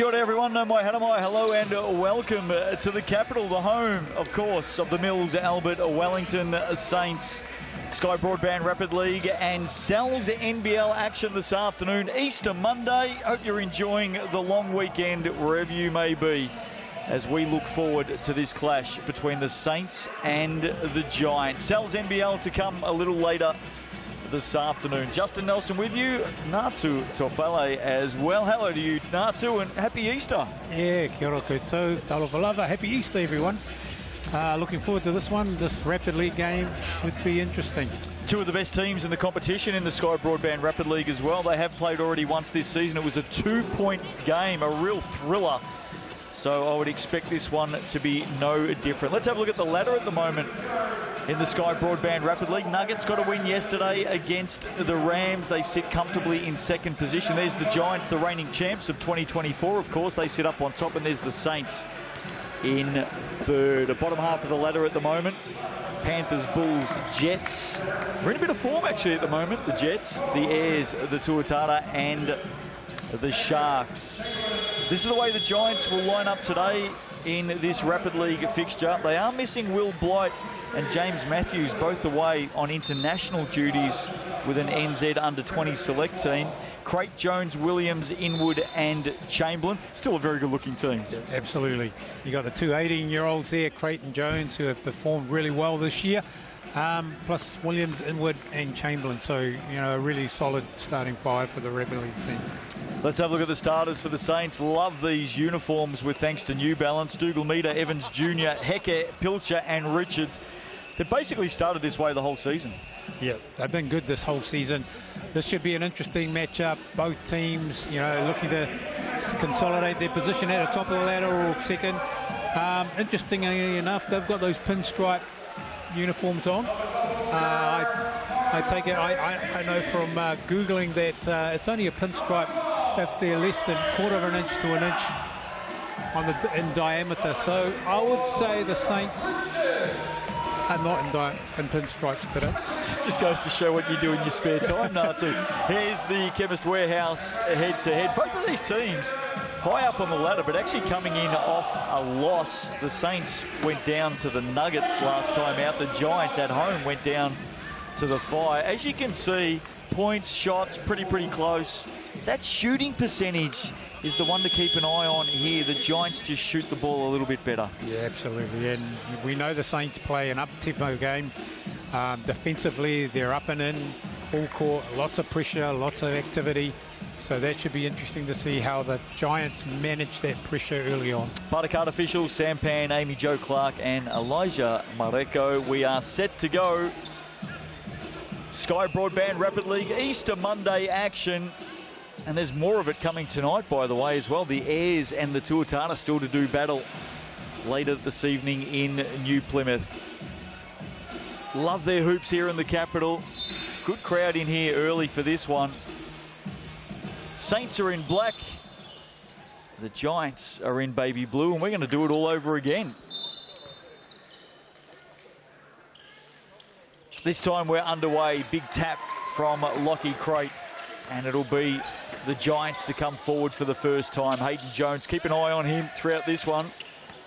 Kia ora everyone, mai hello and welcome to the capital, the home, of course, of the Mills Albert Wellington Saints. Sky Broadband Rapid League and Sal's NBL action this afternoon, Easter Monday. Hope you're enjoying the long weekend wherever you may be as we look forward to this clash between the Saints and the Giants. Sal's NBL to come a little later this afternoon. Justin Nelson with you, Natu Tofale as well. Hello to you, Natu, and happy Easter. Yeah, kia ora koutou, talofa. Happy Easter, everyone. Looking forward to this one. This Rapid League game should be interesting. Two of the best teams in the competition in the Sky Broadband Rapid League as well. They have played already once this season. It was a 2-point game, a real thriller. So I would expect this one to be no different. Let's have a look at the ladder at the moment in the Sky Broadband Rapid League. Nuggets got a win yesterday against the Rams. They sit comfortably in second position. There's the Giants, the reigning champs of 2024. Of course, they sit up on top, and there's the Saints in third. The bottom half of the ladder at the moment, Panthers, Bulls, Jets. We're in a bit of form actually at the moment. The Jets, the Airs, the Tuatara and the Sharks. This is the way the Giants will line up today in this Rapid League fixture. They are missing Will Blight and James Matthews, both away on international duties with an NZ under-20 select team. Crate, Jones, Williams, Inwood and Chamberlain. Still a very good-looking team. Yeah, absolutely. You got the two 18-year-olds there, Crate and Jones, who have performed really well this year. Plus Williams, Inwood and Chamberlain. So, you know, a really solid starting five for the Rapid League team. Let's have a look at the starters for the Saints. Love these uniforms with thanks to New Balance. Dougal Meter, Evans Jr., Hecke, Pilcher and Richards. They've basically started this way the whole season. Yeah, they've been good this whole season. This should be an interesting matchup. Both teams, you know, looking to consolidate their position at the top of the ladder or second. Interestingly enough, they've got those pinstripe uniforms on. I take it, I know from Googling that it's only a pinstripe if they're less than a quarter of an inch to an inch on in diameter. So I would say the Saints are not in pinstripes today. Just goes to show what you do in your spare time, Natu. Here's the Chemist Warehouse head-to-head. Both of these teams high up on the ladder, but actually coming in off a loss. The Saints went down to the Nuggets last time out. The Giants at home went down to the Fire. As you can see, points, shots, pretty close. That shooting percentage is the one to keep an eye on here. The Giants just shoot the ball a little bit better. Yeah, absolutely. And we know the Saints play an up-tempo game. Defensively, they're up and in, full court, lots of pressure, lots of activity. So that should be interesting to see how the Giants manage that pressure early on. Buttercard officials, Sampan, Amy Jo Clark and Elijah Mareko. We are set to go. Sky Broadband Rapid League Easter Monday action. And there's more of it coming tonight, by the way, as well. The Airs and the Tuatara still to do battle later this evening in New Plymouth. Love their hoops here in the capital. Good crowd in here early for this one. Saints are in black. The Giants are in baby blue, and we're going to do it all over again. This time we're underway. Big tap from Lockie Crate, and it'll be the Giants to come forward for the first time. Hayden Jones, keep an eye on him throughout this one.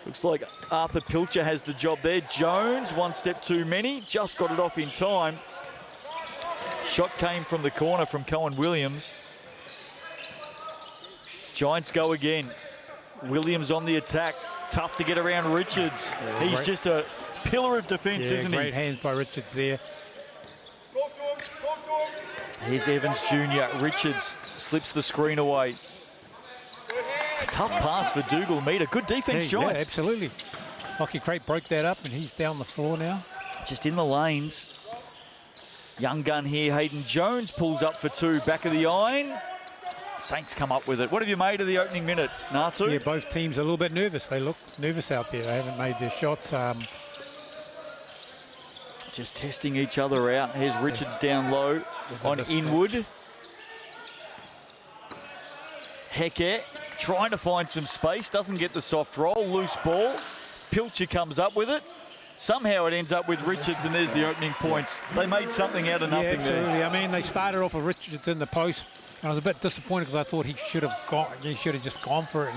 Looks like Arthur Pilcher has the job there. Jones, one step too many, just got it off in time. Shot came from the corner from Cohen Williams. Giants go again. Williams on the attack. Tough to get around Richards. Yeah, he's just a pillar of defence, isn't he? Great hands by Richards there. Here's Evans Jr. Richards slips the screen away. Tough pass for Dougal Meter. Good defence, Giants. Yeah, absolutely. Lockie Crate broke that up, and he's down the floor now. Just in the lanes. Young gun here. Hayden Jones pulls up for two. Back of the iron. Saints come up with it. What have you made of the opening minute, Natu? Yeah, both teams are a little bit nervous. They look nervous out there. They haven't made their shots. Just testing each other out. Here's Richards down low on Inwood. Hecke trying to find some space. Doesn't get the soft roll. Loose ball. Pilcher comes up with it. somehow it ends up with Richards, and there's the opening points. They made something out of nothing absolutely. there. I mean, they started off with Richards in the post. I was a bit disappointed because I thought he should have just gone for it.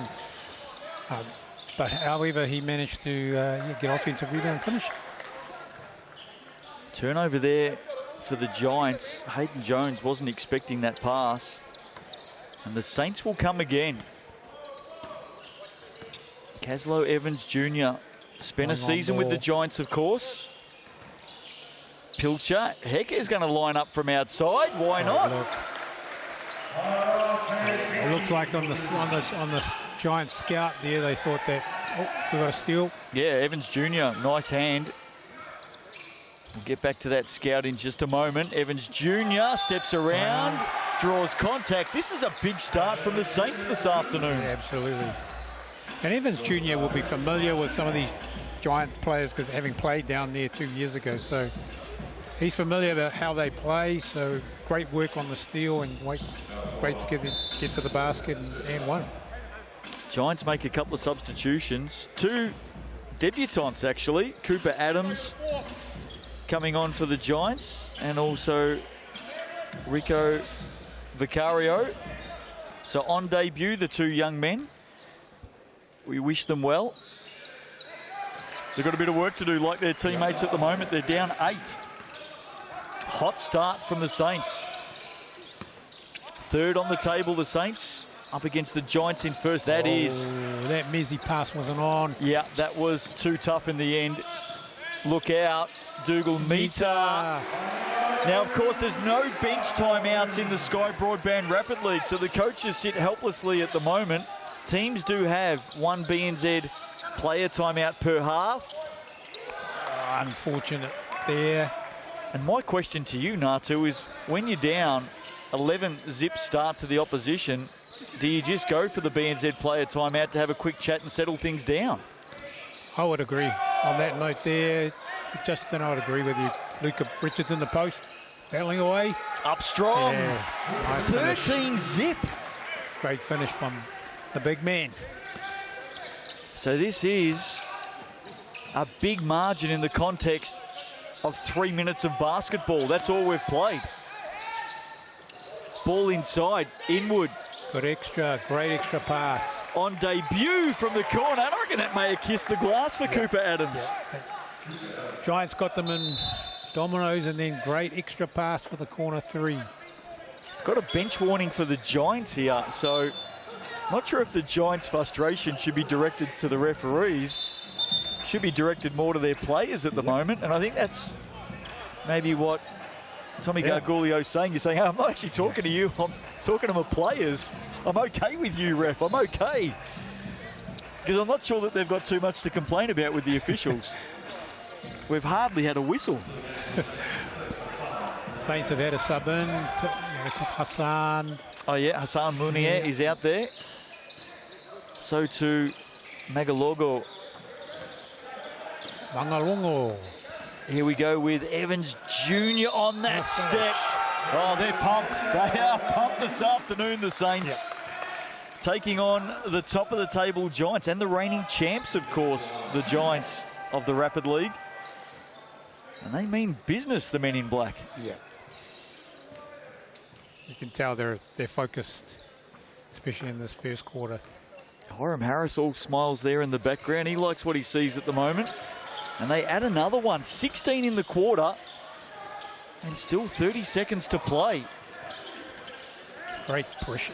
But however, he managed to get offensive rebound and finish. Turnover there for the Giants. Hayden Jones wasn't expecting that pass. And the Saints will come again. Caslow Evans Jr. spent a season with the Giants, of course. Pilcher. Heck is going to line up from outside. Why not? It looks like on the Giants scout there, they thought that, we got a steal. Yeah, Evans Jr. Nice hand. We'll get back to that scout in just a moment. Evans Jr. steps around, draws contact. This is a big start from the Saints this afternoon. Yeah, absolutely. And Evans Jr. will be familiar with some of these Giants players because having played down there 2 years ago. So he's familiar about how they play. So great work on the steal and great to get to the basket and one. Giants make a couple of substitutions. 2 debutants, actually. Cooper Adams coming on for the Giants, and also Rico Vicario. So on debut, the 2 young men. We wish them well. They've got a bit of work to do like their teammates at the moment. They're down 8. Hot start from the Saints. 3rd on the table, the Saints. Up against the Giants in first. That Mezzi pass wasn't on. Yeah, that was too tough in the end. Look out. Dougal Mita. Now, of course, there's no bench timeouts in the Sky Broadband Rapid League, so the coaches sit helplessly at the moment. Teams do have 1 BNZ player timeout per half. Unfortunate there. And my question to you, Natu, is when you're down 11 zip start to the opposition, do you just go for the BNZ player timeout to have a quick chat and settle things down? I would agree. On that note there, Justin, I would agree with you. Luca Richards in the post, battling away. Up strong. Yeah, nice 13 finish. zip. Great finish from the big man. So this is a big margin in the context of 3 minutes of basketball. That's all we've played. Ball inside, Inwood. Good great extra pass. On debut from the corner. I reckon that may have kissed the glass for Cooper Adams. Yeah. Giants got them in dominoes, and then great extra pass for the corner 3. Got a bench warning for the Giants here, so not sure if the Giants' frustration should be directed to the referees. Should be directed more to their players at the moment, and I think that's maybe what Tommy Gargulio's saying. You're saying, hey, I'm not actually talking to you, I'm talking to my players. I'm okay with you, ref, I'm okay. Because I'm not sure that they've got too much to complain about with the officials. We've hardly had a whistle. Saints have had a sub in. Hassan. Oh yeah, Hassan Munier is out there. So too Magalogo. Mangalongo. Here we go with Evans Jr. on that step. Oh, they're pumped. They are pumped this afternoon, the Saints. Yeah. Taking on the top of the table Giants and the reigning champs, of course, the Giants of the Rapid League. And they mean business, the men in black. Yeah. You can tell they're focused, especially in this first quarter. Hiram Harris all smiles there in the background. He likes what he sees at the moment. And they add another one. 16 in the quarter. And still 30 seconds to play. Great pressure.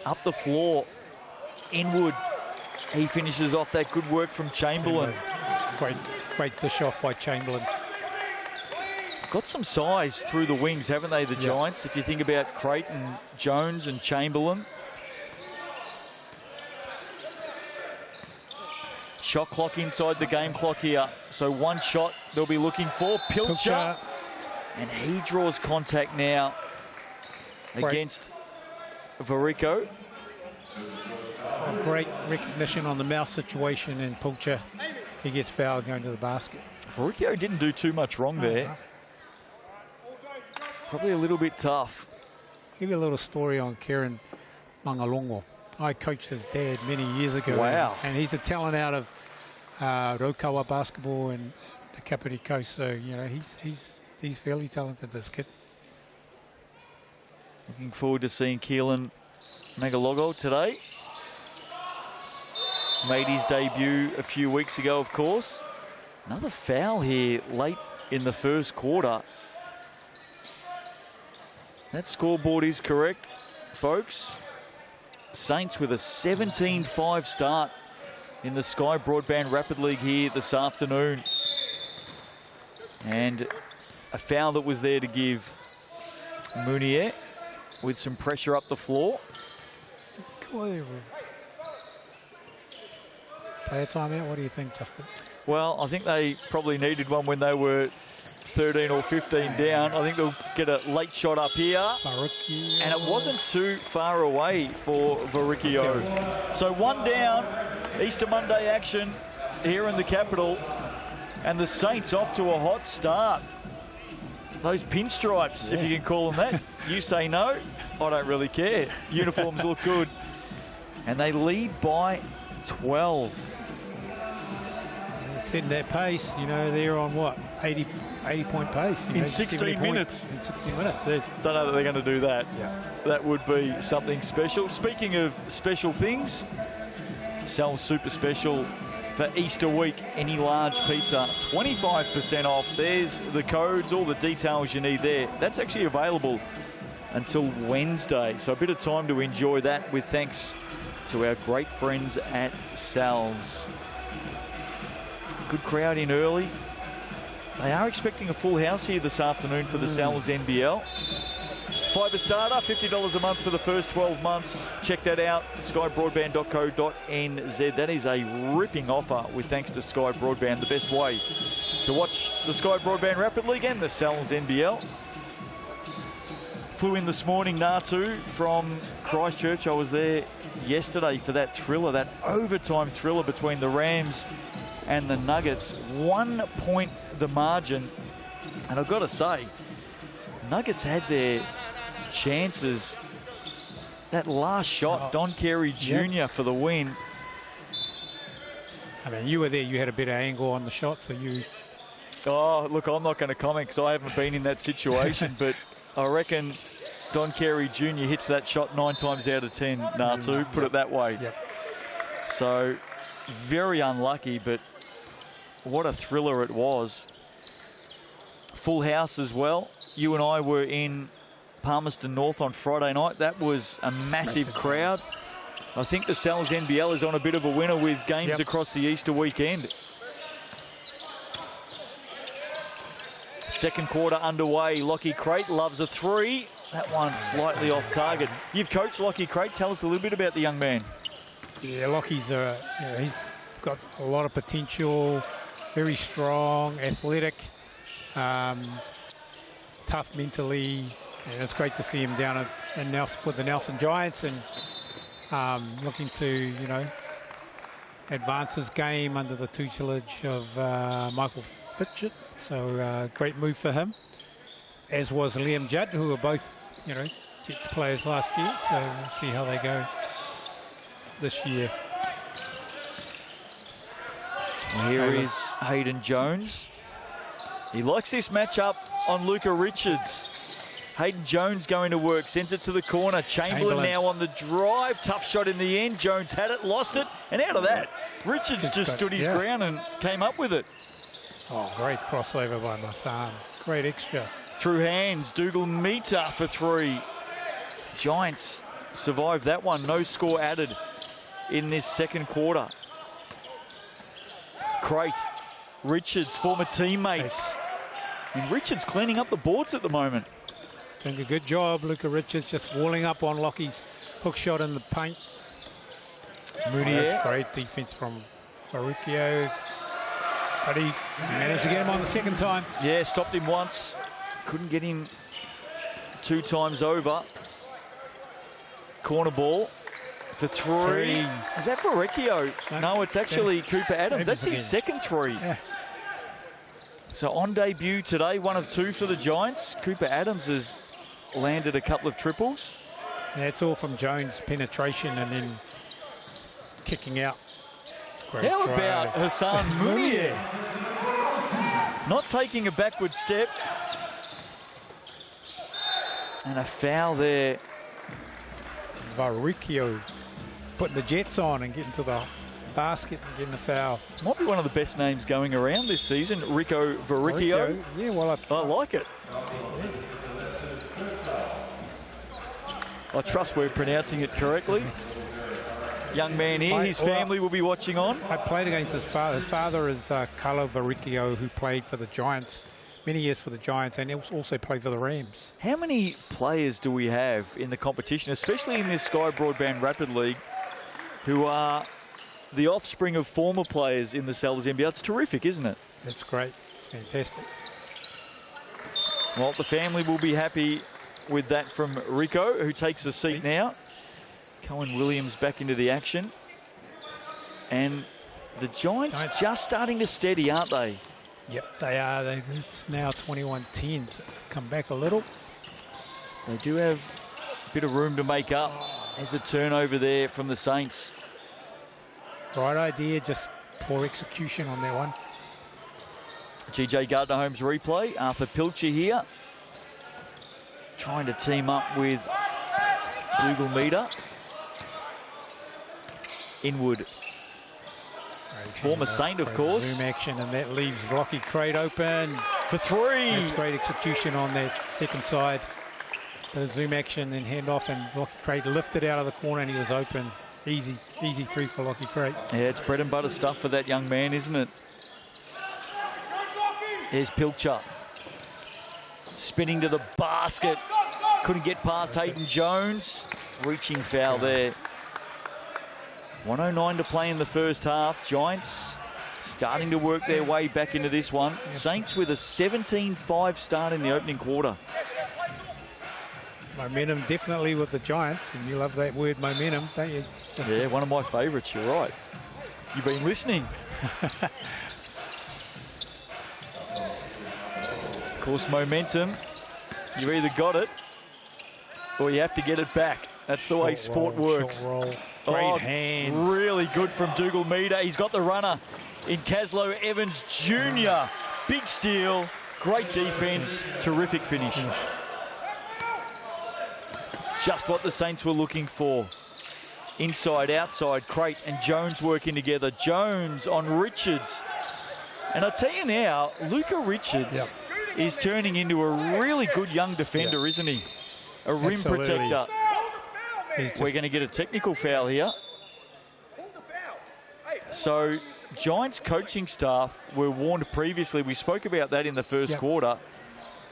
Up the floor. Inwood. He finishes off that good work from Chamberlain. Great dish off by Chamberlain. Got some size through the wings, haven't they, the Giants? If you think about Creighton, Jones and Chamberlain. Shot clock inside the game clock here. So 1 shot they'll be looking for. Pilcher. And he draws contact now against Varico. Great recognition on the mouth situation, and Pilcher, he gets fouled going to the basket. Varico didn't do too much wrong there. Probably a little bit tough. Give you a little story on Kieran Mangalongo. I coached his dad many years ago. Wow. And he's a talent out of Rokawa basketball and the Kapiti Coast. So, you know, he's fairly talented, this kid. Looking forward to seeing Keelan Megalogo today. Made his debut a few weeks ago, of course. Another foul here late in the first quarter. That scoreboard is correct, folks. Saints with a 17-5 start in the Sky Broadband Rapid League here this afternoon. And a foul that was there to give Mounier with some pressure up the floor. Player timeout, what do you think, Justin? Well, I think they probably needed one when they were 13 or 15 down. I think they'll get a late shot up here. And it wasn't too far away for Varicchio. So one down, Easter Monday action here in the capital. And the Saints off to a hot start. Those pinstripes, if you can call them that. You say no, I don't really care. Uniforms look good. And they lead by 12. Setting that pace, you know, they're on what, 80-point pace. In 16 minutes. In 16 minutes. Don't know that they're going to do that. Yeah. That would be something special. Speaking of special things, Sal's Super Special for Easter week. Any large pizza, 25% off. There's the codes, all the details you need there. That's actually available until Wednesday. So a bit of time to enjoy that with thanks to our great friends at Sal's. Good crowd in early. They are expecting a full house here this afternoon for the Sal's NBL. FIBA starter, $50 a month for the first 12 months. Check that out, skybroadband.co.nz. That is a ripping offer with thanks to Sky Broadband, the best way to watch the Sky Broadband Rapid League and the Sal's NBL. Flew in this morning, Natu, from Christchurch. I was there yesterday for that thriller, that overtime thriller between the Rams and the Nuggets. 1 point the margin. And I've got to say, Nuggets had their chances. That last shot, Don Carey Jr. for the win. I mean, you were there, you had a better angle on the shot, so you... Oh, look, I'm not going to comment because I haven't been in that situation, but I reckon Don Carey Jr. hits that shot 9 times out of 10, Natu, put it that way. Yep. So, very unlucky, but what a thriller it was. Full house as well. You and I were in Palmerston North on Friday night. That was a massive crowd. I think the Sal's NBL is on a bit of a winner with games across the Easter weekend. Second quarter underway. Lockie Crate loves a three. That one's slightly off target. You've coached Lockie Crate. Tell us a little bit about the young man. Yeah, Lockie's he's got a lot of potential. Very strong, athletic, tough mentally, and it's great to see him down with the Nelson Giants and looking to, you know, advance his game under the tutelage of Michael Fitchett. So great move for him, as was Liam Judd, who were both, you know, Jets players last year. So we'll see how they go this year. Here is Hayden Jones. He likes this matchup on Luca Richards. Hayden Jones going to work, sends it to the corner. Chamberlain now on the drive. Tough shot in the end. Jones had it, lost it, and out of that, Richards just stood his ground and came up with it. Oh, great crossover by Massan. Great extra. Through hands, Dougal Mita for three. Giants survived that one. No score added in this second quarter. Crate, Richards, former teammates. And Richards cleaning up the boards at the moment. Doing a good job, Luca Richards, just walling up on Lockie's hook shot in the paint. That's great defense from Varicchio. But he managed to get him on the second time. Yeah, stopped him once. Couldn't get him 2 times over. Corner ball for three. Is that Varicchio? No, it's actually Cooper Adams. That's his second three. Yeah. So on debut today, 1 of 2 for the Giants. Cooper Adams has landed a couple of triples. Yeah, it's all from Jones' penetration and then kicking out. How about Hassan Munier? Not taking a backward step. And a foul there. Varicchio putting the Jets on and getting to the basket and getting the foul. Might be one of the best names going around this season, Rico Varicchio. Yeah, well, I like it. I trust we're pronouncing it correctly. Young man here, his family will be watching on. I played against his father. His father is Carlo Varicchio, who played for the Giants, many years for the Giants, and he also played for the Rams. How many players do we have in the competition, especially in this Sky Broadband Rapid League, who are the offspring of former players in the Sellers NBL? It's terrific, isn't it? It's great. It's fantastic. Well, the family will be happy with that from Rico, who takes a seat now. Cohen Williams back into the action. And the Giants just starting to steady, aren't they? Yep, they are. It's now 21-10, so come back a little. They do have a bit of room to make up. There's a turnover there from the Saints. Right idea, just poor execution on that one. GJ Gardner-Holmes replay. Arthur Pilcher here. Trying to team up with Dougal Meter. Inwood. Former Saint, of course. Zoom action, and that leaves Lockie Crate open. For three. That's great execution on that second side. The zoom action and handoff, and Lockie Crate lifted out of the corner and he was open. Easy three for Lockie Crate. Yeah, it's bread and butter stuff for that young man, isn't it? There's Pilcher. Spinning to the basket. Couldn't get past Hayden Jones. Reaching foul there. 1:09 to play in the first half. Giants starting to work their way back into this one. Saints with a 17-5 start in the opening quarter. Momentum definitely with the Giants, and you love that word momentum, don't you? Yeah, one of my favourites, you're right. You've been listening. Of course, momentum, you either got it or you have to get it back. That's the way sport works. Great hands. Really good from Dougal Meter. He's got the runner in Caslow Evans Jr. Big steal, great defense, terrific finish. Just what the Saints were looking for. Inside, outside, Crate and Jones working together. Jones on Richards. And I'll tell you now, Luca Richards is turning into a really good young defender, isn't he? A rim protector. We're going to get a technical foul here. So, Giants coaching staff were warned previously. We spoke about that in the first quarter.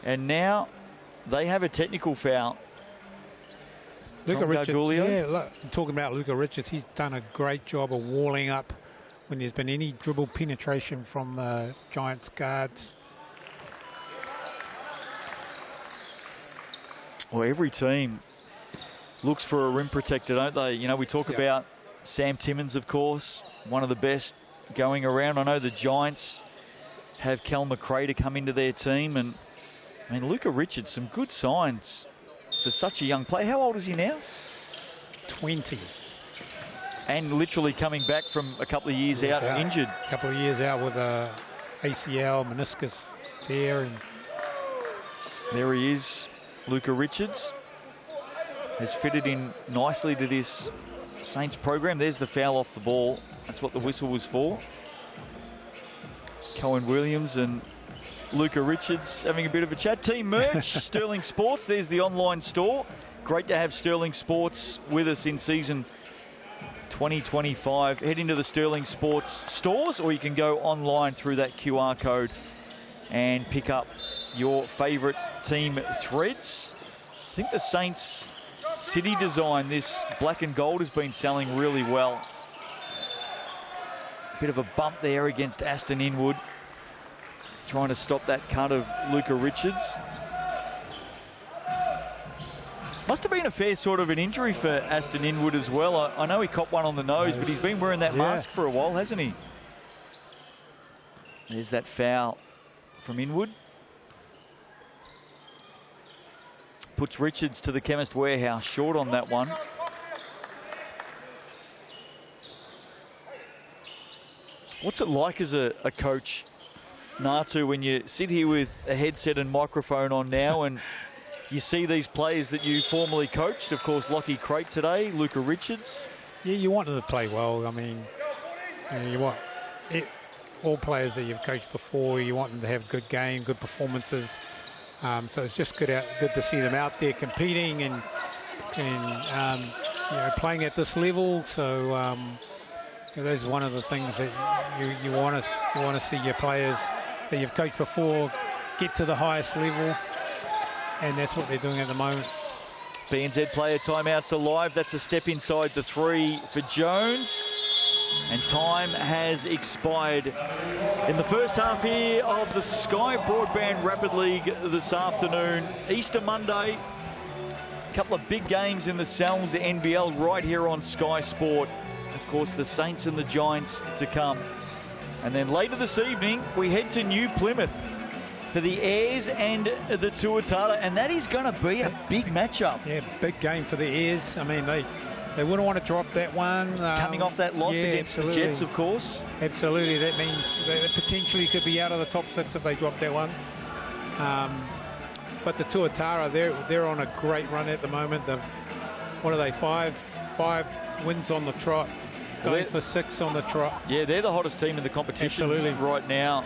And now they have a technical foul. Luca Richards, look, talking about Luca Richards, he's done a great job of walling up when there's been any dribble penetration from the Giants guards. Well, every team looks for a rim protector, don't they? You know, we talk about Sam Timmins, of course, one of the best going around. I know the Giants have Cal McRae to come into their team. And, I mean, Luca Richards, some good signs for such a young player. How old is he now? 20. And literally coming back from a couple of years out injured. A couple of years out with a ACL, meniscus tear. And there he is, Luca Richards. Has fitted in nicely to this Saints program. There's the foul off the ball. That's what the whistle was for. Cohen Williams and Luca Richards having a bit of a chat. Team merch, Sterling Sports. There's the online store. Great to have Sterling Sports with us in season 2025. Head into the Sterling Sports stores, or you can go online through that QR code and pick up your favourite team threads. I think the Saints city design, this black and gold, has been selling really well. Bit of a bump there against Aston Inwood, trying to stop that cut of Luca Richards. Must have been a fair sort of an injury for Aston Inwood as well. I know he copped one on the nose, but he's been wearing that mask for a while, hasn't he? There's that foul from Inwood. Puts Richards to the Chemist Warehouse, short on that one. What's it like as a coach, Natu, when you sit here with a headset and microphone on now and you see these players that you formerly coached? Of course, Lockie Crate today, Luca Richards. Yeah, you want them to play well. I mean, you want all players that you've coached before, you want them to have good game, good performances. So it's just good to see them out there competing and playing at this level. So that's one of the things that you want to see your players that you've coached before get to the highest level, and that's what they're doing at the moment. BNZ player timeouts are live. That's a step inside the 3 for Jones. And time has expired in the first half here of the Sky Broadband Rapid League this afternoon. Easter Monday, a couple of big games in the Cells NBL right here on Sky Sport. Of course, the Saints and the Giants to come. And then later this evening, we head to New Plymouth for the Airs and the Tuatara, and that is going to be a big matchup. Yeah, big game for the Airs. I mean, they wouldn't want to drop that one. Coming off that loss against the Jets, of course. Absolutely, that means they potentially could be out of the top 6 if they drop that one. But the Tuatara, they're on a great run at the moment. What are they, five wins on the trot, going for 6 on the trot. Yeah, they're the hottest team in the competition right now.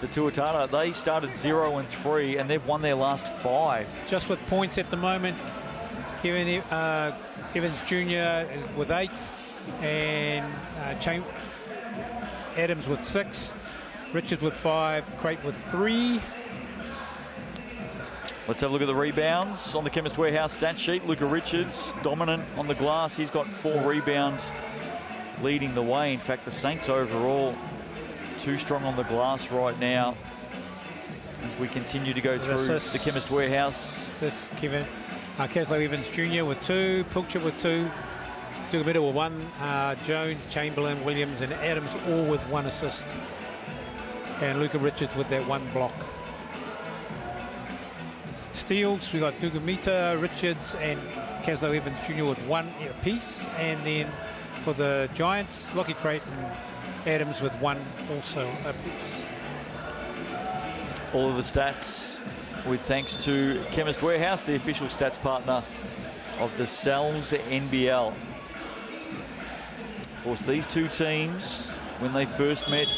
The Tuatara, they started 0-3 and they've won their last 5. Just with points at the moment, Kevin Evans Jr. with 8 and Adams with 6, Richards with 5, Crate with 3. Let's have a look at the rebounds on the Chemist Warehouse stat sheet. Luca Richards, dominant on the glass. He's got 4 rebounds, leading the way. In fact, the Saints overall too strong on the glass right now as we continue to go through the Chemist Warehouse. This Kevin Caslow Evans Jr. with 2, Pilcher with 2, Dugamitta with 1, Jones, Chamberlain, Williams and Adams all with 1 assist, and Luca Richards with that 1 block. Steals, we got Dugamitta, Richards and Caslow Evans Jr. with 1 apiece, and then for the Giants, Lockie Crate and Adams with 1 also apiece. All of the stats with thanks to Chemist Warehouse, the official stats partner of the Cells NBL. Of course, these two teams, when they first met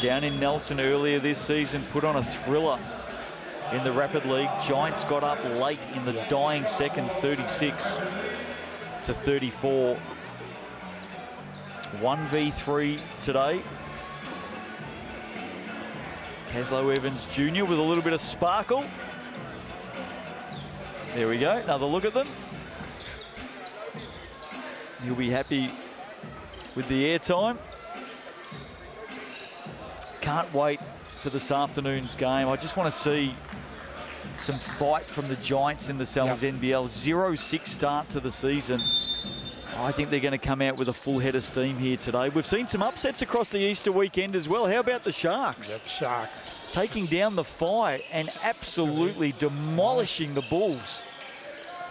down in Nelson earlier this season, put on a thriller in the Rapid League. Giants got up late in the dying seconds, 36-34. 1v3 today. Caslow Evans Jr. with a little bit of sparkle. There we go. Another look at them. He'll be happy with the airtime. Can't wait for this afternoon's game. I just want to see some fight from the Giants in the Cells NBL. 0-6 start to the season. I think they're going to come out with a full head of steam here today. We've seen some upsets across the Easter weekend as well. How about the Sharks? Yep, Sharks. Taking down the Fire and absolutely demolishing the Bulls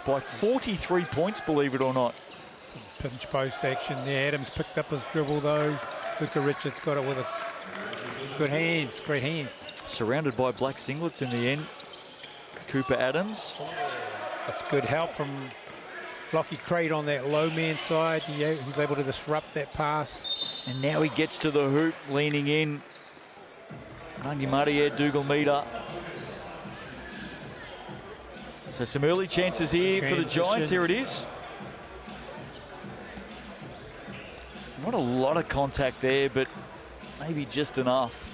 by 43 points, believe it or not. Some pinch post action there. Adams picked up his dribble though. Luca Richards got it with good hands, great hands. Surrounded by black singlets in the end. Cooper Adams. That's good help from Lockie Crate on that low man side. He's able to disrupt that pass. And now he gets to the hoop, leaning in. Rangimaria, Dugamitta. So some early chances here for the Giants. Here it is. Not a lot of contact there, but maybe just enough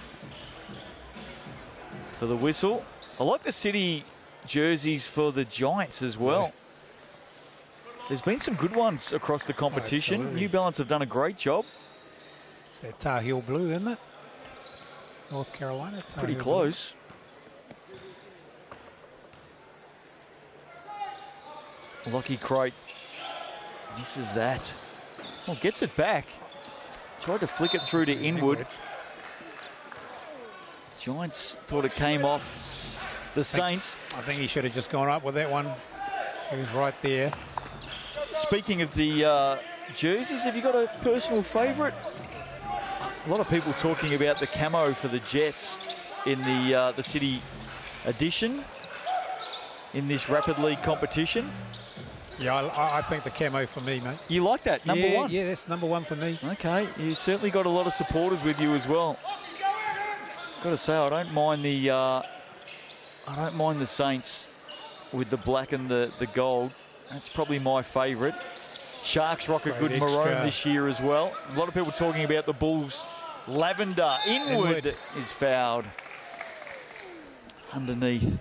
for the whistle. I like the city jerseys for the Giants as well. There's been some good ones across the competition. New Balance have done a great job. It's that Tar Heel blue, isn't it? North Carolina. Pretty close. Lockie Crate. This is that. Well, gets it back. Tried to flick it through to Inwood. Giants thought it came off the Saints. I think he should have just gone up with that one. He was right there. Speaking of the jerseys, have you got a personal favourite? A lot of people talking about the camo for the Jets in the City edition in this Rapid League competition. Yeah, I think the camo for me, mate. You like that, number one? Yeah, that's number one for me. Okay, you certainly got a lot of supporters with you as well. Got to say, I don't mind the Saints with the black and the gold. That's probably my favourite. Sharks rock a good maroon this year as well. A lot of people talking about the Bulls. Lavender, inward is fouled. Underneath.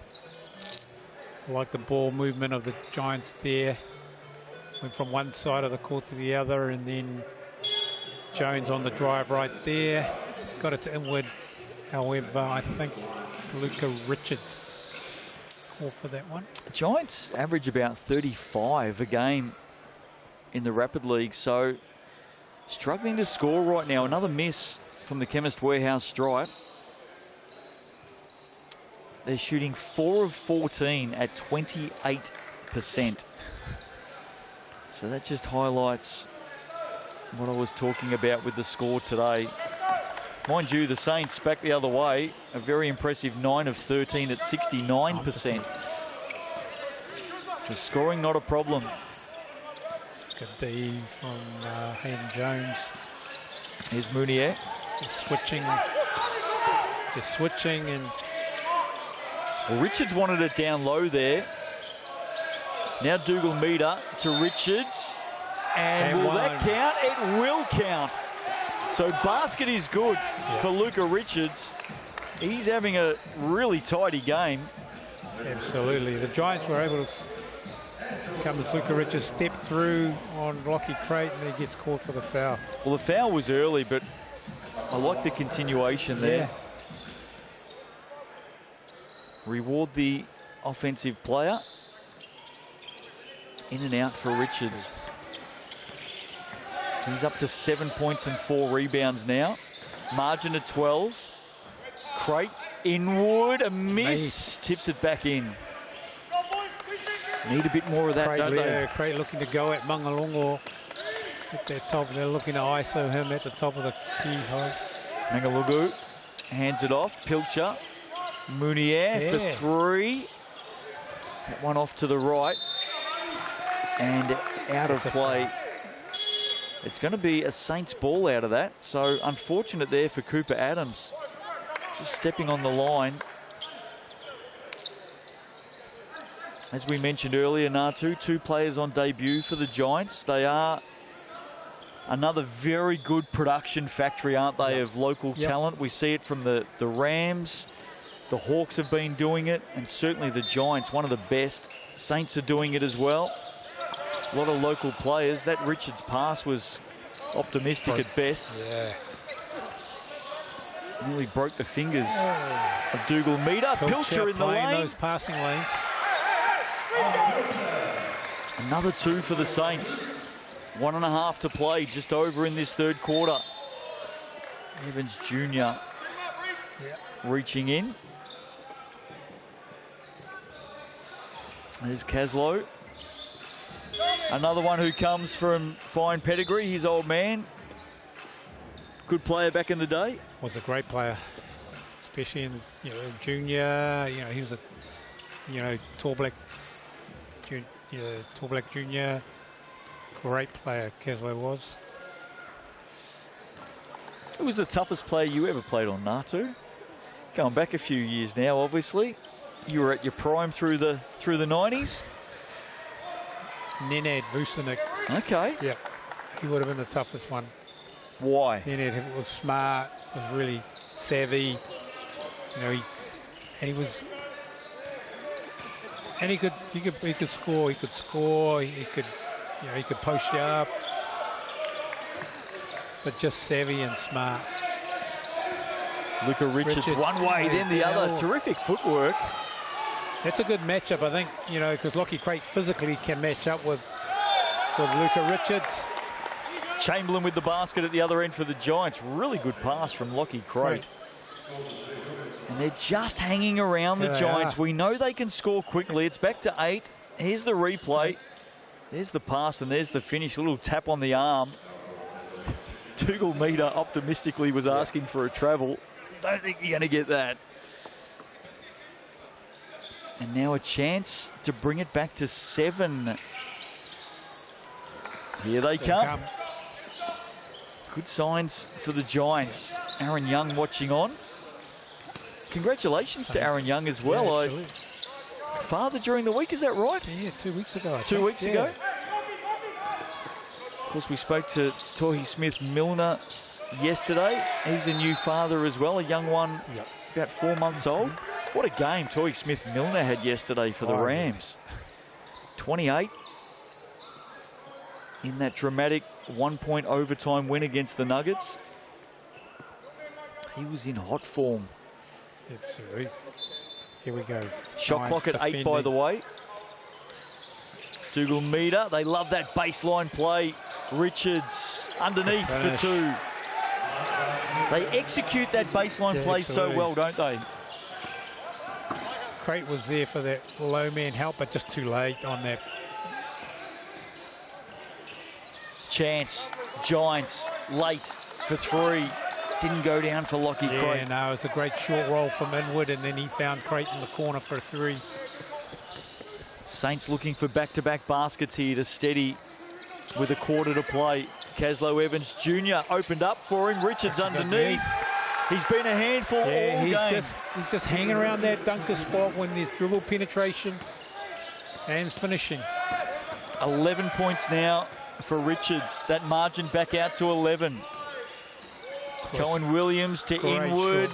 I like the ball movement of the Giants there. Went from one side of the court to the other, and then Jones on the drive right there. Got it to inward. However, I think Luka Richards called for that one. Giants average about 35 a game in the Rapid League, so struggling to score right now. Another miss from the Chemist Warehouse stripe. They're shooting 4 of 14 at 28%. So that just highlights what I was talking about with the score today. Mind you, the Saints back the other way, a very impressive 9 of 13 at 69%. So scoring not a problem. Good D from Hayden Jones. Here's Mounier. Just switching and... Well, Richards wanted it down low there. Now Dougal Meter to Richards. And will that count? It will count. So basket is good for Luka Richards. He's having a really tidy game. Absolutely. The Giants were able to come as Luka Richards step through on Lockie Crate, and he gets caught for the foul. Well, the foul was early, but I like the continuation there. Reward the offensive player. In and out for Richards. He's up to 7 points and 4 rebounds now. Margin of 12. Crate inward, a miss. Tips it back in. Need a bit more of that, don't they? Crate looking to go at Mangalongo at that top. They're looking to ISO him at the top of the key hole. Mangalugu hands it off. Pilcher. Mounier for 3. That one off to the right. And out of play. It's going to be a Saints ball out of that. So unfortunate there for Cooper Adams. Just stepping on the line. As we mentioned earlier, Natu, 2 players on debut for the Giants. They are another very good production factory, aren't they, of local talent. We see it from the Rams. The Hawks have been doing it, and certainly the Giants, one of the best. Saints are doing it as well. A lot of local players. That Richards pass was optimistic at best. Yeah. Nearly broke the fingers of Dougal Meter. Pilcher in the lane. Those passing lanes. Another 2 for the Saints. 1.5 to play, just over in this third quarter. Evans Jr. reaching in. There's Caslow. Another one who comes from fine pedigree, his old man. Good player back in the day. Was a great player, especially in junior. He was a tall black junior. Great player, Caslow was. Who was the toughest player you ever played on, Natu? Going back a few years now, obviously. You were at your prime through the 90s. Nenad Vucinic. Okay. Yeah, he would have been the toughest one. Why? Nenad was smart, was really savvy. He could score. He could post you up, but just savvy and smart. Luka Richards one way, then the other. Terrific footwork. That's a good matchup, I think, because Lockie Crate physically can match up with Luka Richards. Chamberlain with the basket at the other end for the Giants. Really good pass from Lockie Crate. And they're just hanging around the Giants. We know they can score quickly. It's back to 8. Here's the replay. There's the pass and there's the finish. A little tap on the arm. Dougal Meter optimistically was asking for a travel. Don't think you're going to get that. And now a chance to bring it back to 7. Here they come. Good signs for the Giants. Aaron Young watching on. Congratulations to Aaron Young as well. Yeah, Father during the week, is that right? Yeah, 2 weeks ago. 2 weeks ago. Of course, we spoke to Tohi Smith-Milner yesterday. He's a new father as well, a young one, about 4 months old. What a game Tohi Smith-Milner had yesterday for the Rams. 28 in that dramatic 1-point overtime win against the Nuggets. He was in hot form. Absolutely. Here we go. Shot clock at 8, by the way. Dougal Meter, they love that baseline play. Richards underneath for 2. They execute that baseline play so well, don't they? Crate was there for that low man help, but just too late on that. Chance, Giants, late for 3. Didn't go down for Lockie Crate. Yeah, no, it was a great short roll from Inwood, and then he found Crate in the corner for 3. Saints looking for back-to-back baskets here to steady with a quarter to play. Caslow Evans Jr. opened up for him. Richards underneath. He's been a handful all game. He's just hanging around that dunker spot when there's dribble penetration and finishing. 11 points now for Richards. That margin back out to 11. Cohen Williams to Inwood.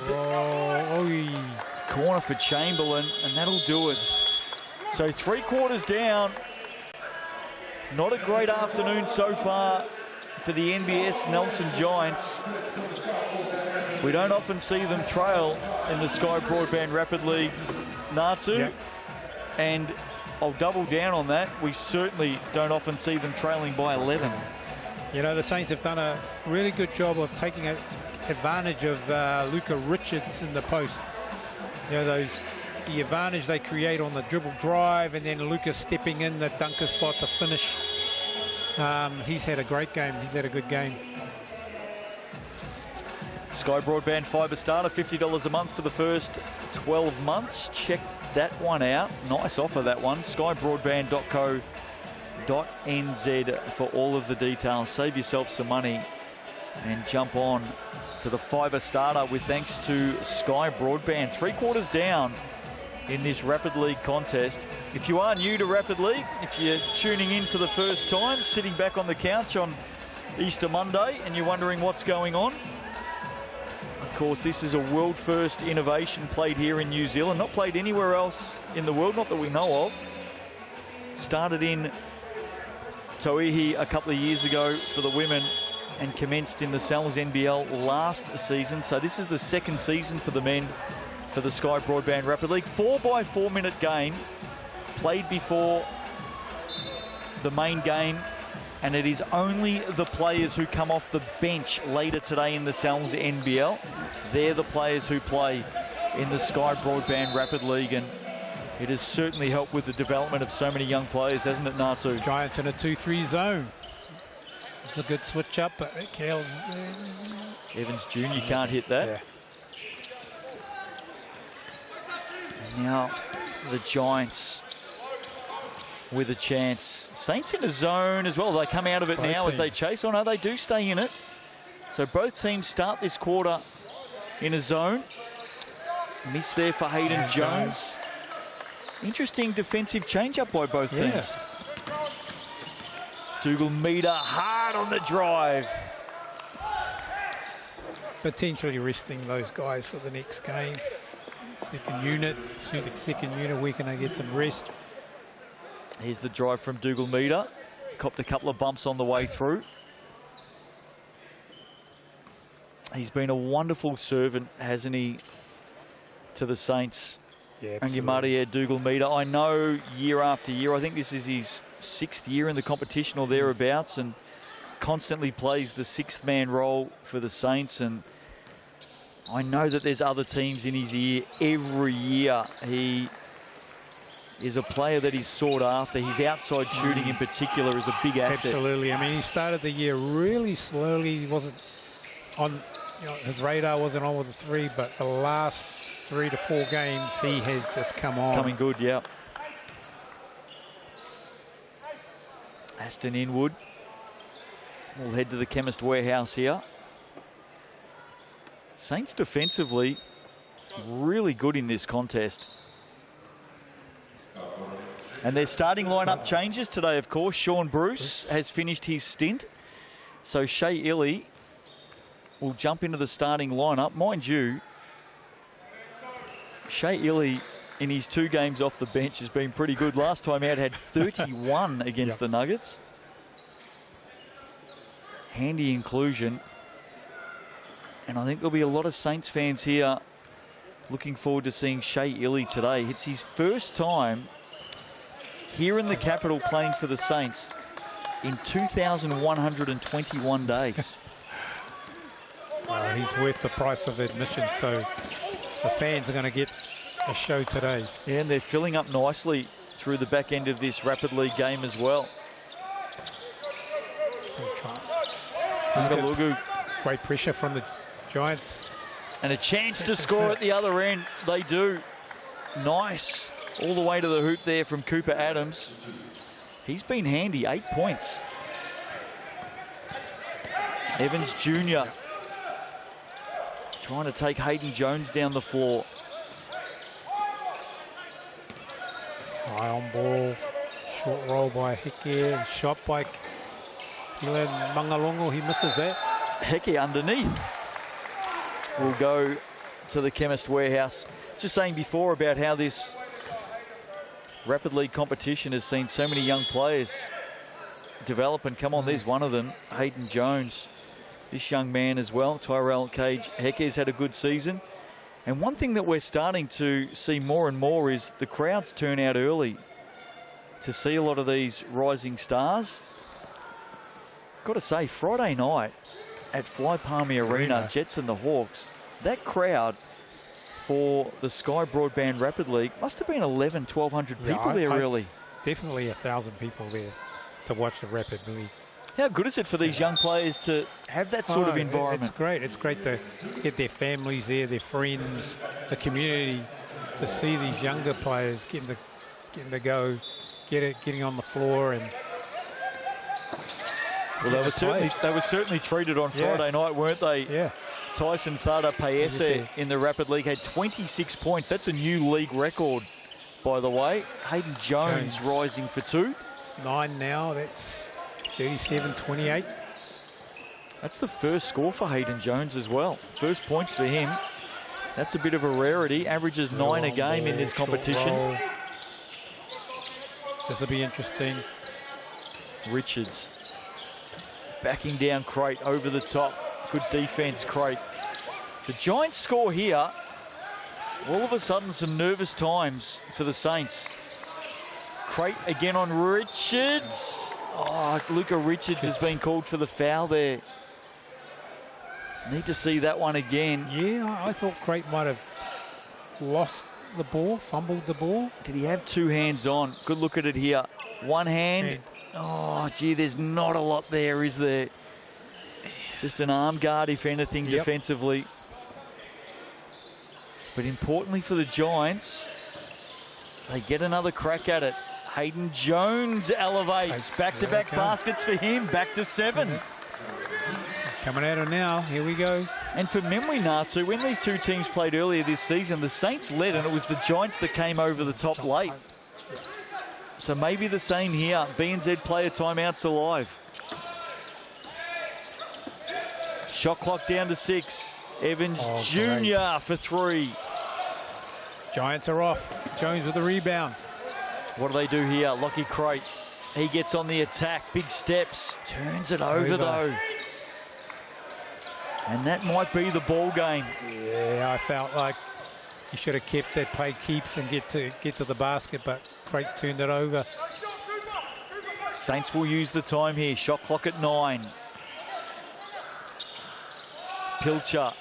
Corner for Chamberlain, and that'll do us. So 3 quarters down. Not a great afternoon so far for the NBS Nelson Giants. We don't often see them trail in the Sky Broadband Rapid League, Natu. And I'll double down on that. We certainly don't often see them trailing by 11. You know, the Saints have done a really good job of taking advantage of Luca Richards in the post. You know, the advantage they create on the dribble drive, and then Luca stepping in the dunker spot to finish. He's had a great game. He's had a good game. Sky Broadband Fibre Starter, $50 a month for the first 12 months. Check that one out. Nice offer, that one. skybroadband.co.nz for all of the details. Save yourself some money and jump on to the Fibre Starter with thanks to Sky Broadband. 3 quarters down in this Rapid League contest. If you are new to Rapid League, if you're tuning in for the first time, sitting back on the couch on Easter Monday and you're wondering what's going on, of course, this is a world first innovation played here in New Zealand, not played anywhere else in the world, not that we know of. Started in Tauihi a couple of years ago for the women and commenced in the NZNBL last season. So this is the 2nd season for the men for the Sky Broadband Rapid League. 4x4 minute game played before the main game, and it is only the players who come off the bench later today in the NZNBL. They're the players who play in the Sky Broadband Rapid League, and it has certainly helped with the development of so many young players, hasn't it, Natu? Giants in a 2-3 zone. It's a good switch up, but Evans Jr. can't hit that. Yeah. And now the Giants with a chance. Saints in a zone as well. They come out of it now as they chase. Oh no, they do stay in it. So both teams start this quarter in a zone. Miss there for Hayden Jones. Interesting defensive change-up by both teams. Dougal Meter hard on the drive. Potentially resting those guys for the next game. Second unit, where can they get some rest? Here's the drive from Dougal Meter. Copped a couple of bumps on the way through. He's been a wonderful servant, hasn't he, to the Saints? Yeah, Angimaria Dougal Meter. I know year after year, I think this is his 6th year in the competition or thereabouts, and constantly plays the 6th man role for the Saints. And I know that there's other teams in his ear every year. He Yeah. is a player that he's sought after. His outside shooting in particular is a big asset. Absolutely. I mean, he started the year really slowly. He wasn't on, his radar wasn't on with the three, but the last 3 to 4 games, he has just come on. Coming good, yeah. Aston Inwood. We'll head to the Chemist Warehouse here. Saints defensively really good in this contest. And their starting lineup changes today, of course. Sean Bruce has finished his stint. So Shea Illy will jump into the starting lineup. Mind you, Shea Illy in his 2 games off the bench has been pretty good. Last time out had 31 against the Nuggets. Handy inclusion. And I think there'll be a lot of Saints fans here looking forward to seeing Shea Illy today. It's his first time here in the capital playing for the Saints in 2,121 days. He's worth the price of admission, so the fans are going to get a show today. Yeah, and they're filling up nicely through the back end of this Rapid League game as well. Great pressure from the Giants. And a chance to score at the other end. They do. Nice. All the way to the hoop there from Cooper Adams. He's been handy. 8 points. Evans Jr. trying to take Hayden Jones down the floor. High on ball. Short roll by Heke. Shot by Kilan Mangalongo. He misses that. Heke underneath. Will go to the Chemist Warehouse. Just saying before about how this Rapid League competition has seen so many young players develop and come on. There's one of them, Hayden Jones. This young man as well, Tyrell Cage Heke's had a good season. And one thing that we're starting to see more and more is the crowds turn out early to see a lot of these rising stars. Got to say, Friday night at Fly Palmy Arena, Jets and the Hawks, that crowd for the Sky Broadband Rapid League must have been 1,100 people there early. Definitely 1,000 people there to watch the Rapid League. How good is it for these young players to have that sort of environment? It's great. It's great to get their families there, their friends, the community, to see these younger players getting to go, getting on the floor and. Well, they were certainly treated on Friday night, weren't they? Yeah. Tyson Thada Paese in the Rapid League had 26 points. That's a new league record, by the way. Hayden Jones rising for 2. It's 9 now. That's 37-28. That's the first score for Hayden Jones as well. First points for him. That's a bit of a rarity. Averages 9 a game in this competition. This will be interesting. Richards backing down Crate over the top. Good defense, Crate. The Giants score here. All of a sudden, some nervous times for the Saints. Crate again on Richards. Oh, Luca Richards has been called for the foul there. Need to see that one again. Yeah, I thought Crate might have lost the ball, fumbled the ball. Did he have 2 hands on? Good look at it here. One hand. Oh, gee, there's not a lot there, is there? Just an arm guard, if anything, defensively. But importantly for the Giants, they get another crack at it. Hayden Jones elevates. Back-to-back baskets for him. Back to 7. Coming at him now. Here we go. And for memory, Natu, when these two teams played earlier this season, the Saints led, and it was the Giants that came over the top late. So maybe the same here. B&Z player timeouts alive. Shot clock down to 6. Evans Jr. for 3. Giants are off. Jones with the rebound. What do they do here? Lockie Crate. He gets on the attack. Big steps. Turns it over though. And that might be the ball game. Yeah, I felt like he should have kept that play keeps and get to the basket, but Crate turned it over. Saints will use the time here. Shot clock at 9. Pilcher.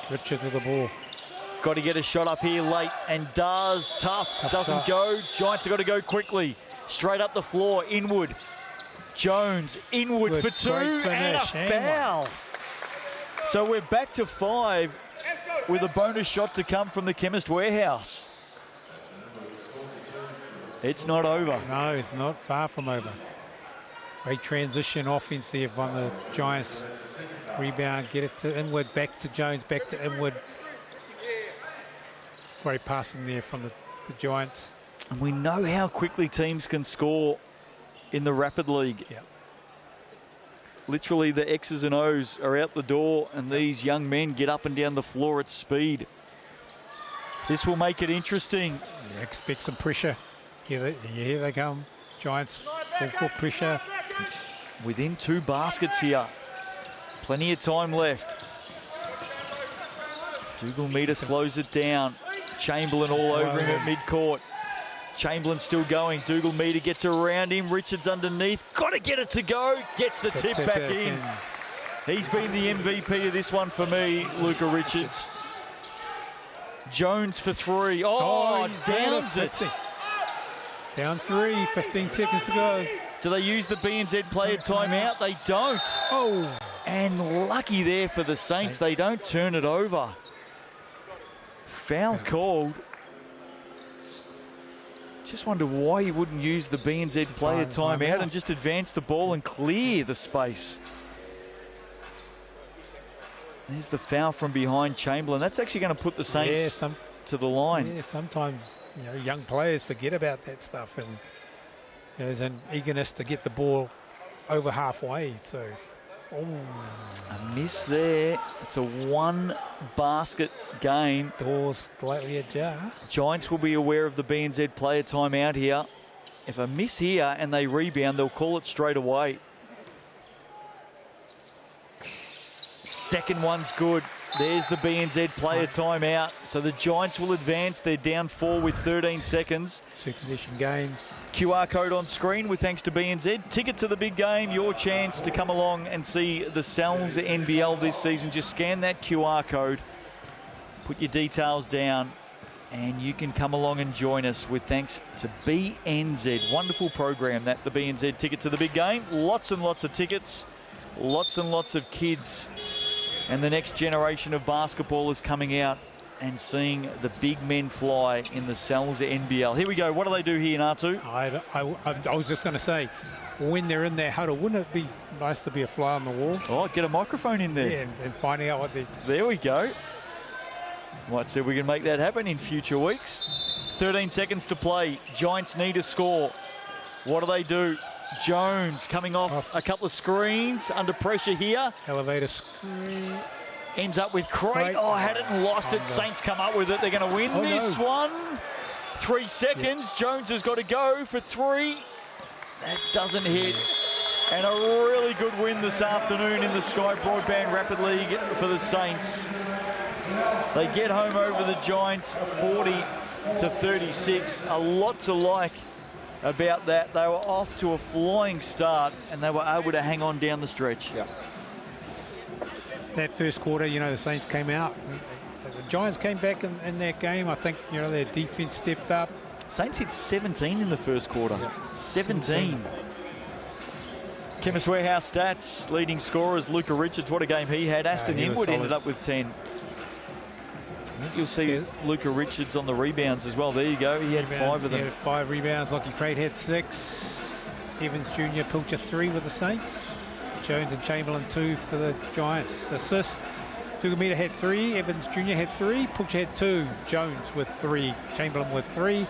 Richards with the ball. Got to get a shot up here late, and does. Tough. Doesn't go. Giants have got to go quickly. Straight up the floor. Inwood. Jones. Inwood for two. And a foul. So we're back to 5 with a bonus shot to come from the Chemist Warehouse. It's not over. No, it's not far from over. Great transition offense there from the Giants. Rebound, get it to Inwood, back to Jones, back to Inwood. Great passing there from the Giants. And we know how quickly teams can score in the Rapid League. Yep. Literally the X's and O's are out the door, and these young men get up and down the floor at speed. This will make it interesting. You expect some pressure. Here they come. Giants full court pressure. Within 2 baskets here. Plenty of time left. Dougal Meter slows it down. Chamberlain all over him at midcourt. Chamberlain still going. Dougal Meter gets around him. Richards underneath. Got to get it to go. Gets the tip back in. He's been the MVP of this one for me, Luka Richards. Jones for 3. Oh, downs it. Down 3, 15 seconds to go. Do they use the BNZ player timeout? They don't. Oh. And lucky there for the Saints. They don't turn it over. Foul called. Just wonder why he wouldn't use the BNZ player timeout and just advance the ball and clear the space. There's the foul from behind Chamberlain. That's actually going to put the Saints to the line. Yeah, sometimes young players forget about that stuff, and there's an eagerness to get the ball over halfway. So, a miss there. It's a 1 basket game. Doors slightly ajar. Giants will be aware of the BNZ player timeout here. If a miss here and they rebound, they'll call it straight away. Second one's good. There's the BNZ player timeout. So the Giants will advance. They're down 4 with 13 seconds. 2-possession game. QR code on screen with thanks to BNZ. Ticket to the big game. Your chance to come along and see the Sal's NBL this season. Just scan that QR code. Put your details down. And you can come along and join us with thanks to BNZ. Wonderful program, that, the BNZ Ticket to the Big Game. Lots and lots of tickets. Lots and lots of kids. And the next generation of basketball is coming out and seeing the big men fly in the Sal's NBL. Here we go. What do they do here, Natu? I was just going to say, when they're in their huddle, wouldn't it be nice to be a fly on the wall? Oh, get a microphone in there. Yeah, and finding out what they... There we go. Might see if we can make that happen in future weeks. 13 seconds to play. Giants need a score. What do they do? Jones coming off a couple of screens, under pressure here. Elevator screen. Ends up with Crate. Oh, had it and lost it. Saints come up with it. They're going to win this one. 3 seconds. Yep. Jones has got to go for 3. That doesn't hit. And a really good win this afternoon in the Sky Broadband Rapid League for the Saints. They get home over the Giants 40-36. A lot to like about that. They were off to a flying start and they were able to hang on down the stretch. Yeah. That first quarter, the Saints came out. The Giants came back in that game. I think, their defense stepped up. Saints hit 17 in the first quarter. Yeah. 17. Chemist Warehouse stats, leading scorers, Luka Richards, what a game he had. Aston Inwood ended up with 10. I think you'll see Luka Richards on the rebounds as well. There you go. He had 5 of them. He had 5 rebounds. Lockie Crate had 6. Evans Jr. Pilcher 3 with the Saints. Jones and Chamberlain 2 for the Giants. Assists. Tugamita had 3. Evans Jr. had 3. Pilcher had 2. Jones with 3. Chamberlain with 3.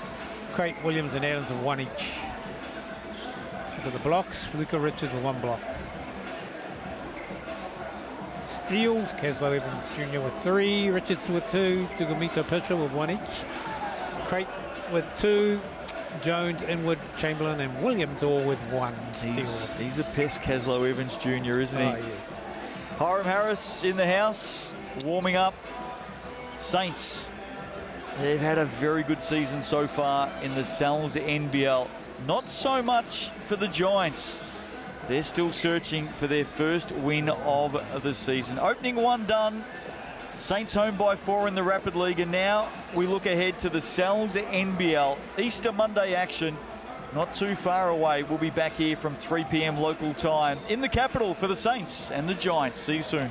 Crate, Williams and Adams with 1 each. So for the blocks, Luka Richards with 1 block. Steals, Caslow Evans Jr. with 3, Richards with 2, Tugamita Pilcher with 1 each. Crate with 2, Jones, Inwood, Chamberlain and Williams all with 1 steal. He's a pest, Caslow Evans Jr., isn't he? Oh, yes. Hiram Harris in the house, warming up. Saints, they've had a very good season so far in the Sal's NBL. Not so much for the Giants. They're still searching for their first win of the season. Opening 1 done. Saints home by 4 in the Rapid League, and now we look ahead to the Sal's NBL. Easter Monday action, not too far away. We'll be back here from 3 p.m. local time in the capital for the Saints and the Giants. See you soon.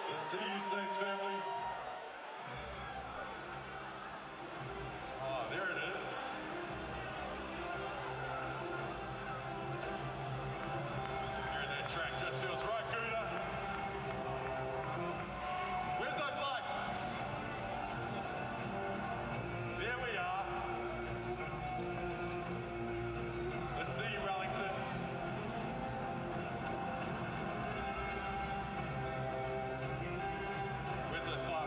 Let's see you, Saints family. Oh, there it is. Hearing that track just feels right, Gouda. Where's those lights? There we are. Let's see you, Wellington. Where's those lights?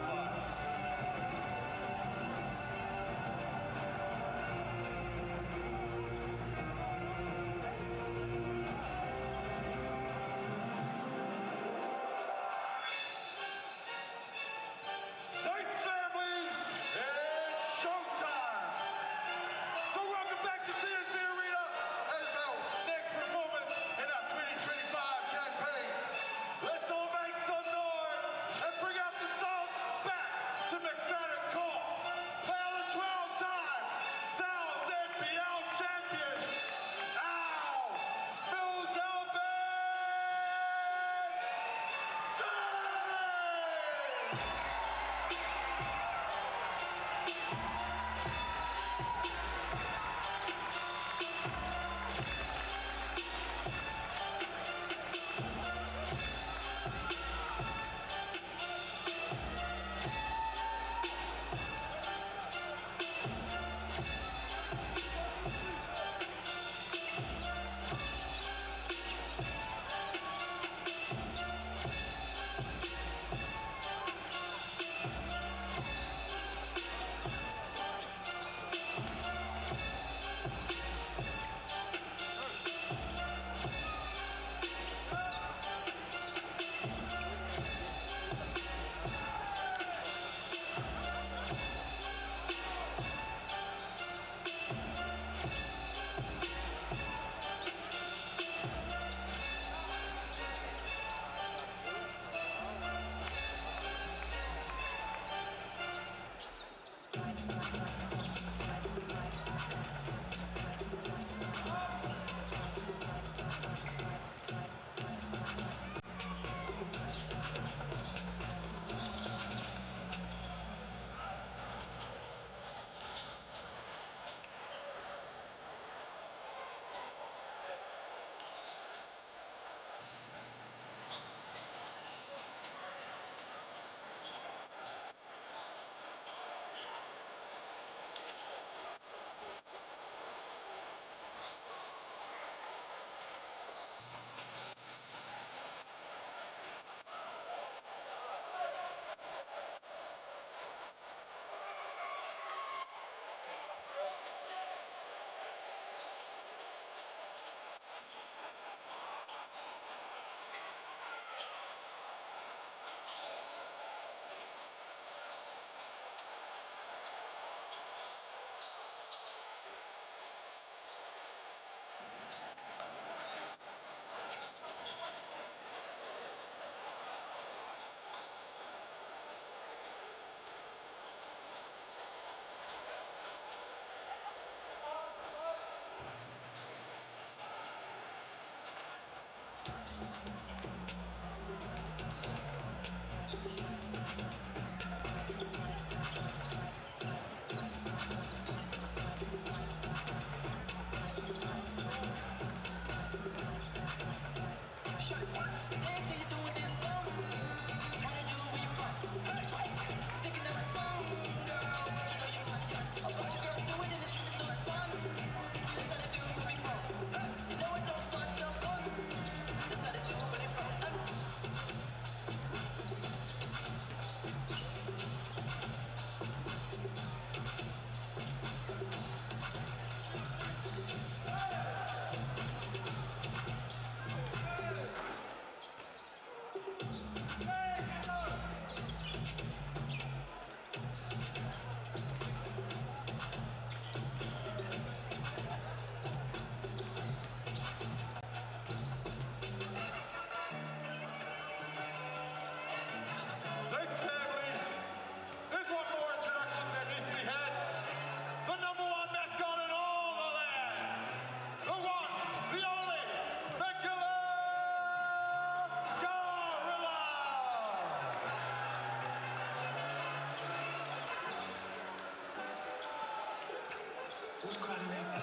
Who's cutting it?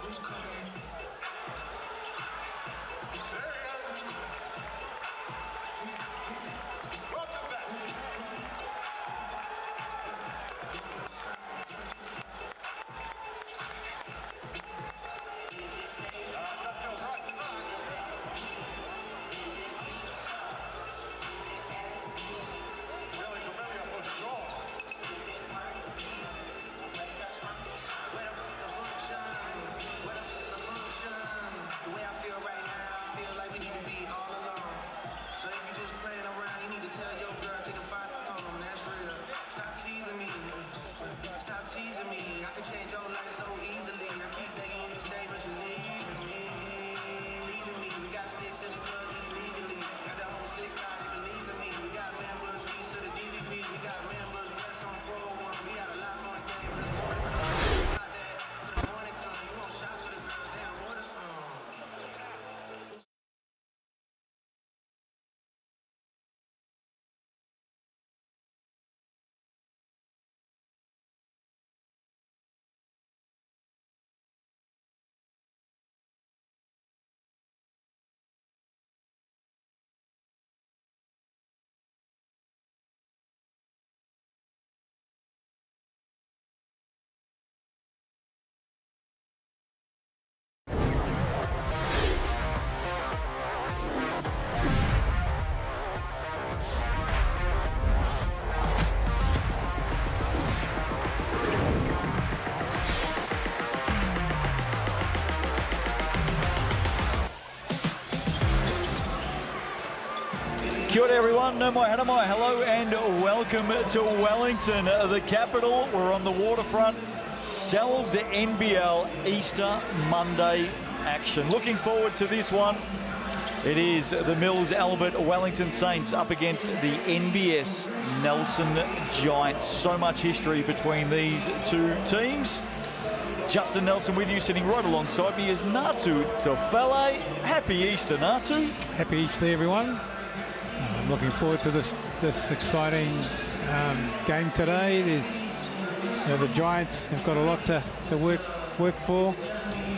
Who's cutting it? Kia ora everyone, no mai, hana mai, hello and welcome to Wellington, the capital. We're on the waterfront. Sells NBL Easter Monday action. Looking forward to this one. It is the Mills Albert Wellington Saints up against the NBS Nelson Giants. So much history between these two teams. Justin Nelson with you, sitting right alongside me is Natu Tofele. Happy Easter, Natu. Happy Easter, everyone. I'm looking forward to this exciting game today. There's the Giants have got a lot to work for,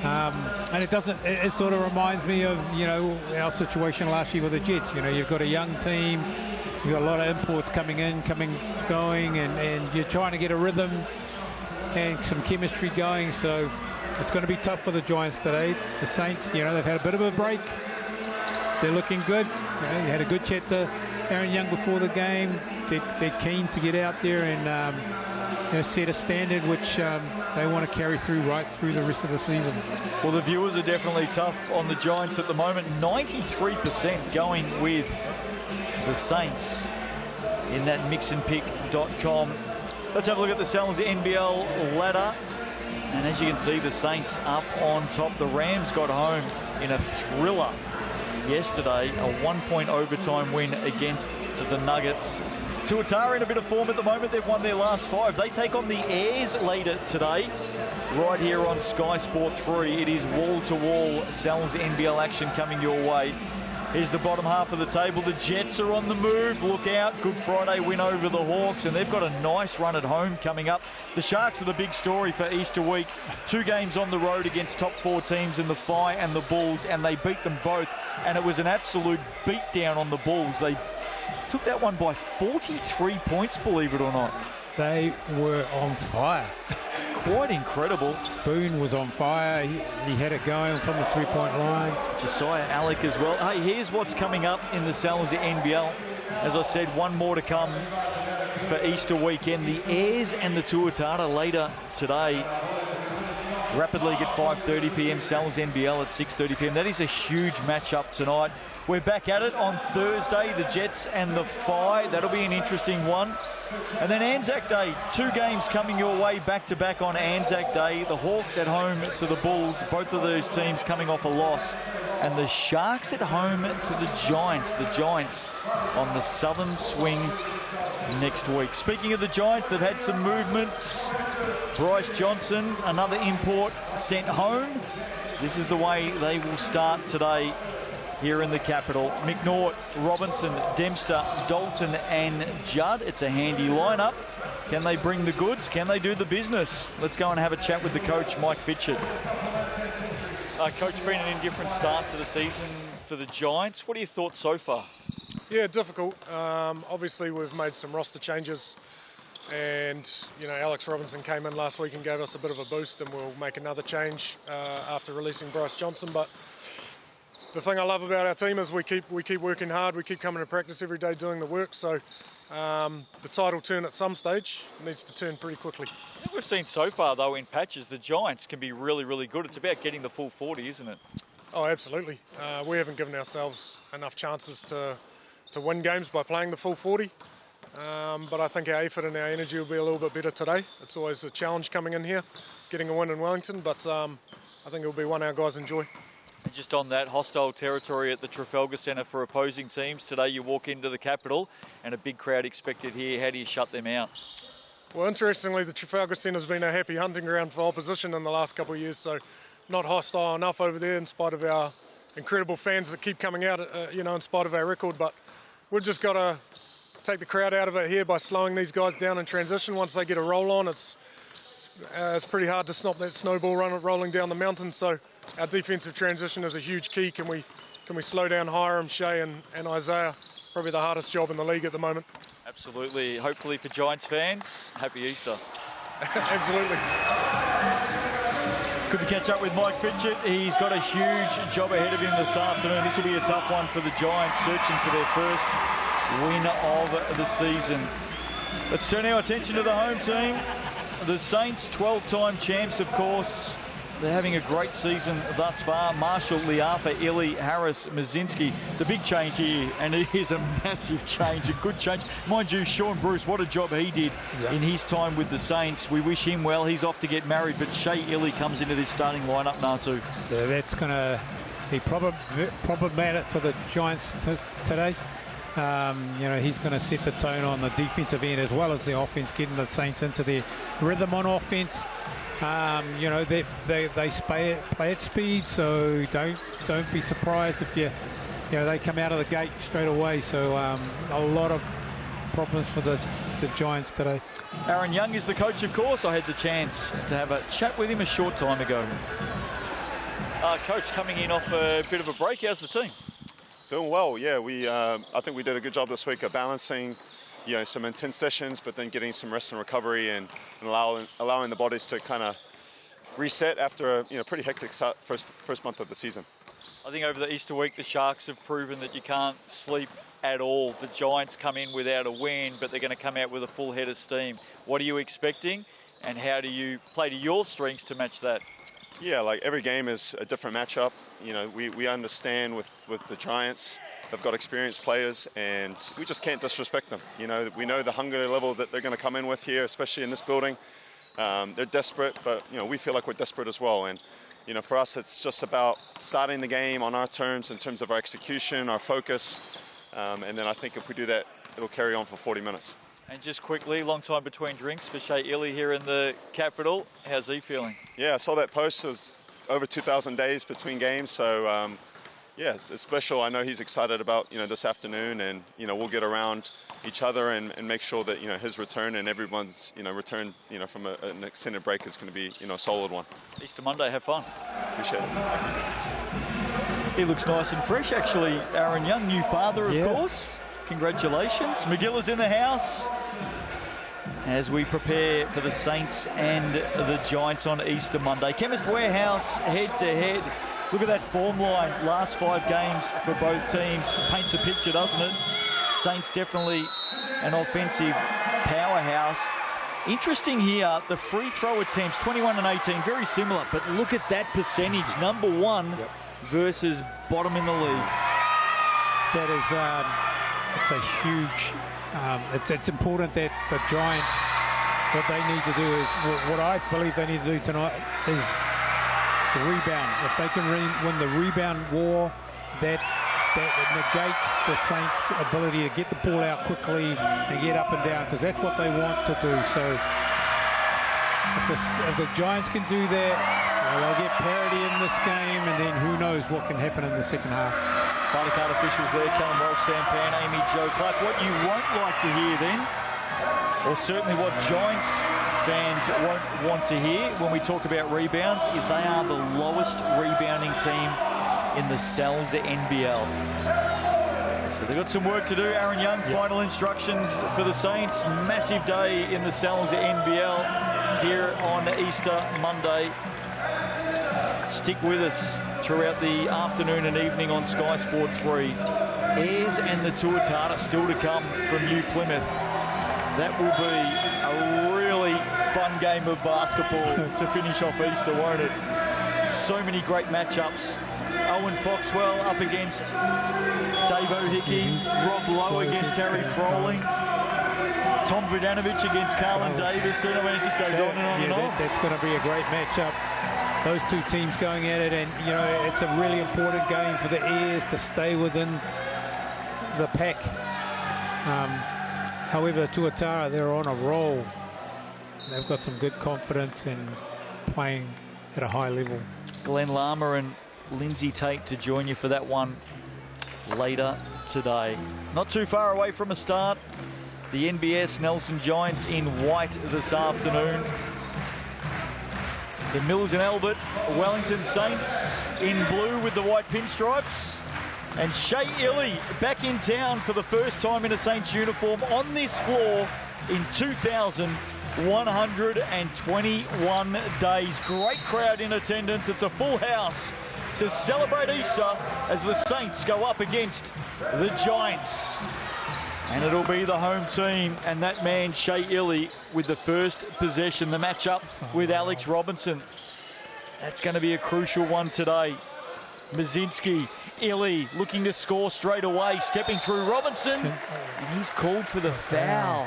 and it sort of reminds me of our situation last year with the Jets. You've got a young team, you've got a lot of imports coming in, going, and you're trying to get a rhythm and some chemistry going. So it's going to be tough for the Giants today. The Saints, they've had a bit of a break. They're looking good. You had a good chat to Aaron Young before the game. They're keen to get out there and set a standard which they want to carry through right through the rest of the season. Well, the viewers are definitely tough on the Giants at the moment. 93% going with the Saints in that mixandpick.com. Let's have a look at the Sells NBL ladder. And as you can see, the Saints up on top. The Rams got home in a thriller yesterday, a 1-point overtime win against the Nuggets. Tuatara in a bit of form at the moment. They've won their last 5. They take on the Airs later today, right here on Sky Sport 3. It is wall-to-wall Sells NBL action coming your way. Here's the bottom half of the table. The Jets are on the move. Look out. Good Friday win over the Hawks, and they've got a nice run at home coming up. The Sharks are the big story for Easter week. 2 games on the road against top 4 teams in the Fi and the Bulls, and they beat them both. And it was an absolute beatdown on the Bulls. They took that one by 43 points, believe it or not. They were on fire. Quite incredible. Boone was on fire. He had it going from the 3-point line. Josiah Alec as well. Hey, here's what's coming up in the Sells NBL. As I said, one more to come for Easter weekend. The Airs and the Tuatara later today. Rapid League at 5:30 p.m. Sells NBL at 6:30 p.m. That is a huge matchup tonight. We're back at it on Thursday, the Jets and the Fi. That'll be an interesting one. And then Anzac Day, 2 games coming your way back-to-back on Anzac Day. The Hawks at home to the Bulls, both of those teams coming off a loss. And the Sharks at home to the Giants. The Giants on the southern swing next week. Speaking of the Giants, they've had some movements. Bryce Johnson, another import, sent home. This is the way they will start today here in the capital. McNaught, Robinson, Dempster, Dalton and Judd. It's a handy lineup. Can they bring the goods? Can they do the business? Let's go and have a chat with the coach, Mike Fitchett. Coach, been an indifferent start to the season for the Giants. What are your thoughts so far? Yeah, difficult. Obviously, we've made some roster changes. And, you know, Alex Robinson came in last week and gave us a bit of a boost, and we'll make another change after releasing Bryce Johnson. But the thing I love about our team is we keep working hard. We keep coming to practice every day doing the work. So the tide will turn at some stage. It needs to turn pretty quickly. I think we've seen so far, though, in patches, the Giants can be really, really good. It's about getting the full 40, isn't it? Oh, absolutely. We haven't given ourselves enough chances to win games by playing the full 40. But I think our effort and our energy will be a little bit better today. It's always a challenge coming in here, getting a win in Wellington, but I think it'll be one our guys enjoy. And just on that, hostile territory at the Trafalgar Centre for opposing teams. Today you walk into the capital and a big crowd expected here. How do you shut them out? Well, interestingly, the Trafalgar Centre's been a happy hunting ground for opposition in the last couple of years, so not hostile enough over there in spite of our incredible fans that keep coming out, you know, in spite of our record. But we've just got to take the crowd out of it here by slowing these guys down in transition. Once they get a roll on, it's pretty hard to stop that snowball rolling down the mountain. So our defensive transition is a huge key. Can we slow down Hiram, Shea and Isaiah? Probably the hardest job in the league at the moment. Absolutely. Hopefully for Giants fans, happy Easter. Absolutely. Good to catch up with Mike Fitchett. He's got a huge job ahead of him this afternoon. This will be a tough one for the Giants, searching for their first win of the season. Let's turn our attention to the home team. The Saints, 12-time champs, of course. They're having a great season thus far. Marshall, Liafa, Illy, Harris, Mazinski. The big change here, and it is a massive change, a good change. Mind you, Sean Bruce, what a job he did in his time with the Saints. We wish him well. He's off to get married, but Shea Illy comes into this starting lineup now too. Yeah, that's going to be problematic for the Giants today. You know, he's going to set the tone on the defensive end as well as the offense, getting the Saints into their rhythm on offense. You know, they play at speed, so don't be surprised if you know they come out of the gate straight away. So a lot of problems for the Giants today. Aaron Young is the coach, of course. I had the chance to have a chat with him a short time ago. Coach, coming in off a bit of a break, how's the team? Doing well, yeah. I think we did a good job this week of balancing, you know, some intense sessions, but then getting some rest and recovery and allowing the bodies to kind of reset after a pretty hectic first month of the season. I think over the Easter week, the Sharks have proven that you can't sleep at all. The Giants come in without a win, but they're going to come out with a full head of steam. What are you expecting, and how do you play to your strengths to match that? Yeah, like every game is a different matchup. You know, we understand with the Giants, they've got experienced players, and we just can't disrespect them. You know, we know the hunger level that they're going to come in with here, especially in this building. They're desperate, but, you know, we feel like we're desperate as well. And, you know, for us, it's just about starting the game on our terms in terms of our execution, our focus. And then I think if we do that, it'll carry on for 40 minutes. And just quickly, long time between drinks for Shea Illy here in the capital. How's he feeling? Yeah, I saw that post. It was over 2,000 days between games. So, yeah, it's special. I know he's excited about, this afternoon, and, we'll get around each other and make sure that, his return and everyone's, return, from an extended break is going to be, a solid one. Easter Monday, have fun. Appreciate it. He looks nice and fresh, actually. Aaron Young, new father, of course. Congratulations. McGill is in the house as we prepare for the Saints and the Giants on Easter Monday. Chemist Warehouse head-to-head. Look at that form line. Last 5 games for both teams. Paints a picture, doesn't it? Saints definitely an offensive powerhouse. Interesting here, the free throw attempts, 21 and 18, very similar. But look at that percentage. Number 1 versus bottom in the league. That is... it's a huge, it's important that the Giants, what they need to do is, what I believe they need to do tonight is the rebound. If they can win the rebound war, that negates the Saints' ability to get the ball out quickly and get up and down, because that's what they want to do. So if the Giants can do that, they'll get parity in this game, and then who knows what can happen in the second half. Party card officials there, Callum Welch, Sam Pan, Amy Jo Clark. What you won't like to hear then or certainly what Giants fans won't want to hear when we talk about rebounds, is they are the lowest rebounding team in the Salsa NBL. So they've got some work to do. Aaron Young, final instructions for the Saints. Massive day in the Salsa NBL here on Easter Monday. Stick with us throughout the afternoon and evening on Sky Sport 3. Ayers and the Tuatara still to come from New Plymouth. That will be a really fun game of basketball to finish off Easter, won't it? So many great matchups. Owen Foxwell up against Dave O'Hickey. Rob Lowe against Harry Froling. Tom Vodanovic against Carlin Davison. I mean, it just goes on and on and on. That's going to be a great matchup. Those two teams going at it, and you know it's a really important game for the Ayers to stay within the pack. However, Tuatara, they're on a roll. They've got some good confidence in playing at a high level. Glenn Lama and Lindsay Tate to join you for that one later today. Not too far away from a start. The NBS Nelson Giants in white this afternoon. The Mills and Albert Wellington Saints in blue with the white pinstripes. And Shea Illy back in town for the first time in a Saints uniform on this floor in 2,121 days. Great crowd in attendance. It's a full house to celebrate Easter as the Saints go up against the Giants. And it'll be the home team and that man, Shea Illy, with the first possession. The matchup with Alex Robinson. That's going to be a crucial one today. Mazinski, Illy looking to score straight away, stepping through Robinson. And he's called for the foul.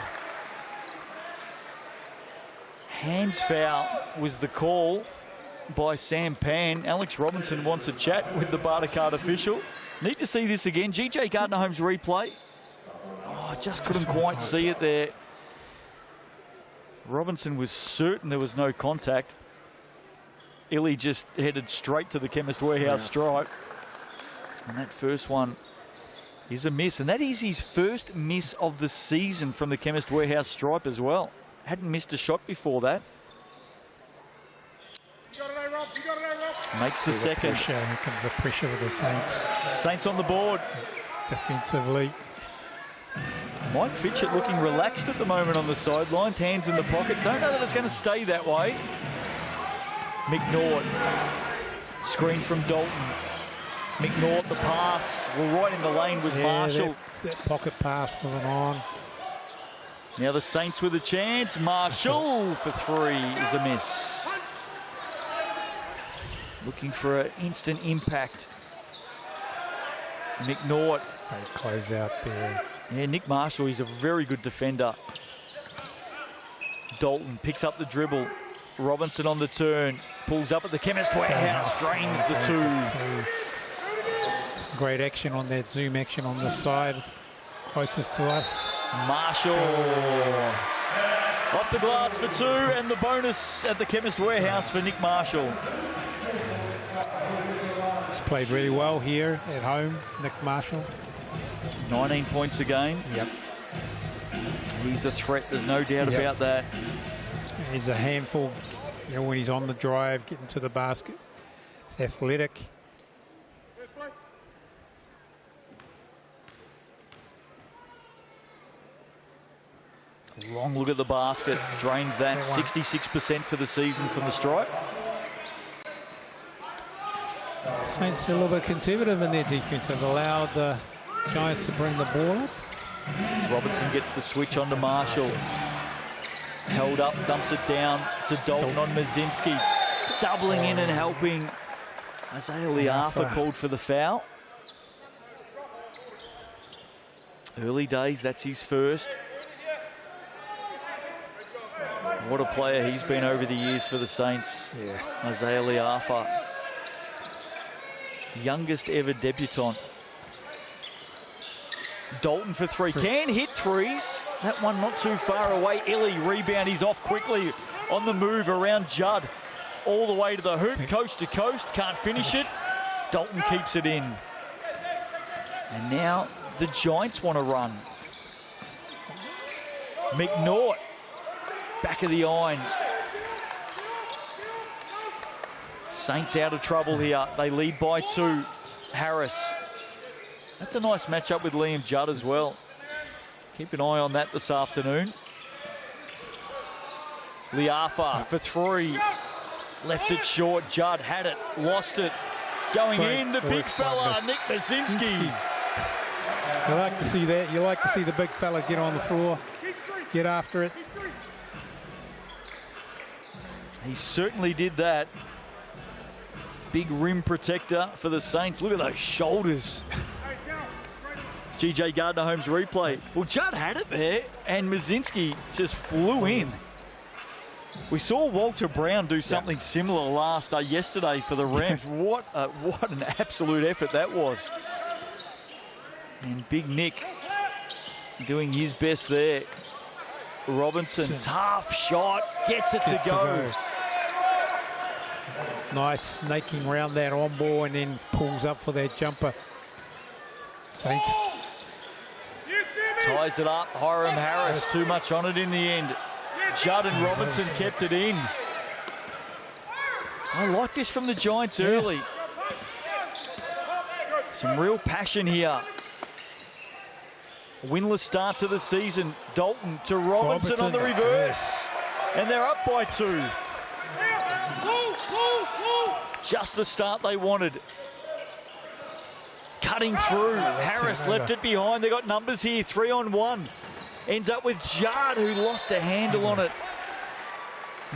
Hands foul was the call by Sam Pan. Alex Robinson wants a chat with the Bartercard official. Need to see this again. GJ Gardner-Holmes replay. Oh, I just couldn't quite see it there. Robinson was certain there was no contact. Illy just headed straight to the Chemist Warehouse stripe. And that first one is a miss. And that is his first miss of the season from the Chemist Warehouse stripe as well. Hadn't missed a shot before that. Makes the second. Here comes the pressure with the Saints. Saints on the board. Defensively. Mike Fitchett looking relaxed at the moment on the sidelines, hands in the pocket. Don't know that it's going to stay that way. McNaught, screen from Dalton. McNaught, the pass, well, right in the lane was Marshall. That pocket pass wasn't on. Now the Saints with a chance. Marshall for three is a miss. Looking for an instant impact. McNaught. They close out there. Yeah, Nick Marshall, he's a very good defender. Dalton picks up the dribble. Robinson on the turn. Pulls up at the Chemist Warehouse. Drains the two. Great action on that zoom action on this side. Closest to us. Marshall. Off the glass for two, and the bonus at the Chemist Warehouse for Nick Marshall. He's played really well here at home, Nick Marshall. 19 points a game. Yep. He's a threat, there's no doubt about that. He's a handful, you know, when he's on the drive, getting to the basket. He's athletic. Long look at the basket, drains that. 66% for the season from the stripe. Saints are a little bit conservative in their defense. They've allowed the Giants to bring the ball up. Robinson gets the switch onto Marshall. Held up, dumps it down to Dalton on Mazinski. Doubling in and helping. Isaiah Liafa called for the foul. Early days, that's his first. What a player he's been over the years for the Saints. Yeah. Isaiah Liafa. Youngest ever debutant. Dalton for three. Can hit threes. That one not too far away. Illy rebound. He's off quickly on the move around Judd. All the way to the hoop, coast to coast. Can't finish it. Dalton keeps it in. And now the Giants want to run. McNaught, back of the iron. Saints out of trouble here. They lead by 2. Harris. That's a nice matchup with Liam Judd as well. Keep an eye on that this afternoon. Liafa for 3. Left it short. Judd had it. Lost it. Going in, the big fella, Nick Mazinski. You like to see that. You like to see the big fella get on the floor, get after it. He certainly did that. Big rim protector for the Saints. Look at those shoulders. GJ Gardner-Holmes replay. Well, Judd had it there, and Mazinski just flew in. We saw Walter Brown do something similar yesterday for the Rams. What an absolute effort that was. And Big Nick doing his best there. Robinson, tough shot, gets it to go. Nice snaking around that on ball and then pulls up for that jumper. Saints ties it up. Hiram Harris, too much on it in the end. Judd and Robinson kept it in. I like this from the Giants early. Some real passion here. Winless start to the season. Dalton to Robinson on the reverse. And they're up by 2. Just the start they wanted. Cutting through. Harris left it behind. They got numbers here. 3-on-1. Ends up with Judd, who lost a handle on it.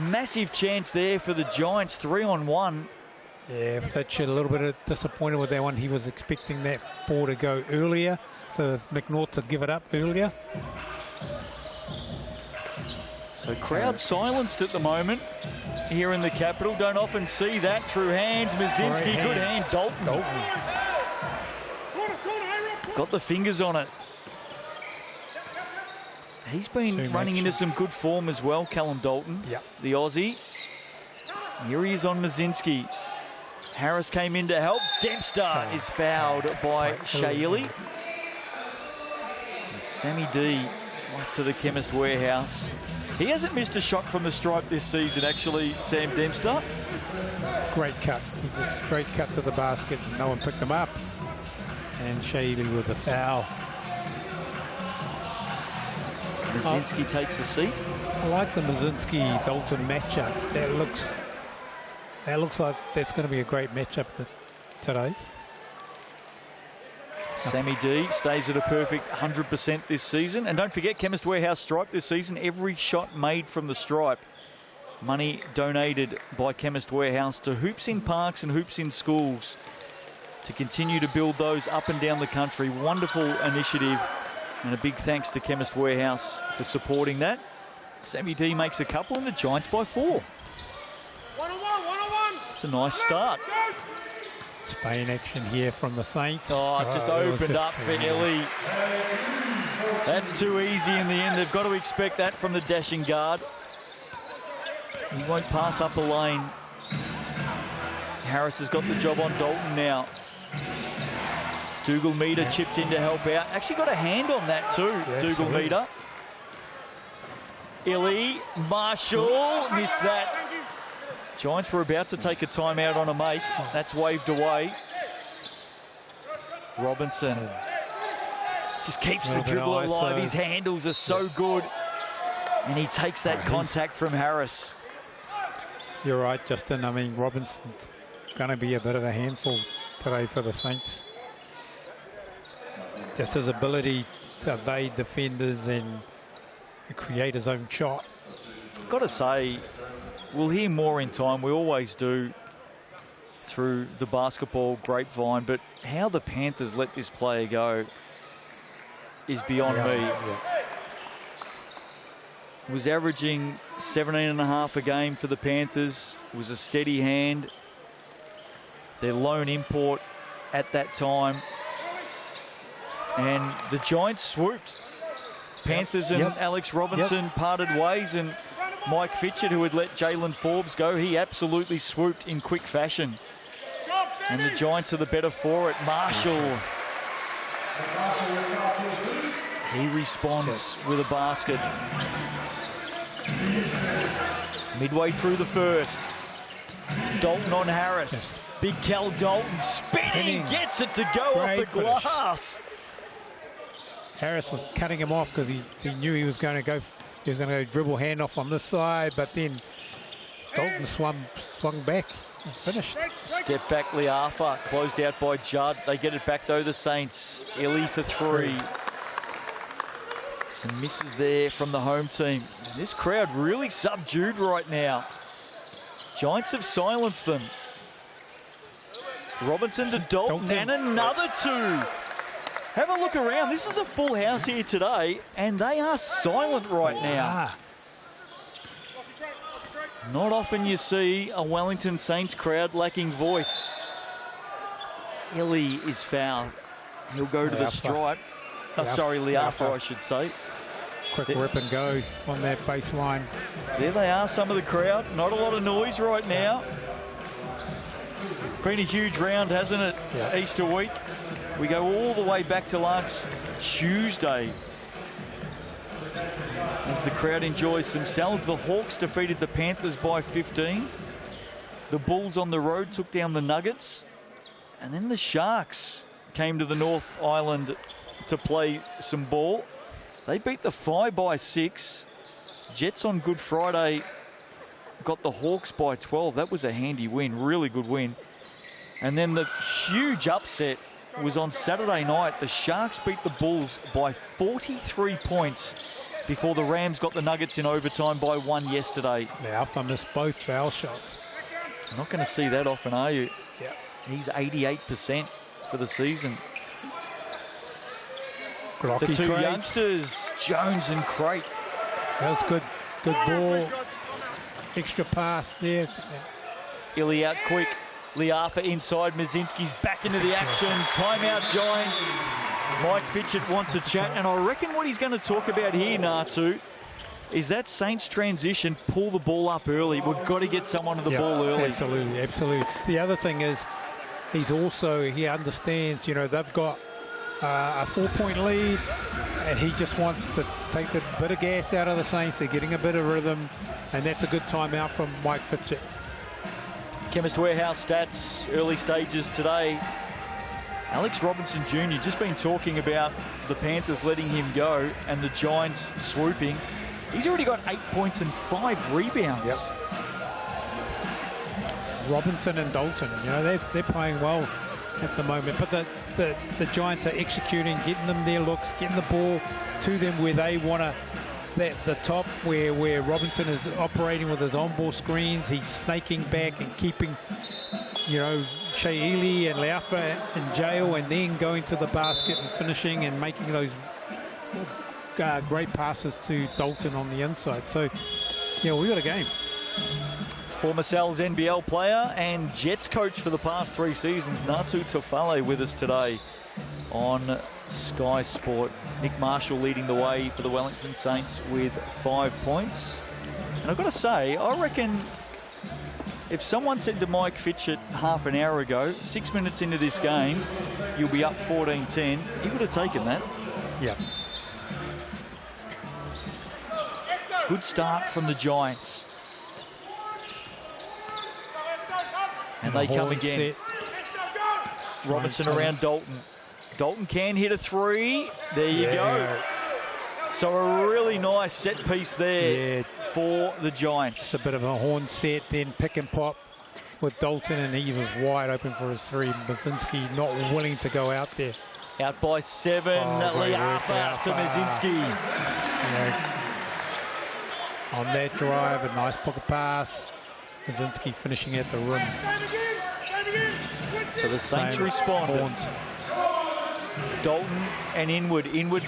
Massive chance there for the Giants. 3-on-1. Yeah, Fitch a little bit disappointed with that one. He was expecting that ball to go earlier, for McNaught to give it up earlier. So crowd silenced at the moment here in the capital. Don't often see that through hands. Mazinski, good hand. Dalton. Got the fingers on it. He's been running into some good form as well, Callum Dalton, the Aussie. Here he is on Mazinski. Harris came in to help. Dempster is fouled by Shaili. And Sammy D off to the Chemist Warehouse. He hasn't missed a shot from the stripe this season, actually, Sam Dempster. Great cut. He just straight cut to the basket and no one picked him up. And Shaili with the foul. Mazinski takes a seat. I like the Mazinski-Dalton matchup. That looks like that's going to be a great matchup today. Sammy D stays at a perfect 100% this season. And don't forget, Chemist Warehouse stripe this season. Every shot made from the stripe. Money donated by Chemist Warehouse to Hoops in Parks and Hoops in Schools to continue to build those up and down the country. Wonderful initiative. And a big thanks to Chemist Warehouse for supporting that. Sammy D makes a couple and the Giants by 4. It's a nice start. Spain action here from the Saints. Oh, it just opened up for Ellie. That's too easy in the end. They've got to expect that from the dashing guard. He won't pass up a lane. Harris has got the job on Dalton now. Dougal Meter chipped in to help out. Actually got a hand on that too, Dougal Meter. Illy, Marshall, missed that. Giants were about to take a timeout on a make. That's waved away. Robinson just keeps the dribble alive. His handles are so good. And he takes that contact from Harris. You're right, Justin. I mean, Robinson's going to be a bit of a handful today for the Saints. Just his ability to evade defenders and create his own shot. Got to say, we'll hear more in time. We always do through the basketball grapevine. But how the Panthers let this player go is beyond me. Was averaging 17.5 a game for the Panthers. Was a steady hand. Their lone import at that time. And the Giants swooped. Panthers and Alex Robinson parted ways, and Mike Fitchett, who had let Jalen Forbes go, he absolutely swooped in quick fashion. And the Giants are the better for it. Marshall He responds with a basket. Midway through the first. Dalton on Harris. Big Cal Dalton spinning, gets it to go off the glass. Harris was cutting him off because he knew he was going to go. He was going to go dribble handoff on this side, but then Dalton swung back and finished. Step back, Liafa, closed out by Judd. They get it back though, the Saints. Illy for three. Some misses there from the home team. And this crowd really subdued right now. Giants have silenced them. Robinson to Dalton, and another two. Have a look around. This is a full house here today, and they are silent right now. Not often you see a Wellington Saints crowd lacking voice. Illy is fouled. He'll go to the stripe. Sorry, Liafa, I should say. Quick rip and go on that baseline. There they are, some of the crowd. Not a lot of noise right now. Been a huge round, hasn't it, Easter week? We go all the way back to last Tuesday as the crowd enjoys themselves. The Hawks defeated the Panthers by 15. The Bulls on the road took down the Nuggets. And then the Sharks came to the North Island to play some ball. They beat the Phi by 6. Jets on Good Friday got the Hawks by 12. That was a handy win, really good win. And then the huge upset was on Saturday night. The Sharks beat the Bulls by 43 points before the Rams got the Nuggets in overtime by 1 yesterday. Now, Alpha missed both foul shots. Not going to see that often, are you? Yeah. He's 88% for the season. Glocky the two Craig. youngsters, Jones and Crate. That was good. Good ball. Extra pass there. Illy out quick. Liafa inside. Mazinski's back into the action. Timeout, Giants. Mike Fitchett wants a chat, and I reckon what he's going to talk about here, Natu, is that Saints transition, pull the ball up early. We've got to get someone to the ball early. Absolutely, absolutely. The other thing is he understands, you know, they've got a 4-point lead, and he just wants to take the bit of gas out of the Saints. They're getting a bit of rhythm, and that's a good timeout from Mike Fitchett. Chemist Warehouse stats, early stages today. Alex Robinson Jr. just been talking about the Panthers letting him go and the Giants swooping. He's already got 8 points and 5 rebounds. Yep. Robinson and Dalton, you know, they're playing well at the moment, but the Giants are executing, getting them their looks, getting the ball to them where they want to. The top where Robinson is operating with his on-ball screens, he's snaking back and keeping, you know, Shea Ely and Liafa in jail, and then going to the basket and finishing and making those great passes to Dalton on the inside. So, yeah, we got a game. Former Sal's NBL player and Jets coach for the past 3 seasons, Natu Tofale, with us today on Sky Sport. Nick Marshall leading the way for the Wellington Saints with 5 points. And I've got to say, I reckon if someone said to Mike Fitchett half an hour ago, 6 minutes into this game, you'll be up 14-10, he would have taken that. Yeah. Good start from the Giants. And they come again. Robinson around Dalton. Dalton can hit a 3. There you go. So a really nice set piece there for the Giants. It's a bit of a horn set, then pick and pop with Dalton, and he was wide open for his 3. Mazinski not willing to go out there. Out by 7. Liafa to Mazinski. Yeah. On that drive, a nice pocket pass. Mazinski finishing at the rim. So the Saints respond. Dalton and Inwood. Inwood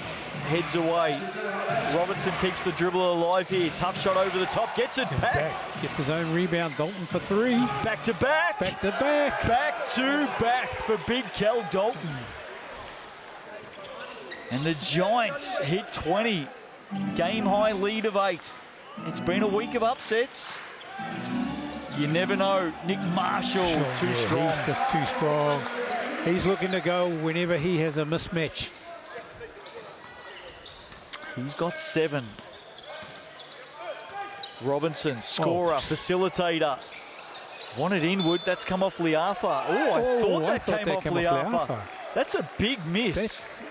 heads away. Robinson keeps the dribble alive here. Tough shot over the top. Gets it back. Gets his own rebound. Dalton for 3. Back to back. Back to back. Back to back for Big Kel Dalton. And the Giants hit 20. Game high lead of 8. It's been a week of upsets. You never know. Nick Marshall, too strong. He's just too strong. He's looking to go whenever he has a mismatch. He's got 7. Robinson, scorer, facilitator. Wanted inward. That's come off Liafa. Oh, I thought that came off Liafa. That's a big miss.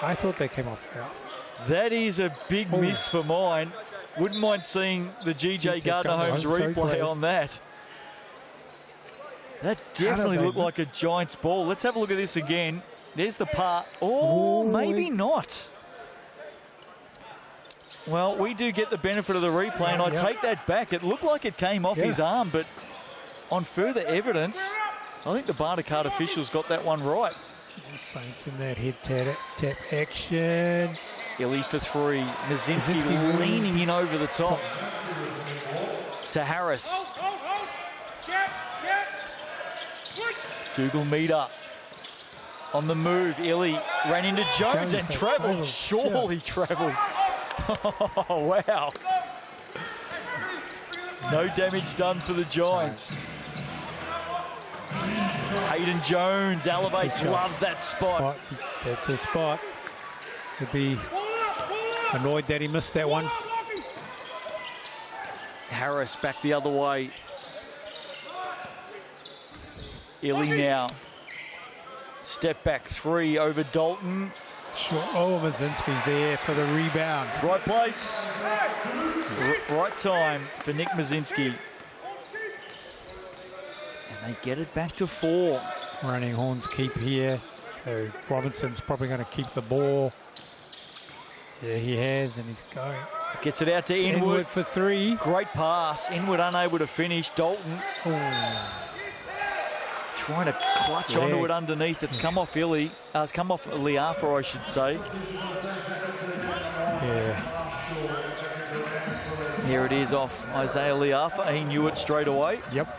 I thought they came off Liafa. That is a big miss for mine. Wouldn't mind seeing the GJ Gardner-Holmes replay on that. That definitely looked like a Giants ball. Let's have a look at this again. There's the part. Oh, maybe not. Well, we do get the benefit of the replay, and I take that back. It looked like it came off his arm, but on further evidence, I think the Barter card officials got that one right. The Saints in that head tap action. Illy for 3. Mazinski leaning in over the top to Harris. Dougal Meter on the move. Illy ran into Jones and travelled. Surely travelled. Oh, wow. No damage done for the Giants. Hayden Jones elevates, loves that spot. That's a spot. Could be annoyed that he missed that one. Harris back the other way. Illy now. Step back 3 over Dalton. Sure. Oh, Mazinski's there for the rebound. Right place, right time for Nick Mazinski. And they get it back to 4. Running horns keep here. So Robinson's probably going to keep the ball. Yeah, he has, and he's going. Gets it out to Inwood. For 3. Great pass. Inwood unable to finish. Dalton. Trying to clutch onto it underneath. It's come off Illy. It's come off Liafa, I should say. Here it is off Isaiah Liafa. He knew it straight away. Yep.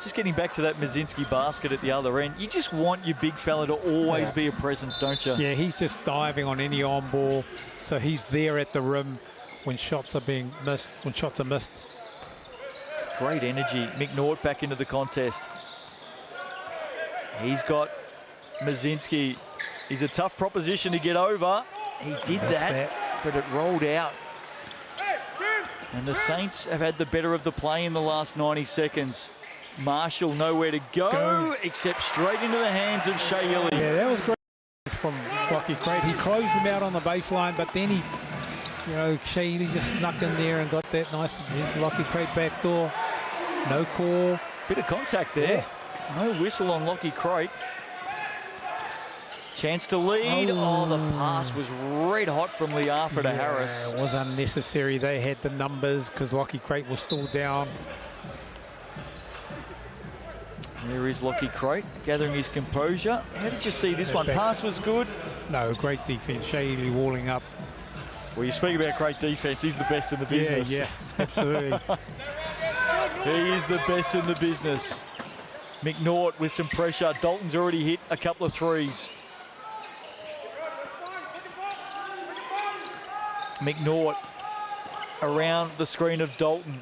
Just getting back to that Mazinski basket at the other end. You just want your big fella to always be a presence, don't you? Yeah, he's just diving on any on ball. So he's there at the rim when shots are being missed, when shots are missed. Great energy. McNaught back into the contest. He's got Mazinski. He's a tough proposition to get over. He did that, but it rolled out. And the Saints have had the better of the play in the last 90 seconds. Marshall nowhere to go except straight into the hands of Shea Illy. Yeah, that was great from Lockie Crate. He closed him out on the baseline, but then he, Shea Illy just snuck in there and got that nice. Here's Lockie Crate back door. No call. Bit of contact there. No whistle on Lockie Crate. Chance to lead. Oh, the pass was red hot from Liafa to Harris. It was unnecessary. They had the numbers because Lockie Crate was still down. There is Lockie Crate gathering his composure. How did you see this one? Pass was good. No, great defense. Shea Illy walling up. Well, you speak about great defense. He's the best in the business. Yeah, absolutely. He is the best in the business. McNaught with some pressure. Dalton's already hit a couple of threes. McNaught around the screen of Dalton.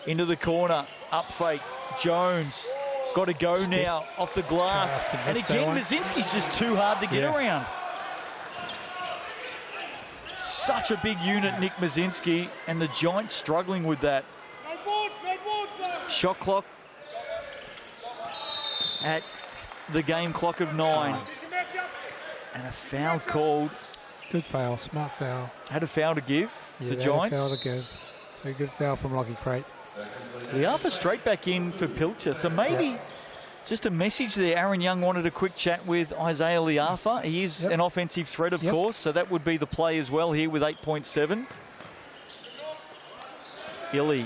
Into the corner. Up fake. Jones. Got to go now. Off the glass. And again, Mazinski's just too hard to get around. Such a big unit, Nick Mazinski. And the Giants struggling with that. Shot clock at the game clock of 9. And a foul called. Good foul, smart foul. Had a foul to give, the Giants. Had a foul to give. So good foul from Lockie Crate. Liafa straight back in for Pilcher. So maybe just a message there. Aaron Young wanted a quick chat with Isaiah Liafa. He is an offensive threat, of course, so that would be the play as well here with 8.7. Illy.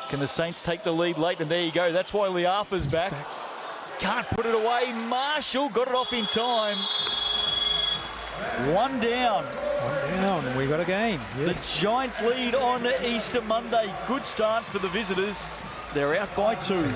Can the Saints take the lead late? And there you go. That's why Liafa's back. Can't put it away. Marshall got it off in time. One down. We got a game. Yes. The Giants lead on Easter Monday. Good start for the visitors. They're out by 2.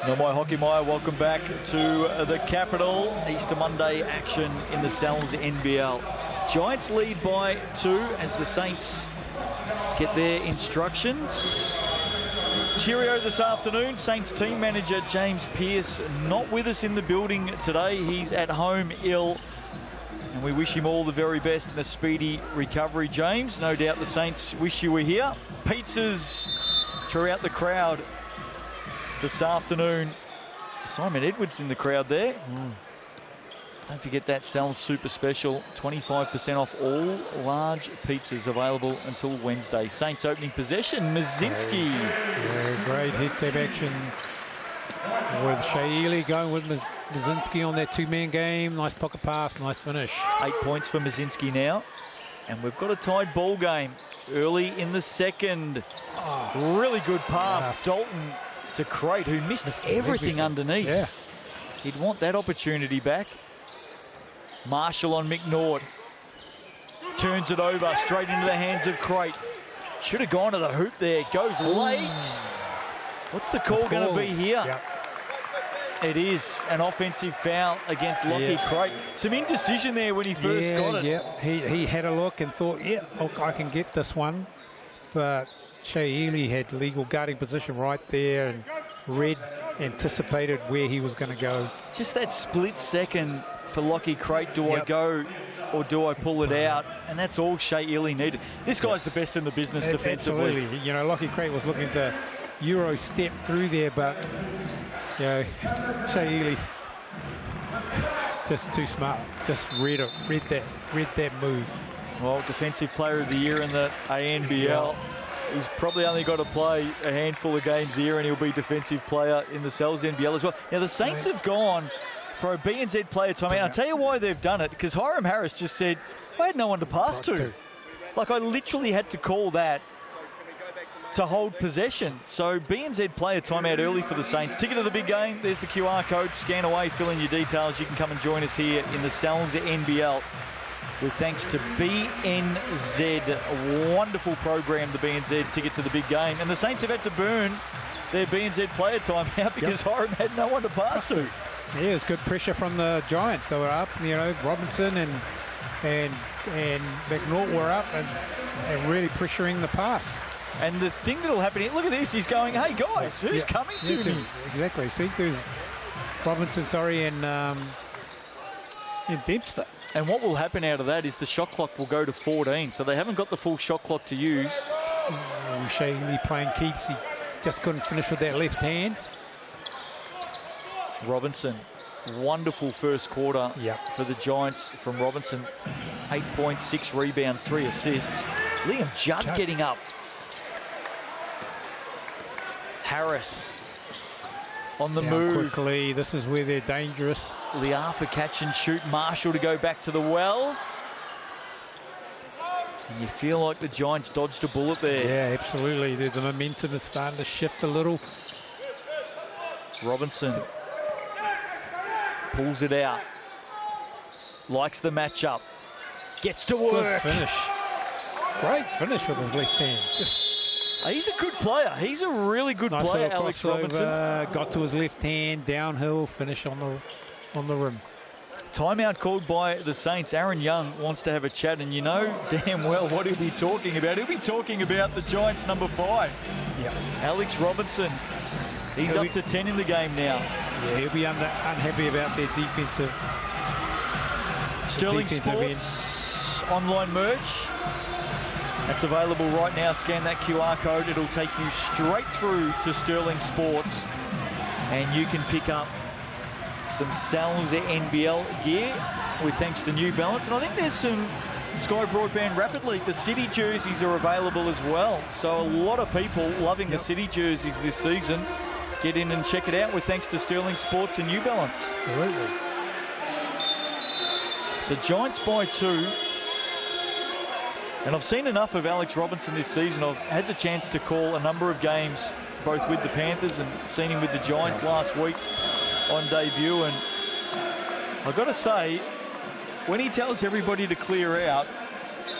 Nomai Hockeymeyer, welcome back to the capital. Easter Monday action in the Sal's NBL. Giants lead by 2 as the Saints get their instructions. Cheerio this afternoon. Saints team manager James Pearce not with us in the building today. He's at home ill. And we wish him all the very best and a speedy recovery, James. No doubt the Saints wish you were here. Pizzas throughout the crowd this afternoon. Simon Edwards in the crowd there. Don't forget that Sal's super special. 25% off all large pizzas available until Wednesday. Saints opening possession. Mazinski. Yeah, great hit-tap action with Shaili going with Mazinski on that two-man game. Nice pocket pass, nice finish. 8 points for Mazinski now. And we've got a tied ball game early in the second. Really good pass. Dalton to Crate, who missed everything underneath. Yeah. He'd want that opportunity back. Marshall on McNaught. Turns it over straight into the hands of Crate. Should have gone to the hoop there. Goes late. What's the call going to be here? Yep. It is an offensive foul against Lockie Crate. Some indecision there when he first got it. Yeah, he had a look and thought, yeah, I can get this one. But Shaili had legal guarding position right there and anticipated where he was going to go. Just that split second for Lockie Crate. Do I go or do I pull it out? And that's all Shaili needed. This guy's the best in the business defensively. Absolutely. You know, Lockie Crate was looking to Euro step through there, but, you know, Shaili just too smart. Just read that move. Well, Defensive Player of the Year in the ANBL. He's probably only got to play a handful of games here and he'll be Defensive Player in the Sal's NBL as well. Now, the Saints have gone for a BNZ player timeout. I'll tell you why they've done it, because Hiram Harris just said, I had no one to pass to. Like, I literally had to call that to hold possession. So BNZ player timeout early for the Saints. Ticket to the big game. There's the QR code. Scan away, fill in your details. You can come and join us here in the Sal's NBL. With thanks to BNZ, a wonderful program, the BNZ Ticket to the Big Game. And the Saints have had to burn their BNZ player timeout because Hiram had no one to pass to. Yeah, it's good pressure from the Giants. They were up, you know, Robinson and McNaught were up and really pressuring the pass. And the thing that'll happen here, look at this, he's going, hey guys, who's coming to me? Exactly. See, there's Robinson, and Dempster. And what will happen out of that is the shot clock will go to 14. So they haven't got the full shot clock to use. Shaili playing keeps. He just couldn't finish with that left hand. Robinson, wonderful first quarter for the Giants from Robinson. 8 points, 6 rebounds, 3 assists. Liam Judd getting up. Harris on the move. Quickly, this is where they're dangerous. Liafa catch and shoot. Marshall to go back to the well. And you feel like the Giants dodged a bullet there. Yeah, absolutely. The momentum is starting to shift a little. Robinson pulls it out. Likes the matchup. Gets to work. Good finish. Great finish with his left hand. He's a good player. He's a really good player, Alex Robinson. Got to his left hand, downhill, finish on the rim. Timeout called by the Saints. Aaron Young wants to have a chat, and you know damn well what he'll be talking about. He'll be talking about the Giants' number 5. Yeah. Alex Robinson. He's up to 10 in the game now. Yeah, he'll be unhappy about their defensive. Sterling Sports online merch. That's available right now. Scan that QR code. It'll take you straight through to Sterling Sports. And you can pick up some Sal's NBL gear with thanks to New Balance. And I think there's some Sky Broadband Rapid League. The City jerseys are available as well. So a lot of people loving the City jerseys this season. Get in and check it out with thanks to Sterling Sports and New Balance. Absolutely. So Giants by 2. And I've seen enough of Alex Robinson this season. I've had the chance to call a number of games, both with the Panthers and seen him with the Giants last week on debut. And I've got to say, when he tells everybody to clear out,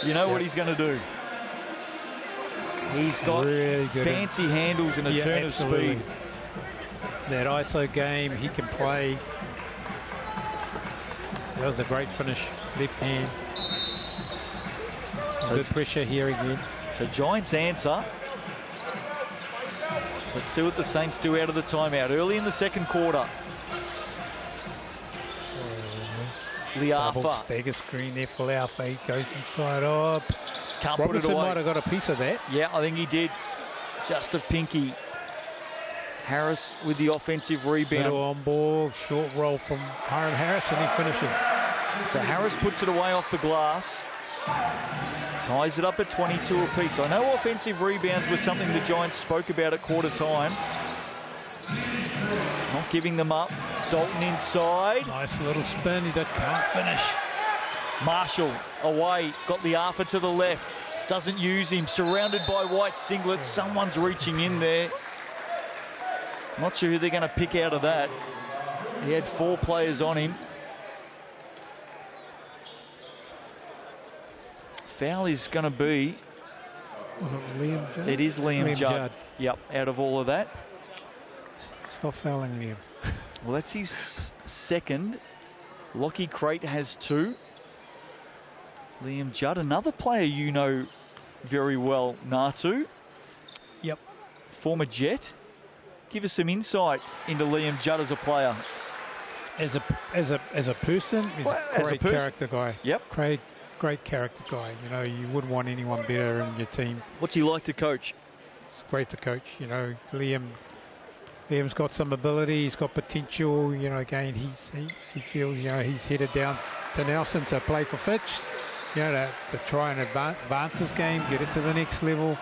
you know what he's going to do. He's got really fancy handles and a turn of speed. that ISO game, he can play. That was a great finish, left hand. Some good pressure here again. So Giants answer. Let's see what the Saints do out of the timeout. Early in the second quarter. Double Liafa stagger screen there for Liafa. He goes inside. Oh, can't Robinson put it away. might have got a piece of that. Yeah, I think he did. Just a pinky. Harris with the offensive rebound. Little on ball, short roll from Hiram Harris, and he finishes. So Harris puts it away off the glass. Ties it up at 22 apiece. I know offensive rebounds was something the Giants spoke about at quarter time. Not giving them up. Dalton inside. Nice little spin, he can't finish. Marshall away, got Liafa to the left. Doesn't use him, surrounded by white singlets. Someone's reaching in there. Not sure who they're going to pick out of that. He had 4 players on him. Foul is going to be... Was it Liam Judd? It is Liam Judd. Yep, out of all of that. Stop fouling Liam. Well, that's his second. Lockie Crate has 2. Liam Judd, another player you know very well, Natu. Yep. Former Jet. Give us some insight into Liam Judd as a player. As a person, he's a great character guy. Yep. Great character guy. You know, you wouldn't want anyone better in your team. What's he like to coach? It's great to coach. You know, Liam's got some ability. He's got potential. You know, again, he feels, you know, he's headed down to Nelson to play for Fitch. You know, to try and advance his game, get it to the next level.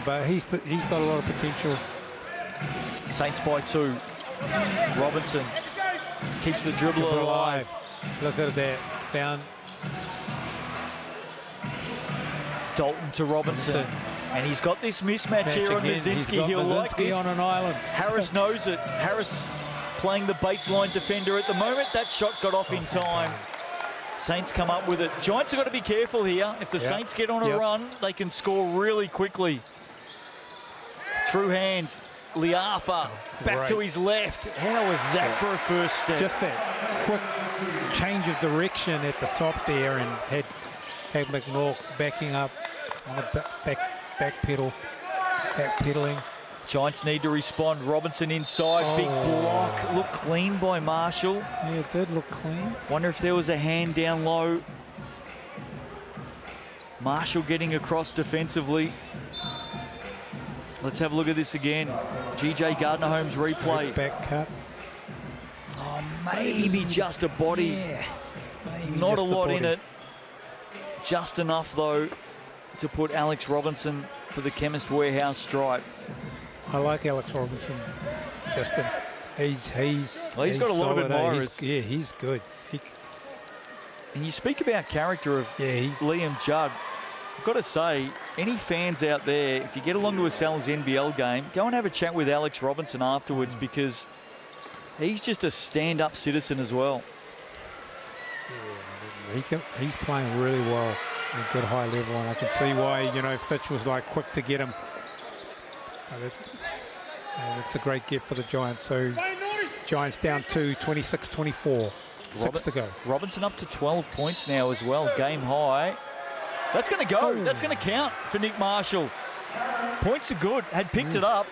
But he's got a lot of potential. Saints by 2. Robinson keeps the dribbler alive. Look at that. Found Dalton to Robinson. And he's got this mismatch here on Mazinski. He'll like this. On an island. Harris knows it. Harris playing the baseline defender at the moment. That shot got off in time. Saints come up with it. Giants have got to be careful here. If the Saints get on a run, they can score really quickly. Through hands. Liafa back to his left. How was that for a first step? Just that quick change of direction at the top there, and had McNaught backing up on the backpedaling. Giants need to respond. Robinson inside, big block. Looked clean by Marshall. Yeah, it did look clean. Wonder if there was a hand down low. Marshall getting across defensively. Let's have a look at this again. GJ Gardner-Holmes replay. Back cut. Oh, maybe just a body. Yeah, not a lot in it. Just enough, though, to put Alex Robinson to the Chemist Warehouse stripe. I like Alex Robinson, Justin. He's got a lot of admirers. He's good. And you speak about character of Liam Judd. I've got to say, any fans out there, if you get along to a Sal's NBL game, go and have a chat with Alex Robinson afterwards, because he's just a stand-up citizen as well. Yeah, he's playing really well at a good high level, and I can see why, you know, Fitch was like quick to get him. It's a great get for the Giants. So Giants down 2, 26-24. 6 to go. Robinson up to 12 points now as well, game high. That's going to go. That's going to count for Nick Marshall. Points are good. Had picked it up.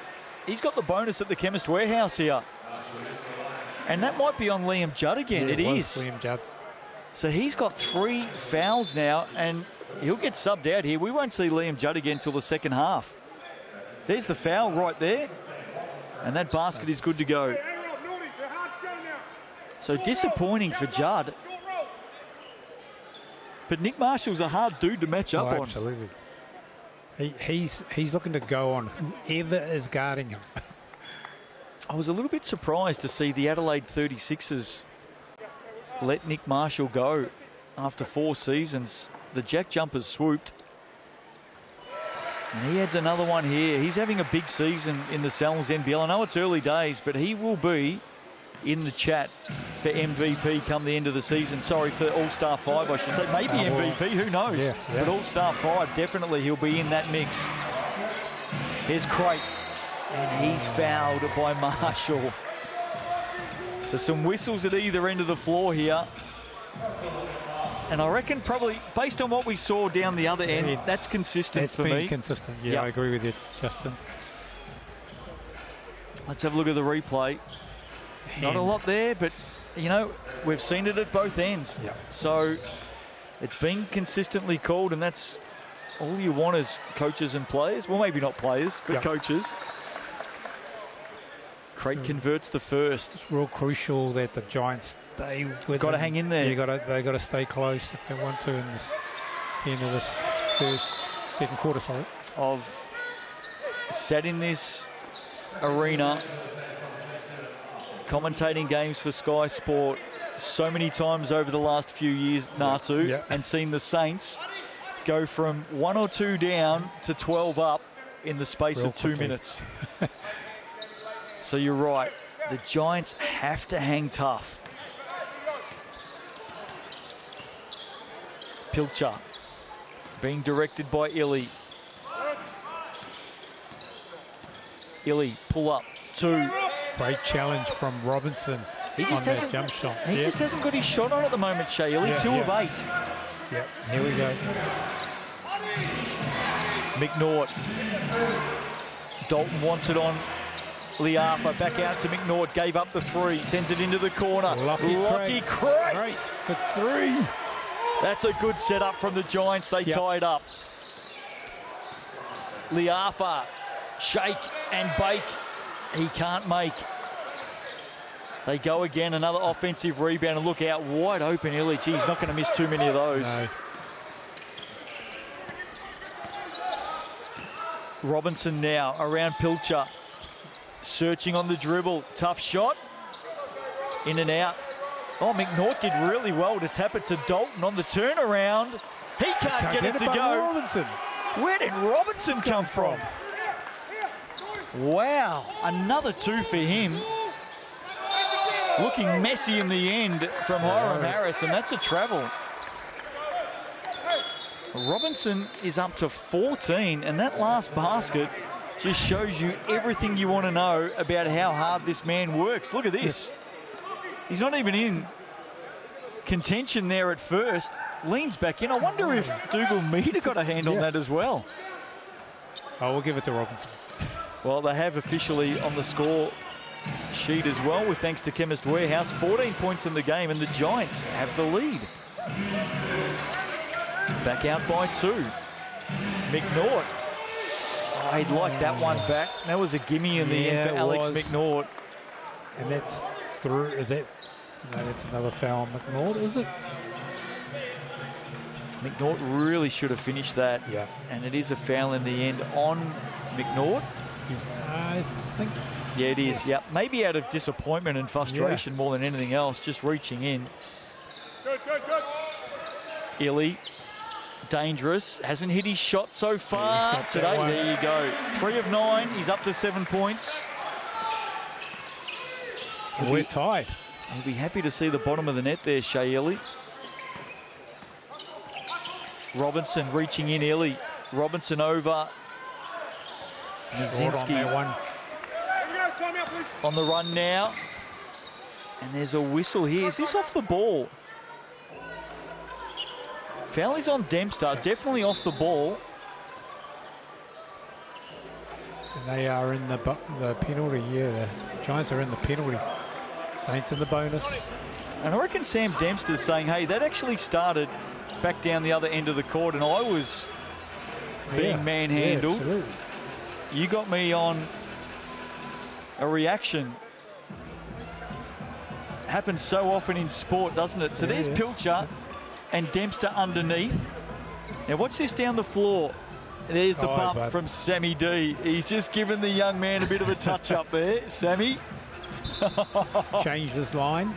He's got the bonus at the Chemist Warehouse here. And that might be on Liam Judd again. Yeah, it is. Liam Judd. So he's got 3 fouls now, and he'll get subbed out here. We won't see Liam Judd again until the second half. There's the foul right there. And that basket is good to go. So disappointing for Judd. But Nick Marshall's a hard dude to match up on. Absolutely. He's looking to go on whoever is guarding him. I was a little bit surprised to see the Adelaide 36ers let Nick Marshall go after 4 seasons. The Jack Jumpers swooped. And he adds another one here. He's having a big season in the Sal's NBL. I know it's early days, but he will be in the chat for MVP come the end of the season. Sorry, for All-Star 5, I should say. Maybe MVP, who knows? Yeah. But All-Star 5, definitely he'll be in that mix. Here's Crate. And he's fouled by Marshall. So some whistles at either end of the floor here. And I reckon probably, based on what we saw down the other end, that's consistent for me. It's been consistent. Yeah, Yep. I agree with you, Justin. Let's have a look at the replay. Not a lot there, but, you know, we've seen it at both ends. Yep. So it's been consistently called, and that's all you want as coaches and players. Well, maybe not players, but Yep. coaches. Craig converts the first. It's real crucial that the Giants stay with Got to them. hang in there. They got to stay close if they want to in this end of this second quarter. Sorry. I've sat in this arena commentating games for Sky Sport so many times over the last few years, Natu, Yeah. and seen the Saints go from 1 or 2 down to 12 up in the space Real of 2 quickly. minutes. So you're right. The Giants have to hang tough. Pilcher being directed by Illy. Illy, pull up, 2. Great challenge from Robinson He just on that hasn't, jump shot. he Yeah. just hasn't got his shot on at the moment, Shea Illy. Yeah, 2 of yeah. 8. Yeah, here we go. McNaught. Dalton wants it on Liafa. Back out to McNaught. Gave up the 3. Sends it into the corner. Lucky Craig. Great for 3. That's a good setup from the Giants. They Yep. tied up. Liafa. Shake and bake. He can't make. They go again. Another offensive rebound. And look out. Wide open Illy. Gee, he's not going to miss too many of those. No. Robinson now around Pilcher. Searching on the dribble. Tough shot. In and out. Oh, McNaught did really well to tap it to Dalton on the turnaround. He can't get it to go. Robinson. Where did Robinson come from? Wow, another 2 for him. Looking messy in the end from Hiram Harris, and that's a travel. Robinson is up to 14, and that last basket just shows you everything you want to know about how hard this man works. Look at this. He's not even in contention there at first. Leans back in. I wonder if Dougal Meader got a hand on that as well. Oh, we'll give it to Robinson. Well, they have officially on the score sheet as well, with thanks to Chemist Warehouse. 14 points in the game, and the Giants have the lead. Back out by 2. McNaught. Oh, he'd like that one back. That was a gimme in the end for Alex was. McNaught. And that's through. Is that? No, that's another foul on McNaught, is it? McNaught really should have finished that. Yeah. And it is a foul in the end on McNaught. I think. Yeah, it is. Yeah, maybe out of disappointment and frustration more than anything else, just reaching in. Good. Illy, dangerous, hasn't hit his shot so far got that today. one. There you go. 3 of 9, he's up to 7 points. We're tied. He'll be happy to see the bottom of the net there, Shea Illy. Robinson reaching in, Illy. Robinson over. Short on Mazinski that one. on the run now. And there's a whistle here. Is this off the ball? Foul is on Dempster, definitely off the ball. And they are in the penalty. Yeah, the Giants are in the penalty. Saints in the bonus. And I reckon Sam Dempster's saying, hey, that actually started back down the other end of the court, and I was being manhandled. Yeah, absolutely. You got me on a reaction. Happens so often in sport, doesn't it? So there's Pilcher and Dempster underneath. Now watch this down the floor. There's the bump from Sammy D. He's just given the young man a bit of a touch up there. Sammy. Changed his line.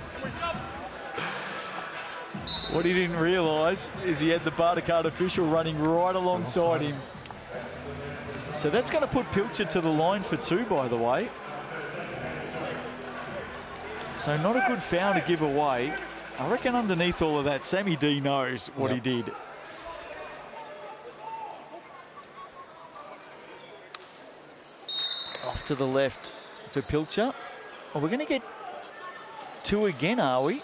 What he didn't realise is he had the Bartercard official running right alongside him. So that's going to put Pilcher to the line for 2, by the way. So not a good foul to give away. I reckon underneath all of that, Sammy D knows what he did. Off off to the left for Pilcher. Oh, we're going to get 2 again, are we?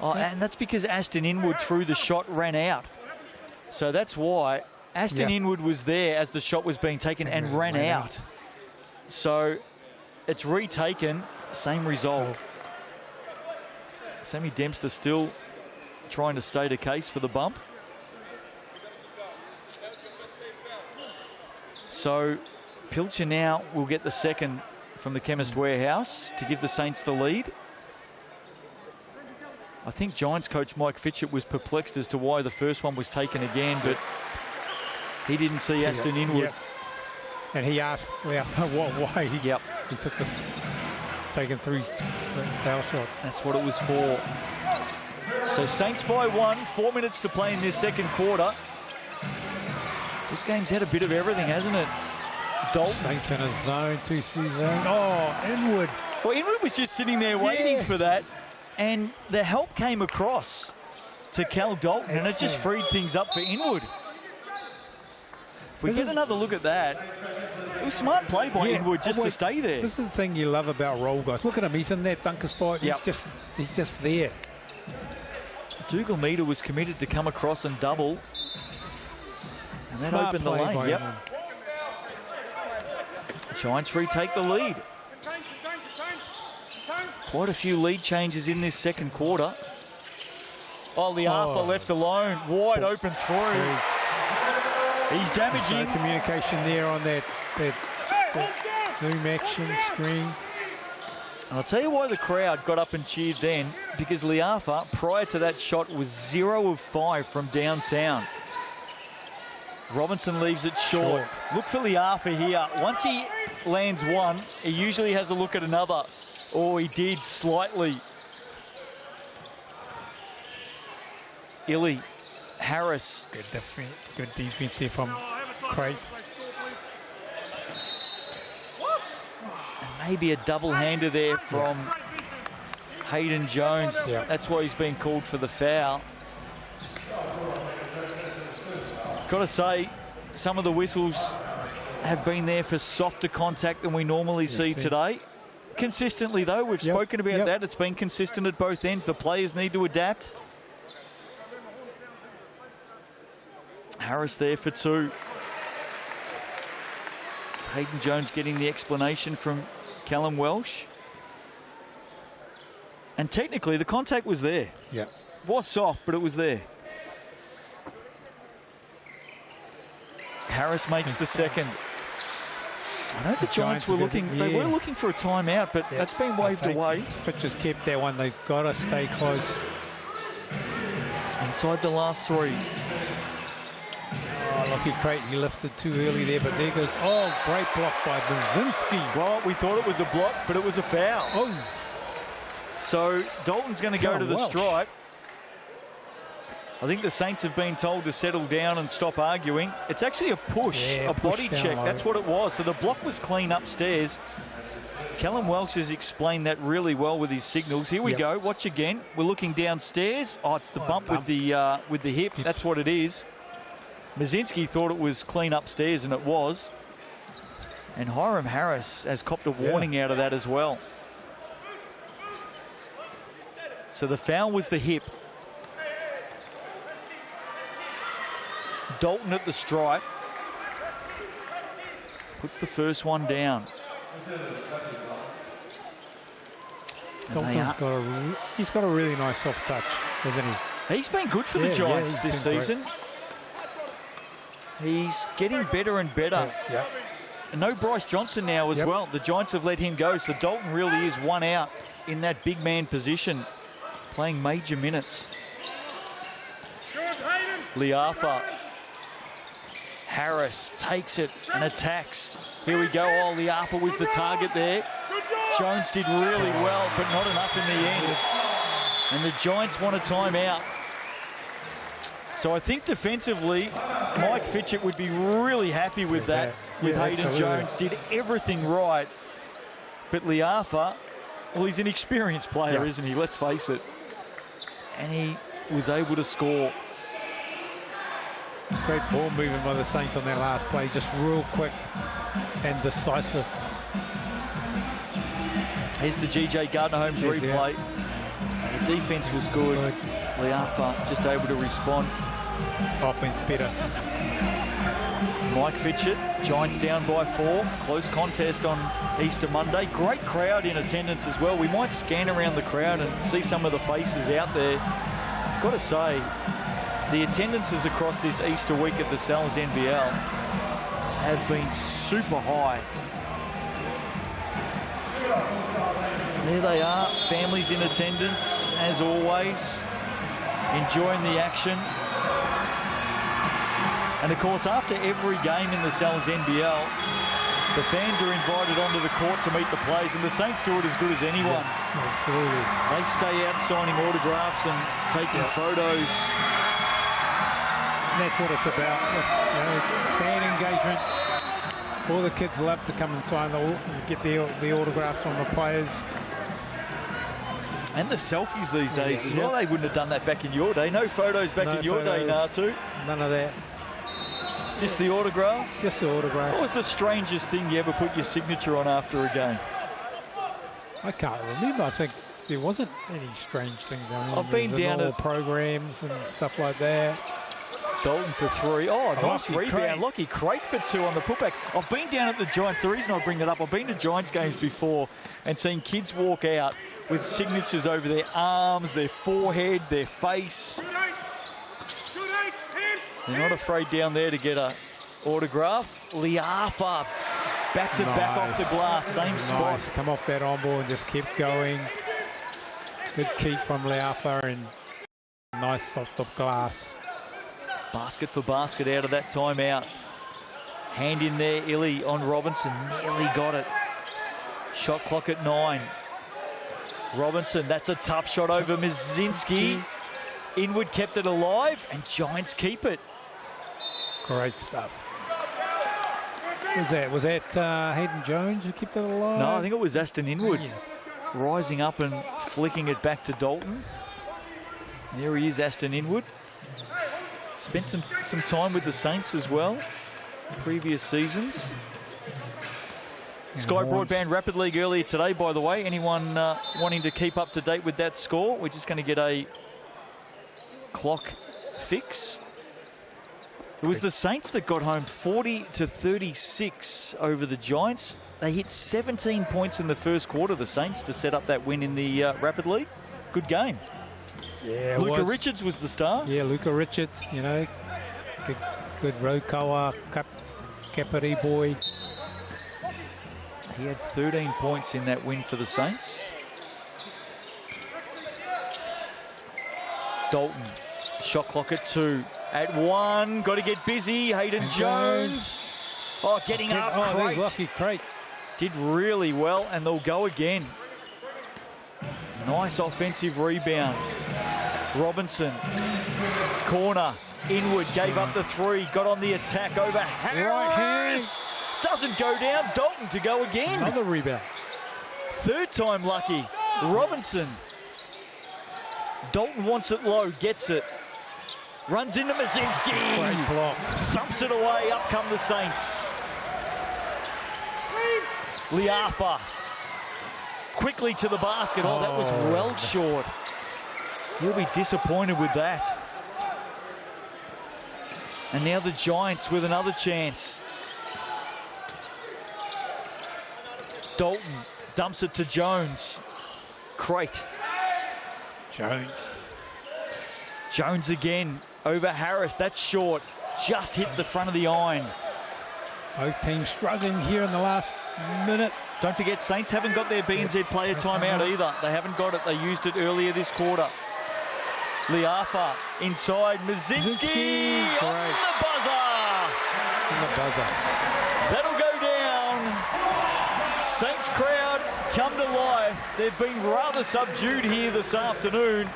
Oh, and that's because Aston Inwood threw the shot, ran out. So that's why Aston Inwood was there as the shot was being taken and ran out. So it's retaken, same result. Sammy Dempster still trying to state a case for the bump. So Pilcher now will get the second from the Chemist Warehouse to give the Saints the lead. I think Giants coach Mike Fitchett was perplexed as to why the first one was taken again, but he didn't see Aston Inwood. Yep. And he asked why he took this, taken 3 foul shots. That's what it was for. So Saints by 1, 4 minutes to play in this second quarter. This game's had a bit of everything, hasn't it? Dalton. Saints in a zone, 2-3 zone. Oh, Inwood. Well, Inwood was just sitting there waiting for that, and the help came across to Cal Dalton, and it just freed things up for Inwood. If we get another look at that, it was smart play by Inwood just to stay there. This is the thing you love about role guys. Look at him, he's in that dunker spot. He's just there. Dougal Meter was committed to come across and double. And that Smart opened the play lane. by Yep. him. Giants retake the lead. Quite a few lead changes in this second quarter. Oh, Liafa left alone. Wide open through. He's damaging. No communication there on that zoom action screen. I'll tell you why the crowd got up and cheered then, because Liafa, prior to that shot, was 0 of 5 from downtown. Robinson leaves it short. Look for Liafa here. Once he lands one, he usually has a look at another. Oh, he did slightly. Illy, Harris. Good defense here from Craig. And maybe a double-hander there from Hayden Jones. Yeah. That's why he's been called for the foul. Got to say, some of the whistles have been there for softer contact than we normally see today. Consistently, though, we've spoken about that. It's been consistent at both ends. The players need to adapt. Harris there for 2. Hayden Jones getting the explanation from Callum Welsh. And technically, the contact was there. Yeah. It was soft, but it was there. Harris makes the second. I know the Giants were looking, they were looking for a timeout, but that's been waved away. Fitch has kept that one. They've got to stay close. Inside the last 3. Oh, lucky Creighton, he lifted too early there, but there goes, great block by Brzezinski. Well, we thought it was a block, but it was a foul. Oh. So Dalton's going to go to the stripe. I think the Saints have been told to settle down and stop arguing. It's actually a push, a body check. That's what it was. So the block was clean upstairs. Callum Welsh has explained that really well with his signals. Here we go. Watch again. We're looking downstairs. Oh, it's the bump with the hip. That's what it is. Mazinski thought it was clean upstairs, and it was. And Hiram Harris has copped a warning out of that as well. So the foul was the hip. Dalton at the stripe. Puts the first one down. Dalton's he's got a really nice soft touch, hasn't he? He's been good for the Giants this season. He's getting better and better. And no Bryce Johnson now as well. The Giants have let him go, so Dalton really is one out in that big man position, playing major minutes. Liafa. Harris takes it and attacks. Here we go. Oh, Liafa was the target there. Jones did really well, but not enough in the end. And the Giants want a timeout. So I think defensively, Mike Fitchett would be really happy with that, with Hayden Jones. Did everything right. But Liafa, well, he's an experienced player, isn't he? Let's face it. And he was able to score. It's great ball movement by the Saints on their last play, just real quick and decisive. Here's the GJ Gardner-Holmes Yes, replay. The defense was good. Liafa just able to respond. Offense better. Mike Fitchett, Giants down by 4. Close contest on Easter Monday. Great crowd in attendance as well. We might scan around the crowd and see some of the faces out there. Got to say, the attendances across this Easter week at the Sal's NBL have been super high. There they are, families in attendance, as always, enjoying the action. And of course, after every game in the Sal's NBL, the fans are invited onto the court to meet the players, and the Saints do it as good as anyone. Yeah, absolutely. They stay out signing autographs and taking photos. And that's what it's about. Fan engagement. All the kids love to come and sign get the autographs from the players. And the selfies these days as well. They wouldn't have done that back in your day. No photos back in your day, Natu. None of that. Just the autographs? Just the autographs. What was the strangest thing you ever put your signature on after a game? I can't remember. I think there wasn't any strange thing going on. I've been down at programs and stuff like that. Dalton for 3. Oh, nice Lockie rebound. Lockie Crate for 2 on the putback. I've been down at the Giants. The reason I bring that up, I've been to Giants games before and seen kids walk out with signatures over their arms, their forehead, their face. They're not afraid down there to get a autograph. Liafa back to back off the glass, same spot. Nice. Come off that on ball and just keep going. Good keep from Liafa and nice soft off glass. Basket for basket out of that timeout. Hand in there, Illy on Robinson. Nearly got it. Shot clock at 9. Robinson, that's a tough shot over Mizinski. Inwood kept it alive, and Giants keep it. Great stuff. Was that Hayden Jones who kept it alive? No, I think it was Aston Inwood. Rising up and flicking it back to Dalton. There he is, Aston Inwood. Spent some time with the Saints as well, previous seasons. Sky Broadband Rapid League earlier today, by the way. Anyone wanting to keep up to date with that score? We're just going to get a clock fix. It was the Saints that got home 40-36 over the Giants. They hit 17 points in the first quarter, the Saints, to set up that win in the Rapid League. Good game. Yeah, Luca Richards was the star. Yeah, Luca Richards, you know, good Rokawa Kapari boy. He had 13 points in that win for the Saints. Dalton, shot clock at 2. At 1, got to get busy. Hayden Jones. Oh, getting up. There's Lucky Crate. Did really well, and they'll go again. Nice offensive rebound. Robinson, corner, Inwood, gave up the 3, got on the attack over Harris. Doesn't go down, Dalton to go again. Another rebound. Third time lucky. Robinson. Dalton wants it low, gets it. Runs into Mizinski. Great block. Thumps it away, up come the Saints. Liafa. Quickly to the basket. Oh, that was well short. He'll be disappointed with that. And now the Giants with another chance. Dalton dumps it to Jones. Crate. Jones again over Harris. That's short. Just hit the front of the iron. Both teams struggling here in the last minute. Don't forget, Saints haven't got their B&Z player timeout either. They haven't got it. They used it earlier this quarter. Liafa inside. Mizinski on the buzzer. That'll go down. Saints crowd come to life. They've been rather subdued here this afternoon,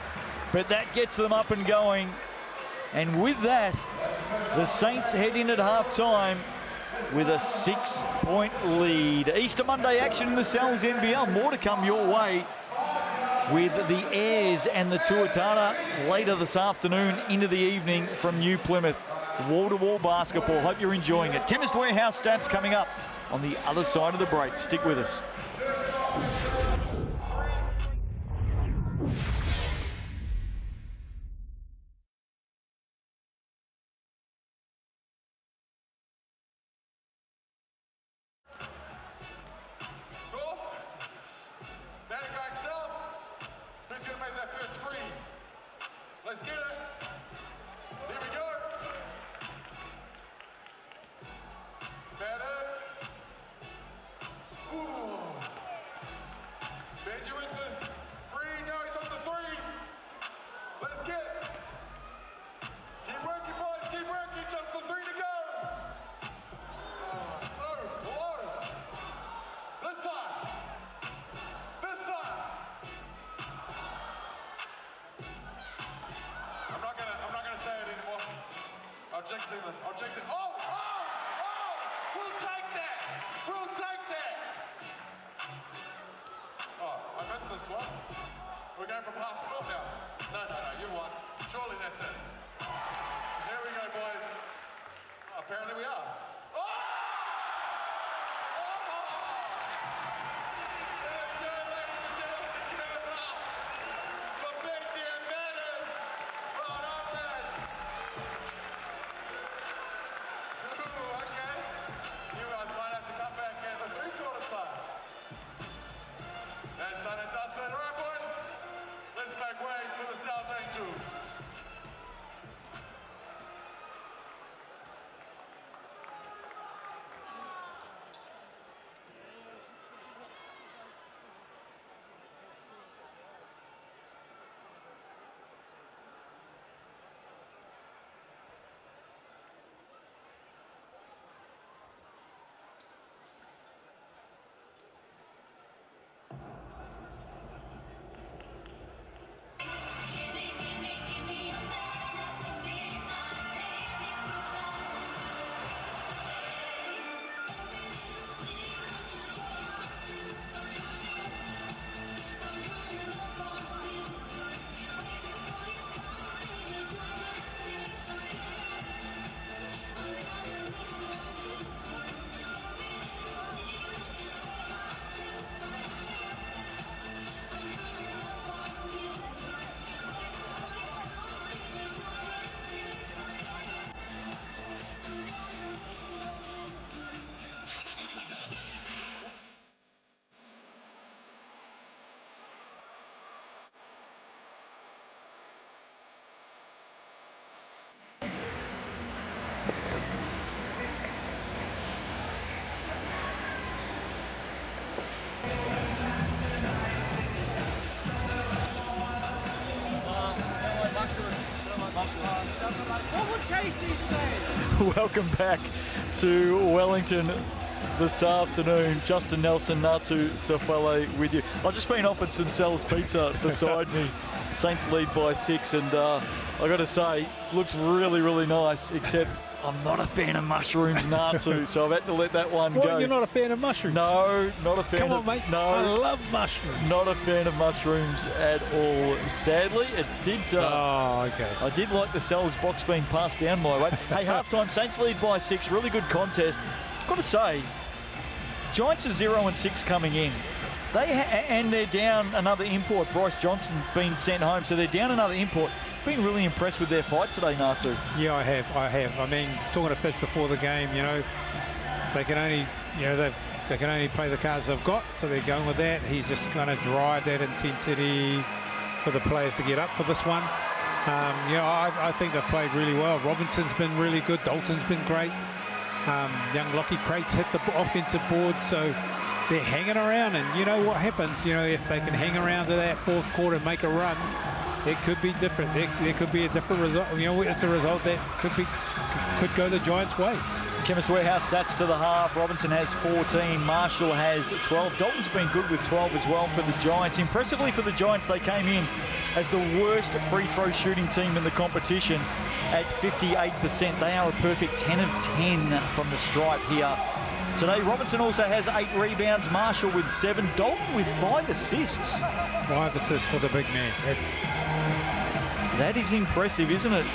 but that gets them up and going. And with that, the Saints head in at half-time with a 6-point lead. Easter Monday action in the Sal's NBL. More to come your way with the Airs and the Tuatara later this afternoon into the evening from New Plymouth. Wall-to-wall basketball. Hope you're enjoying it. Chemist Warehouse stats coming up on the other side of the break. Stick with us. gonna make that first screen. Let's get it. Here we go. Better. Ooh. Benji with the free. Now he's on the three. Let's get it. Keep working, boys. Keep working. Just the three to go. Oh, so close. This time. This time. I'm not gonna say it anymore. I'll jinx it. I'll jinx it. Oh! We'll take that. We'll take that. Oh, I missed this one. We're going from half court now. No, you won. Surely that's it. Here we go, boys. Oh, apparently we are. Oh! There we go, ladies and gentlemen. Give it up for Benji and Madden. Well done, lads. Ooh, okay. You guys might have to come back at the three-quarter time. That's done and dusted. All right, boys. Let's make way for the South Angels. What would Casey say? Welcome back to Wellington this afternoon. Justin Nelson, Natu Tafele with you. I've just been offered some Sal's Pizza beside me. Saints lead by 6, and I got to say, looks really, really nice, except I'm not a fan of mushrooms, Natu, so I've had to let that one go. You're not a fan of mushrooms? No, not a fan Come on, of... mate. No. I love mushrooms. Not a fan of mushrooms at all. Sadly, it did... okay. I did like the Sal's box being passed down my way. Hey, halftime, Saints lead by 6. Really good contest. I've got to say, Giants are 0-6 coming in. And they're down another import. Bryce Johnson being sent home, so they're down another import. Been really impressed with their fight today, Natu. Yeah, I have. I mean, talking to Fish before the game, they can only, they can only play the cards they've got, so they're going with that. He's just going to drive that intensity for the players to get up for this one. I think they've played really well. Robinson's been really good. Dalton's been great. Young Lockie Crate's hit the offensive board, so they're hanging around. And you know what happens, if they can hang around to that fourth quarter and make a run, it could be different. There could be a different result. It's a result that could go the Giants' way. Chemist Warehouse stats to the half. Robinson has 14. Marshall has 12. Dalton's been good with 12 as well for the Giants. Impressively for the Giants, they came in as the worst free throw shooting team in the competition at 58%. They are a perfect 10 of 10 from the stripe here today. Robinson also has 8 rebounds. Marshall with 7. Dalton with 5 assists. 5 assists for the big man. That is impressive, isn't it?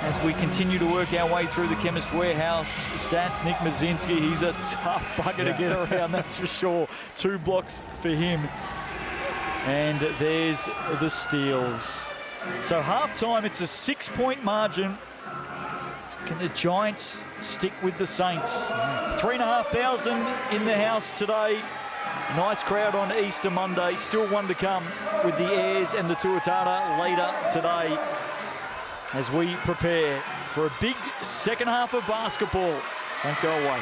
As we continue to work our way through the Chemist Warehouse stats, Nick Mazinski, he's a tough bugger to get around, that's for sure. 2 blocks for him. And there's the steals. So halftime, it's a 6-point margin. Can the Giants stick with the Saints? 3,500 in the house today. Nice crowd on Easter Monday. Still one to come with the Airs and the Tuatara later today as we prepare for a big second half of basketball. Don't go away.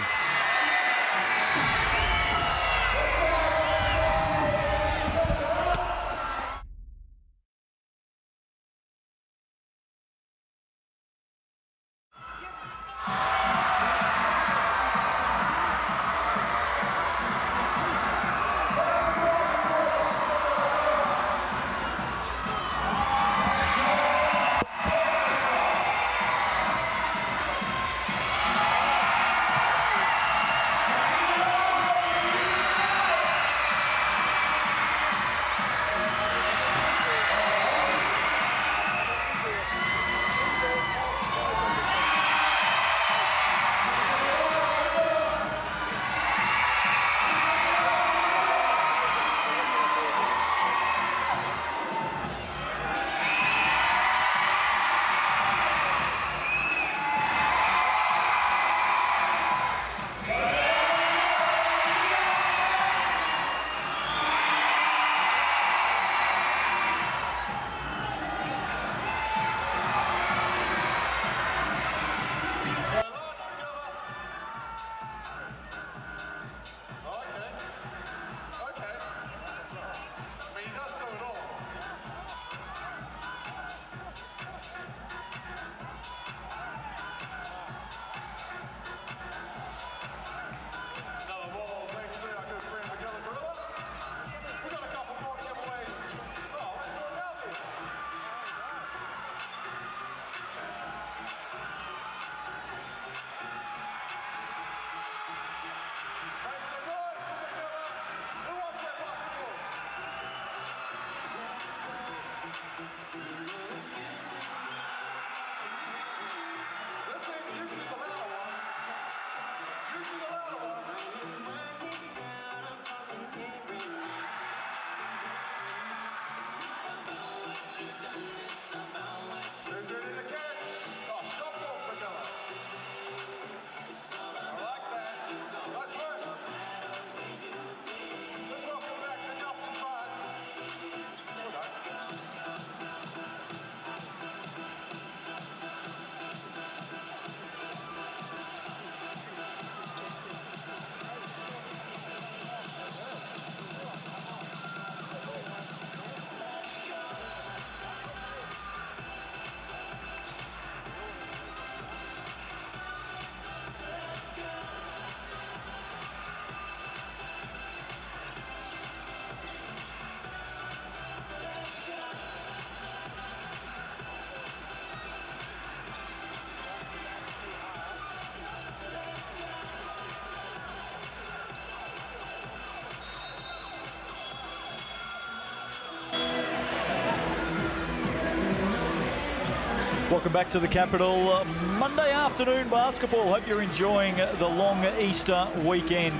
Welcome back to the capital. Monday afternoon basketball. Hope you're enjoying the long Easter weekend.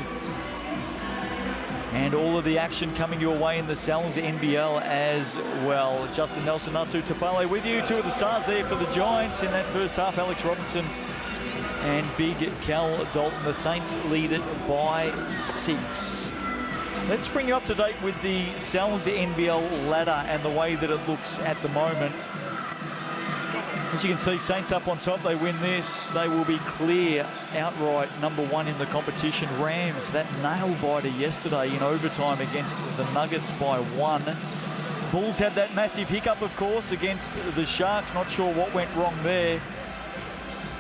And all of the action coming your way in the NZNBL as well. Justin Nelson, Natu Tafale with you. Two of the stars there for the Giants in that first half. Alex Robinson and big Cal Dalton. The Saints lead it by 6. Let's bring you up to date with the NZNBL ladder and the way that it looks at the moment. As you can see, Saints up on top. They win this, they will be clear outright #1 in the competition. Rams, that nail-biter yesterday in overtime against the Nuggets by 1. Bulls had that massive hiccup, of course, against the Sharks. Not sure what went wrong there.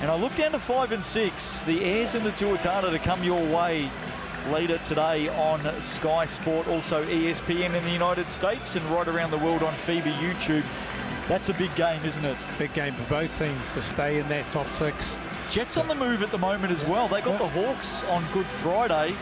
And I look down to 5 and 6. The Airs and the Tuatara to come your way later today on Sky Sport, also ESPN in the United States and right around the world on FIBA YouTube. That's a big game, isn't it? Big game for both teams to stay in that top 6. Jets on the move at the moment as well. They got the Hawks on Good Friday.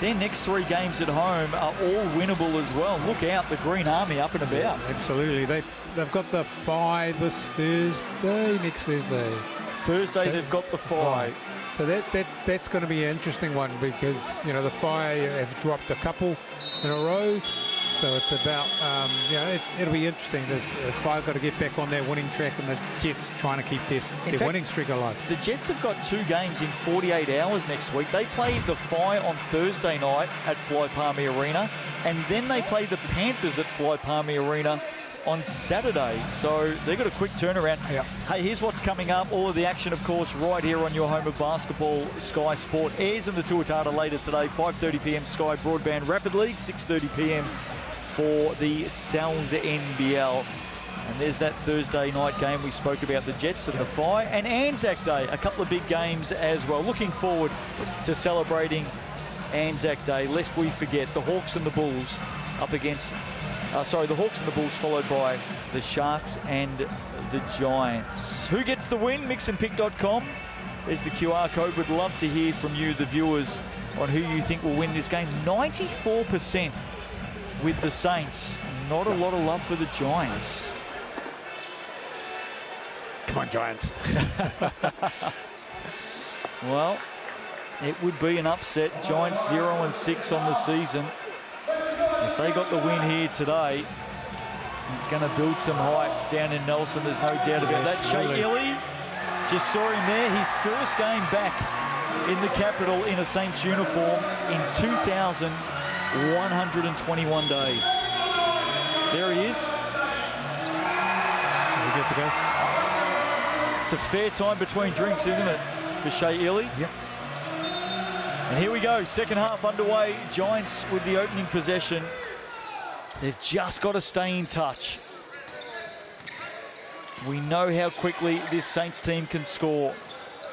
Their next 3 games at home are all winnable as well. Look out, the Green Army up and about. Absolutely. They've got the 5 this Thursday, next Thursday. Thursday they've got the 5. So that's going to be an interesting one because, you know, the Fire have dropped a couple in a row. So it's about, it'll be interesting. If I've got to get back on that winning track and the Jets trying to keep their winning streak alive. The Jets have got 2 games in 48 hours next week. They play the Fi on Thursday night at Fly Palmy Arena, and then they play the Panthers at Fly Palmy Arena on Saturday. So they've got a quick turnaround. Yeah. Hey, here's what's coming up. All of the action, of course, right here on your home of basketball, Sky Sport. Airs in the Tuatara later today, 5:30 p.m. Sky Broadband Rapid League, 6:30 p.m. for the NZNBL. And there's that Thursday night game we spoke about, the Jets and the Fi, and Anzac Day, a couple of big games as well. Looking forward to celebrating Anzac Day, lest we forget the Hawks and the Bulls up against, the Hawks and the Bulls followed by the Sharks and the Giants. Who gets the win? Mixandpick.com. There's the QR code. Would love to hear from you, the viewers, on who you think will win this game. 94% with the Saints. Not a lot of love for the Giants. Come on, Giants. Well, it would be an upset. Giants 0-6 on the season. If they got the win here today, it's going to build some hype down in Nelson. There's no doubt about that. Shea Illy, just saw him there. His first game back in the capital in a Saints uniform in 2,121 days. There he is. We good to go? It's a fair time between drinks, isn't it, for Shea Illy? Yep. And here we go, second half underway. Giants with the opening possession. They've just got to stay in touch. We know how quickly this Saints team can score.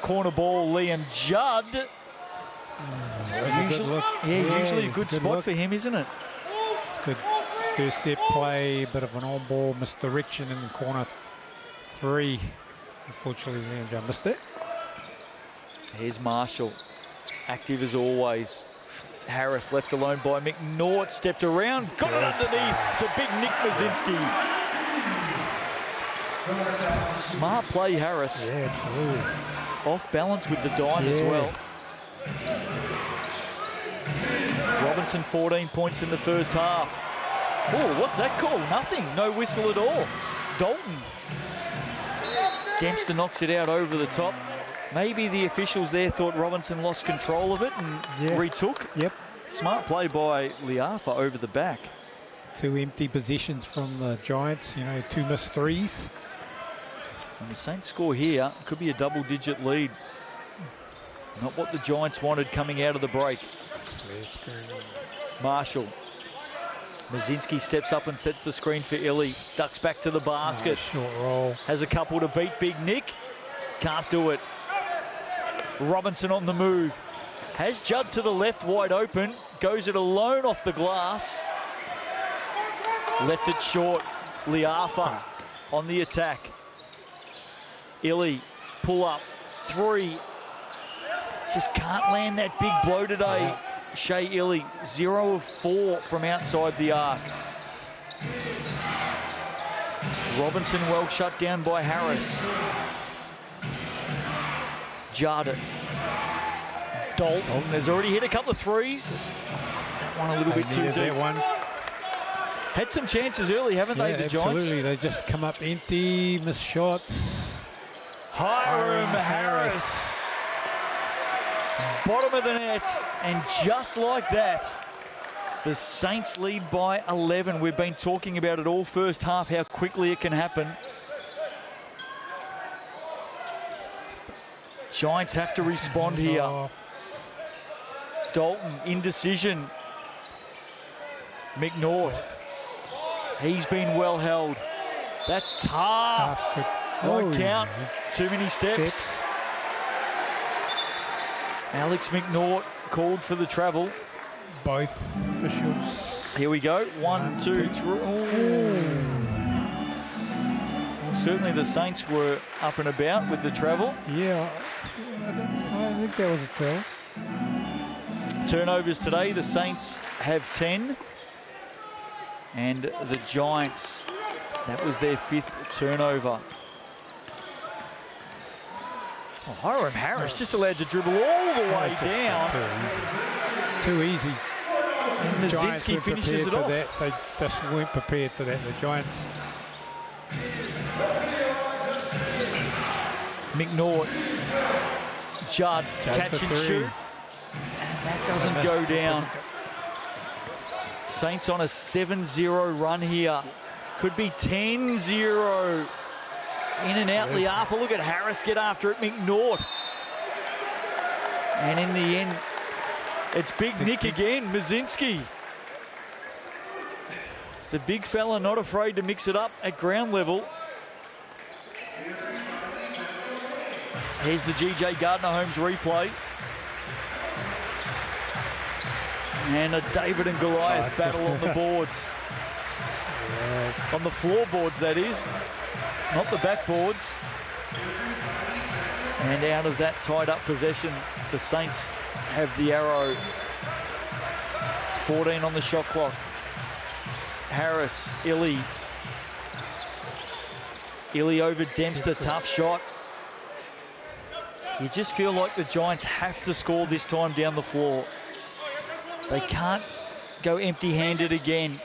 Corner ball, Liam Judd. Usually a good spot for him, isn't it? It's good. First set play, bit of an on-ball misdirection in the corner 3. Unfortunately, Liam Judd missed it. Here's Marshall, active as always. Harris left alone by McNaught, stepped around, got it underneath to big Nick Mazinski. Smart play, Harris. Yeah, absolutely. Off balance with the dime as well. Robinson 14 points in the first half. Oh, what's that call? Nothing, no whistle at all. Dalton. Dempster knocks it out over the top. Maybe the officials there thought Robinson lost control of it and retook. Yep. Smart play by Liafa over the back. 2 empty possessions from the Giants, 2 missed threes. And the Saints score here could be a double-digit lead. Not what the Giants wanted coming out of the break. Marshall. Mazinski steps up and sets the screen for Illy. Ducks back to the basket. Nice short roll. Has a couple to beat Big Nick. Can't do it. Robinson on the move. Has Judd to the left wide open. Goes it alone off the glass. Left it short. Liafa on the attack. Illy, pull up. 3. Just can't land that big blow today. Shea Illy, 0 of 4 from outside the arc. Robinson well shut down by Harris. Judd. Dalton has already hit a couple of threes. That one a little bit too deep. That one. Had some chances early, haven't they, the Giants? Absolutely. They just come up empty, miss shots. Hiram Harris. Bottom of the net, and just like that, the Saints lead by 11. We've been talking about it all first half, how quickly it can happen. Giants have to respond here. Dalton, indecision. McNaught. He's been well held. That's tough. Won't count. Too many steps. Alex McNaught called for the travel. Both officials. Here we go. 1, 2, 3. Well, certainly the Saints were up and about with the travel. Yeah, I think that was a travel. Turnovers today. The Saints have 10. And the Giants, that was their 5th turnover. Oh, Hiram Harris just allowed to dribble all the way down. Too easy. And Mazinski finishes it off. They just weren't prepared for that, the Giants. McNaught. Judd catch and shoot. And that doesn't go down. Saints on a 7-0 run here. Could be 10-0. In and out, Liafa. Look at Harris get after it. McNaught. And in the end, it's Big Nick again, Mazinski. The big fella not afraid to mix it up at ground level. Here's the GJ Gardner-Holmes replay. And a David and Goliath battle on the boards. On the floorboards, that is. Not the backboards. And out of that tied-up possession, the Saints have the arrow. 14 on the shot clock. Harris, Illy. Illy over Dempster, tough shot. You just feel like the Giants have to score this time down the floor. They can't go empty-handed again.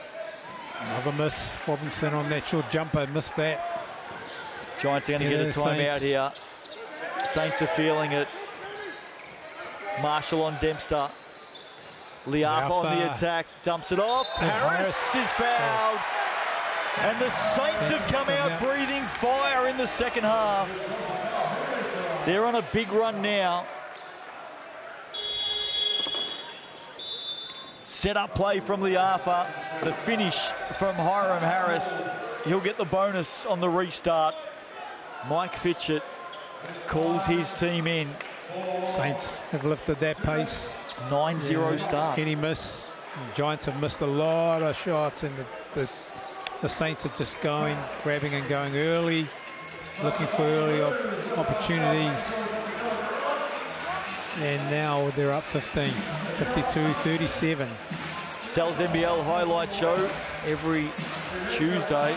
Another miss. Robinson on that short jumper, missed that. Giants are going to get a timeout here. Saints are feeling it. Marshall on Dempster. Liafa on the attack, dumps it off. Harris is fouled. And the Saints have come out breathing fire in the second half. They're on a big run now. Set up play from Liafa. The finish from Hiram Harris. He'll get the bonus on the restart. Mike Fitchett calls his team in. Saints have lifted that pace. 9-0 start. Any miss. The Giants have missed a lot of shots, and the Saints are just going, grabbing and going early, looking for early opportunities. And now they're up 15, 52-37. Sal's NBL highlight show every Tuesday.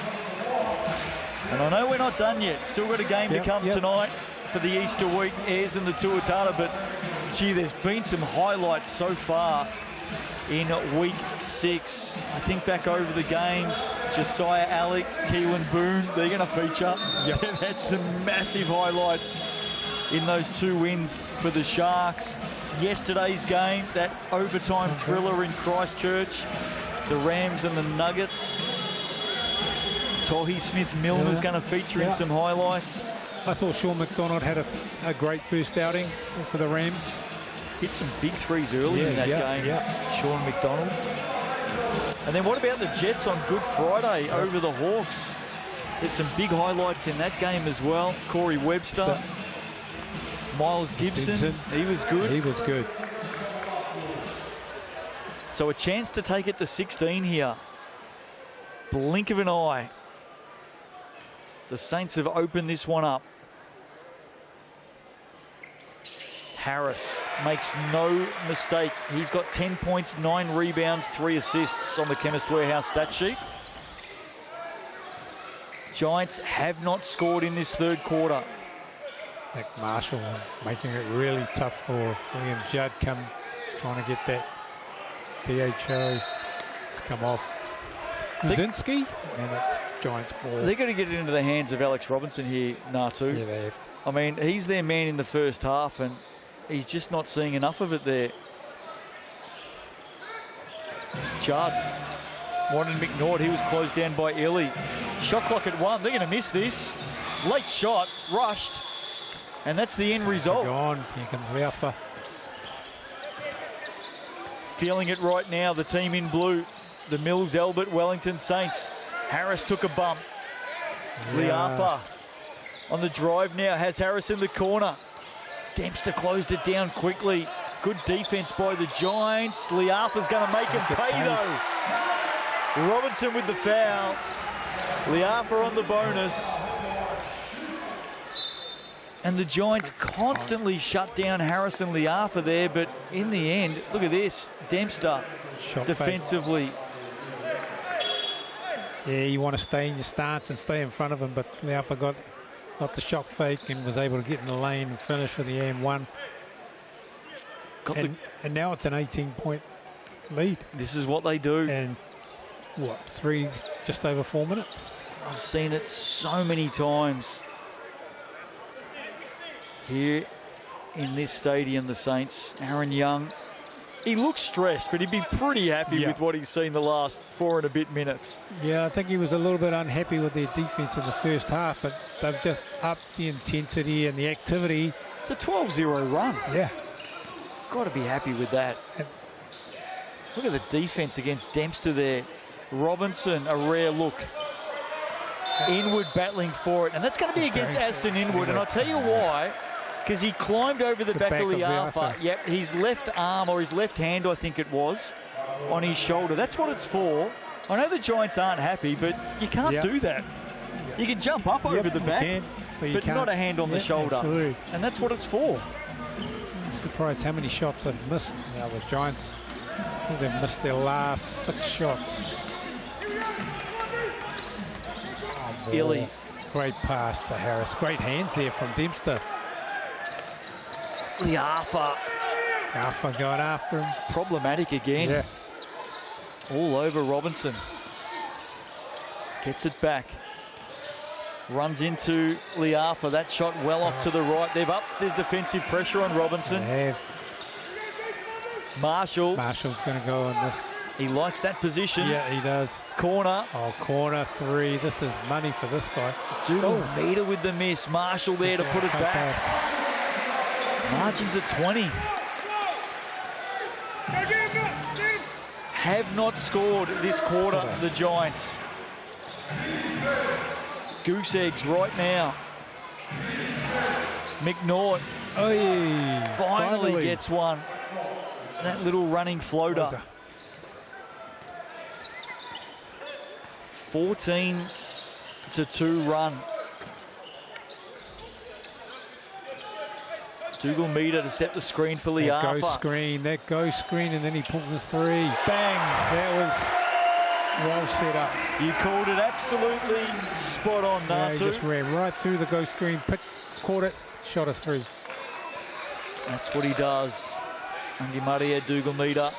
And I know we're not done yet. Still got a game to come tonight for the Easter week. Airs in the Tuatara, but gee, there's been some highlights so far in week 6. I think back over the games, Josiah Alec, Keelan Boone, they're going to feature. They've had some massive highlights in those 2 wins for the Sharks. Yesterday's game, that overtime thriller in Christchurch, the Rams and the Nuggets. Tohi Smith-Milner's going to feature in some highlights. I thought Sean McDonald had a great first outing for the Rams. Hit some big threes early in that game, Sean McDonald. And then what about the Jets on Good Friday over the Hawks? There's some big highlights in that game as well. Corey Webster, Miles Gibson, he was good. He was good. So a chance to take it to 16 here. Blink of an eye. The Saints have opened this one up. Harris makes no mistake. He's got 10 points, 9 rebounds, 3 assists on the Chemist Warehouse stat sheet. Giants have not scored in this third quarter. Nick Marshall making it really tough for William Judd, trying to get that DHO. It's come off. Mazinski, and it's Giants ball. They're going to get it into the hands of Alex Robinson here, Natu. Yeah, they have to. I mean, he's their man in the first half, and he's just not seeing enough of it there. Judd wanted McNaught. He was closed down by Illy. Shot clock at 1. They're going to miss this. Late shot, rushed, and that's the end result. Gone. Here comes Liafa. Feeling it right now, the team in blue. The Mills, Albert, Wellington Saints. Harris took a bump. Liafa on the drive now, has Harris in the corner. Dempster closed it down quickly. Good defense by the Giants. Liafa's going to make him pay though. Robinson with the foul. Liafa on the bonus. And the Giants constantly shut down Harris and Liafa there, but in the end, look at this. Dempster defensively. Yeah, you want to stay in your stance and stay in front of him, but Liafa got the shot fake and was able to get in the lane and finish for the and one. And now it's an 18-point lead. This is what they do. And what, just over 4 minutes? I've seen it so many times here in this stadium, the Saints. Aaron Young, he looks stressed, but he'd be pretty happy with what he's seen the last 4 and a bit minutes. Yeah, I think he was a little bit unhappy with their defense in the first half, but they've just upped the intensity and the activity. It's a 12-0 run. Yeah. Got to be happy with that. Look at the defense against Dempster there. Robinson, a rare look. Inwood battling for it, and that's going to be against Aston Inwood, and I'll tell you why. Because he climbed over the back of Liafa. Yep, his left arm, or his left hand, I think it was, on his shoulder. That's what it's for. I know the Giants aren't happy, but you can't do that. You can jump up over the back, but not a hand on the shoulder. Absolutely. And that's what it's for. I'm surprised how many shots they've missed now, the Giants. I think they've missed their last 6 shots. Illy. Great pass to Harris. Great hands there from Dempster. Liafa. Liafa going after him. Problematic again. Yeah. All over Robinson. Gets it back. Runs into Liafa. That shot well off to the right. They've upped the defensive pressure on Robinson. Marshall's going to go on this. He likes that position. Yeah, he does. Corner. Oh, corner 3. This is money for this guy. Meter with the miss. Marshall there to put it back. Margins at 20. Have not scored this quarter, the Giants. Goose eggs right now. McNaught finally gets one. That little running floater. 14-2 run. Dougal Meter to set the screen for Liafa. That goes screen, and then he pulls the 3. Bang! That was well set up. You called it absolutely spot on, Natu. Yeah, he just ran right through the go screen, caught it, shot a 3. That's what he does. Andy Maria, Dougal Meter,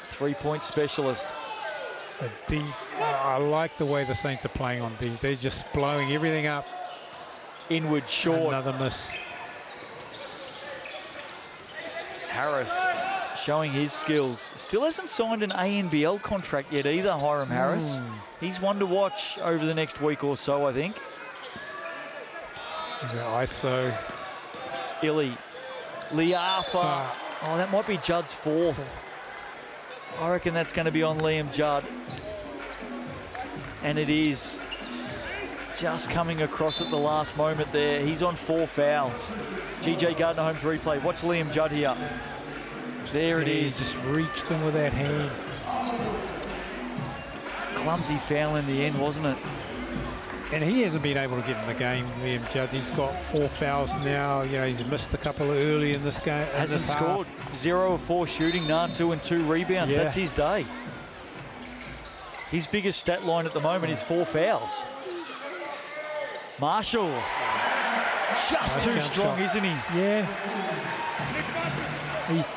3-point specialist. I like the way the Saints are playing on D. They're just blowing everything up. Inward short. Another miss. Harris showing his skills. Still hasn't signed an ANBL contract yet either, Hiram Harris. He's one to watch over the next week or so, I think. ISO. Illy. Liafa. Oh, that might be Judd's 4th. I reckon that's going to be on Liam Judd. And it is. Just coming across at the last moment there. He's on 4 fouls. GJ Gardner-Holmes replay. Watch Liam Judd here. There it is. Just reached him with that hand. Clumsy foul in the end, wasn't it? And he hasn't been able to get in the game, Liam Judd. He's got 4 fouls now. You know, he's missed a couple early in this game. Hasn't scored. 0 of 4 shooting, 2 and 2 rebounds. Yeah. That's his day. His biggest stat line at the moment is 4 fouls. Marshall. Just too strong, isn't he? Yeah. He's,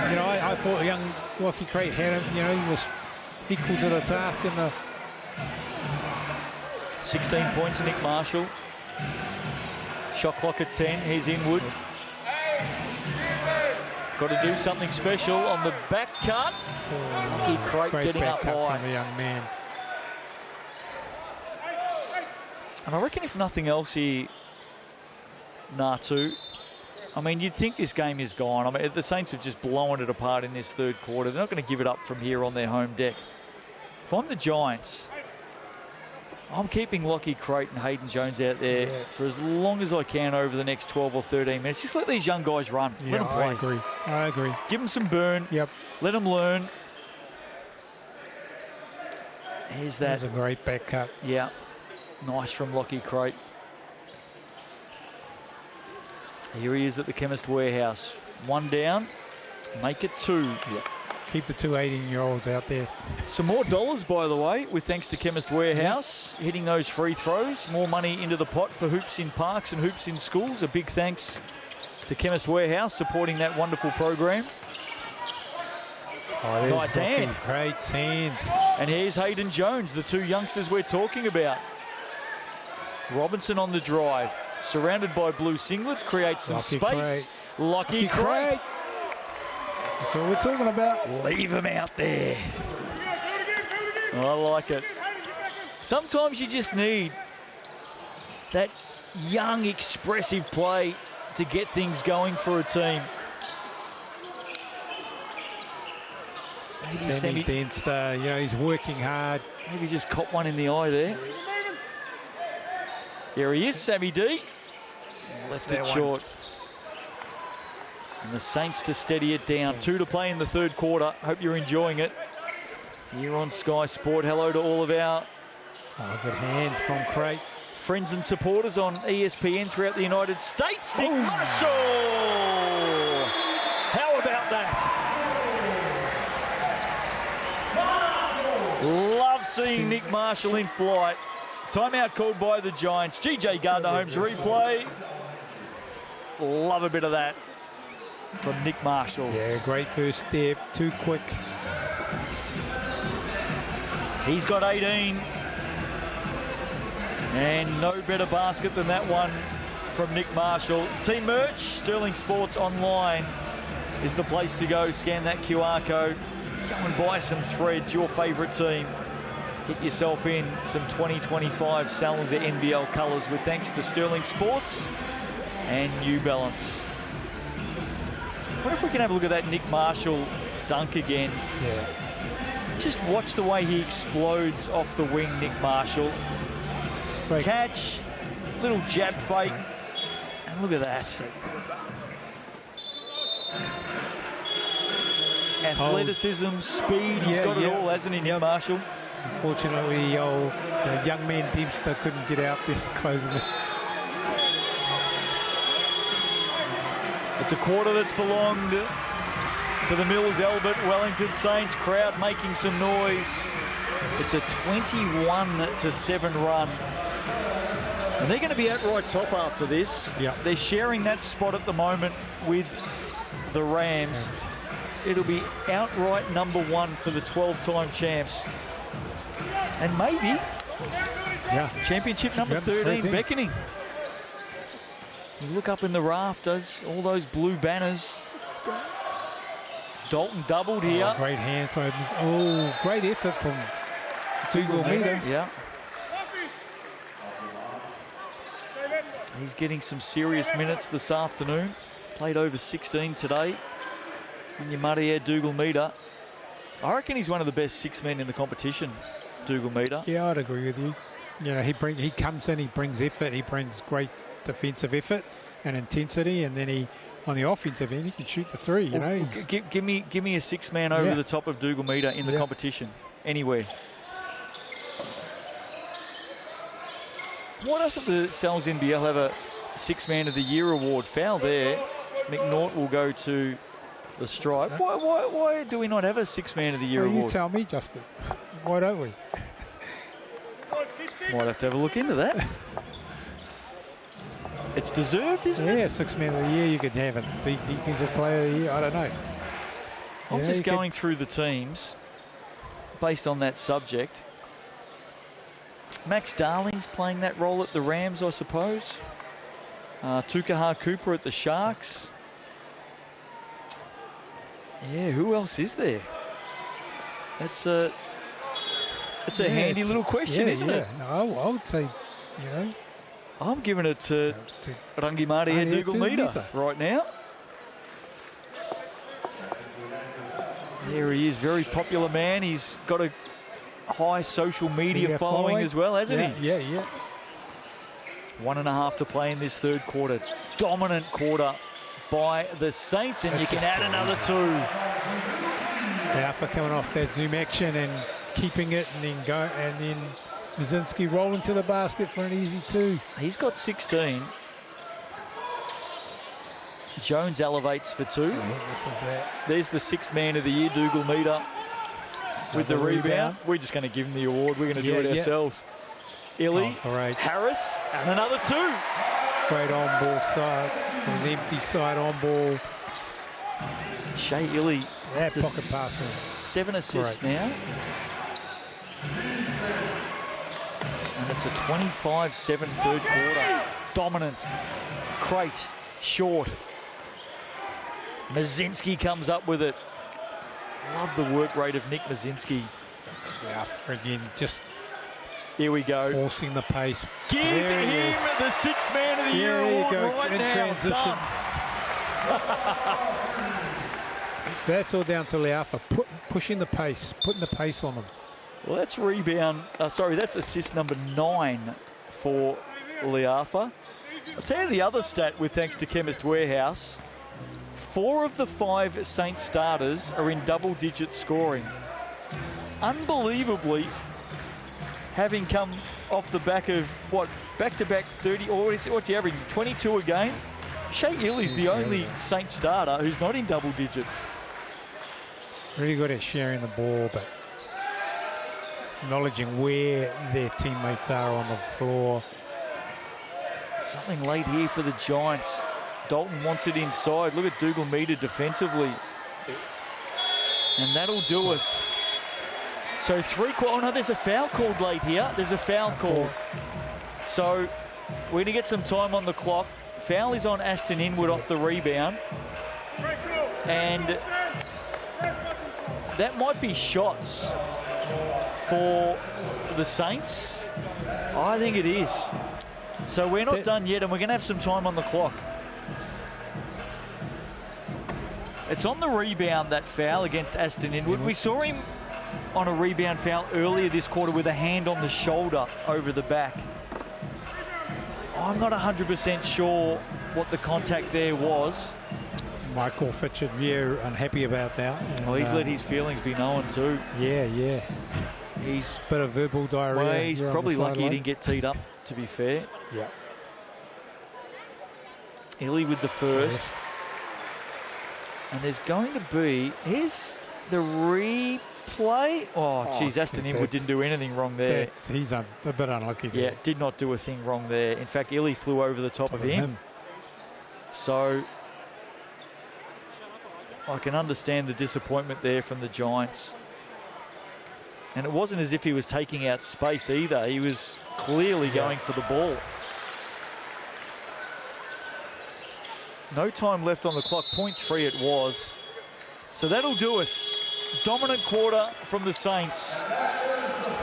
you know, I thought young Lockie Crate had him, you know, he was equal to the task in the... 16 points, Nick Marshall. Shot clock at 10. Here's Inwood. Got to do something special on the back cut. Lockie Crate getting up high. From the young man. And I reckon if nothing else here, Natu, I mean, you'd think this game is gone. I mean, the Saints have just blown it apart in this 3rd quarter. They're not going to give it up from here on their home deck. If I'm the Giants, I'm keeping Lockie Crate and Hayden Jones out there for as long as I can over the next 12 or 13 minutes. Just let these young guys run. Yeah, let them play. I agree. Give them some burn. Yep. Let them learn. Here's that. That's a great back cut. Yeah. Nice from Lockie Crate. Here he is at the Chemist Warehouse. 1 down. Make it 2. Yep. Keep the 2 18-year-olds out there. Some more dollars, by the way, with thanks to Chemist Warehouse. Hitting those free throws. More money into the pot for hoops in parks and hoops in schools. A big thanks to Chemist Warehouse supporting that wonderful program. Oh, Nice hand. Great hand. And here's Hayden Jones, the two youngsters we're talking about. Robinson on the drive, surrounded by blue singlets, creates some space. Lockie Crate. That's what we're talking about. Leave him out there. I like it. Sometimes you just need that young, expressive play to get things going for a team. Maybe Sammy Dempster, you know, he's working hard. Maybe just caught one in the eye there. There he is, Sammy D. Left it short. And the Saints to steady it down. 2 to play in the third quarter. Hope you're enjoying it. Here on Sky Sport. Hello to all of our good hands from Crate. Friends and supporters on ESPN throughout the United States. Nick Marshall! How about that? Love seeing Nick Marshall in flight. Timeout called by the Giants. GJ Gardner-Holmes replay. Love a bit of that from Nick Marshall. Yeah, great first step. Too quick. He's got 18. And no better basket than that one from Nick Marshall. Team merch, Sterling Sports Online is the place to go. Scan that QR code. Go and buy some threads, your favourite team. Get yourself in some 2025 Salzer NBL colours with thanks to Sterling Sports and New Balance. What if we can have a look at that Nick Marshall dunk again? Yeah. Just watch the way he explodes off the wing, Nick Marshall. Great. Catch, little jab fake, and look at that. Athleticism, speed, he's got it all, hasn't he, Nick Marshall? Unfortunately, old young man Dempster couldn't get out there closing it. It's a quarter that's belonged to the Mills Albert Wellington Saints. Crowd making some noise. It's a 21-7 run. And they're going to be outright top after this. Yeah. They're sharing that spot at the moment with the Rams. It'll be outright #1 for the 12-time champs. And maybe championship number 13 beckoning. You look up in the rafters, all those blue banners. Dalton doubled here. Great hand from him. Oh, great effort from Dougal Meter. Yeah. He's getting some serious minutes this afternoon. Played over 16 today. In your muddy head, Dougal Meter. I reckon he's one of the best 6 men in the competition, Dougal Meter. Yeah, I'd agree with you. You know, he comes in, he brings effort, he brings great defensive effort and intensity, and then he, on the offensive end, he can shoot the three. You know, give me a 6 man over the top of Dougal Meter in the competition anywhere. Why doesn't the Salzer NBL have a 6 man of the year award? Foul there. McNaught will go to the stripe. Why do we not have a 6 man of the year award? You tell me, Justin. Why don't we? Might have to have a look into that. It's deserved, isn't it? Yeah, 6 man of the year. You could have a defensive player of the year. I don't know. I'm just going through the teams based on that subject. Max Darling's playing that role at the Rams, I suppose. Tukaha Cooper at the Sharks. Yeah, who else is there? It's a handy little question, isn't it? No, I would say, you know. I'm giving it to Rangimari Dougal Meter right now. There he is, very popular man. He's got a high social media following as well, hasn't he? Yeah, yeah. 1.5 to play in this third quarter. Dominant quarter by the Saints, and you can add another 2. Alpha coming off that zoom action and keeping it, and then Mazinski rolling to the basket for an easy 2. He's got 16. Jones elevates for 2. There's the 6th man of the year, Dougal Meter, with the rebound. We're just going to give him the award. We're going to do it ourselves. Illy, Harris, and another 2. Great on-ball side, an empty side on-ball. Shea Illy, Yeah, to pocket passing. 7 assists Great. now. And it's a 25-7 third quarter. Dominant. Crate, short. Mazinski comes up with it. Love the work rate of Nick Mazinski. Yeah, again, just Here we go. forcing the pace. Give There he him is. the Sixth Man of the Year There you award go, right in now. transition. Done. That's all down to Leafa, pushing the pace, putting the pace on them. Well, that's rebound. That's assist number 9 for Leafa. I'll tell you the other stat with thanks to Chemist Warehouse. 4 of the 5 Saints starters are in double-digit scoring. Unbelievably, having come off the back of, back-to-back 30, or what's he averaging, 22 a game? Shea Illy's the only Saints starter who's not in double digits. Really good at sharing the ball, but acknowledging where their teammates are on the floor. Something late here for the Giants. Dalton wants it inside. Look at Dougal Meter defensively. And that'll do us. So there's a foul called late here. There's a foul call. So we're going to get some time on the clock. Foul is on Aston Inwood off the rebound. And that might be shots for the Saints. I think it is. So we're not done yet, and we're going to have some time on the clock. It's on the rebound, that foul against Aston Inwood. We saw him on a rebound foul earlier this quarter with a hand on the shoulder over the back. I'm not 100% sure what the contact there was. Michael Fitchett, unhappy about that. And, Well, he's let his feelings be known too. Yeah. He's Bit of verbal diarrhea. Well, he's here on probably the lucky he sideline. didn't get teed up, to be fair. Yeah. Illy with the first. And there's going to be, here's the replay. Oh, geez, Aston Inwood didn't do anything wrong there. He's a bit unlucky there. Yeah, did not do a thing wrong there. In fact, Illy flew over the top of him. So I can understand the disappointment there from the Giants. And it wasn't as if he was taking out space either. He was clearly going for the ball. No time left on the clock. 0.3 it was. So that'll do us. Dominant quarter from the Saints.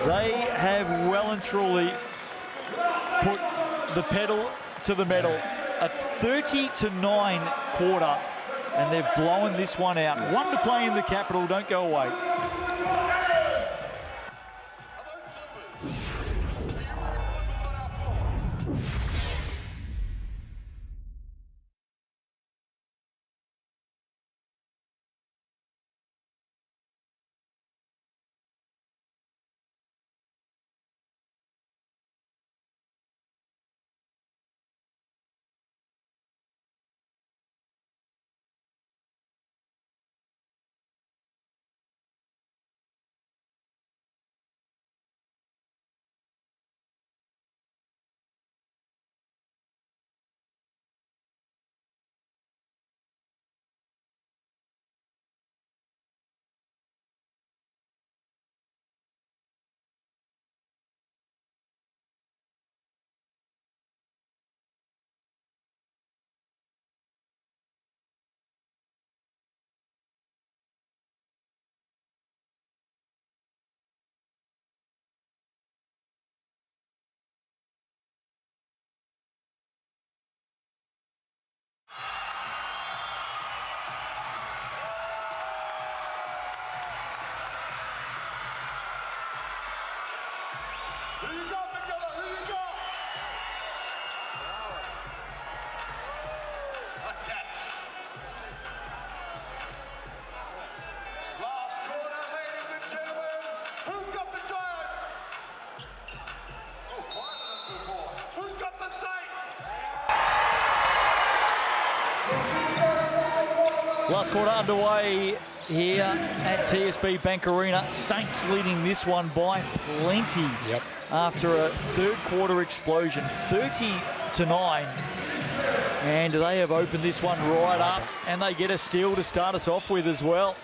They have well and truly put the pedal to the metal. A 30-9 quarter, and they've blown this one out. 1 to play in the capital. Don't go away. Who you got, McGilla? Who you got? That's catch. Last quarter, ladies and gentlemen. Who's got the Giants? Oh, quieter than before. Who's got the Saints? Last quarter underway here at TSB Bank Arena. Saints leading this one by plenty. Yep. After a third quarter explosion, 30-9. And they have opened this one right up, and they get a steal to start us off with as well.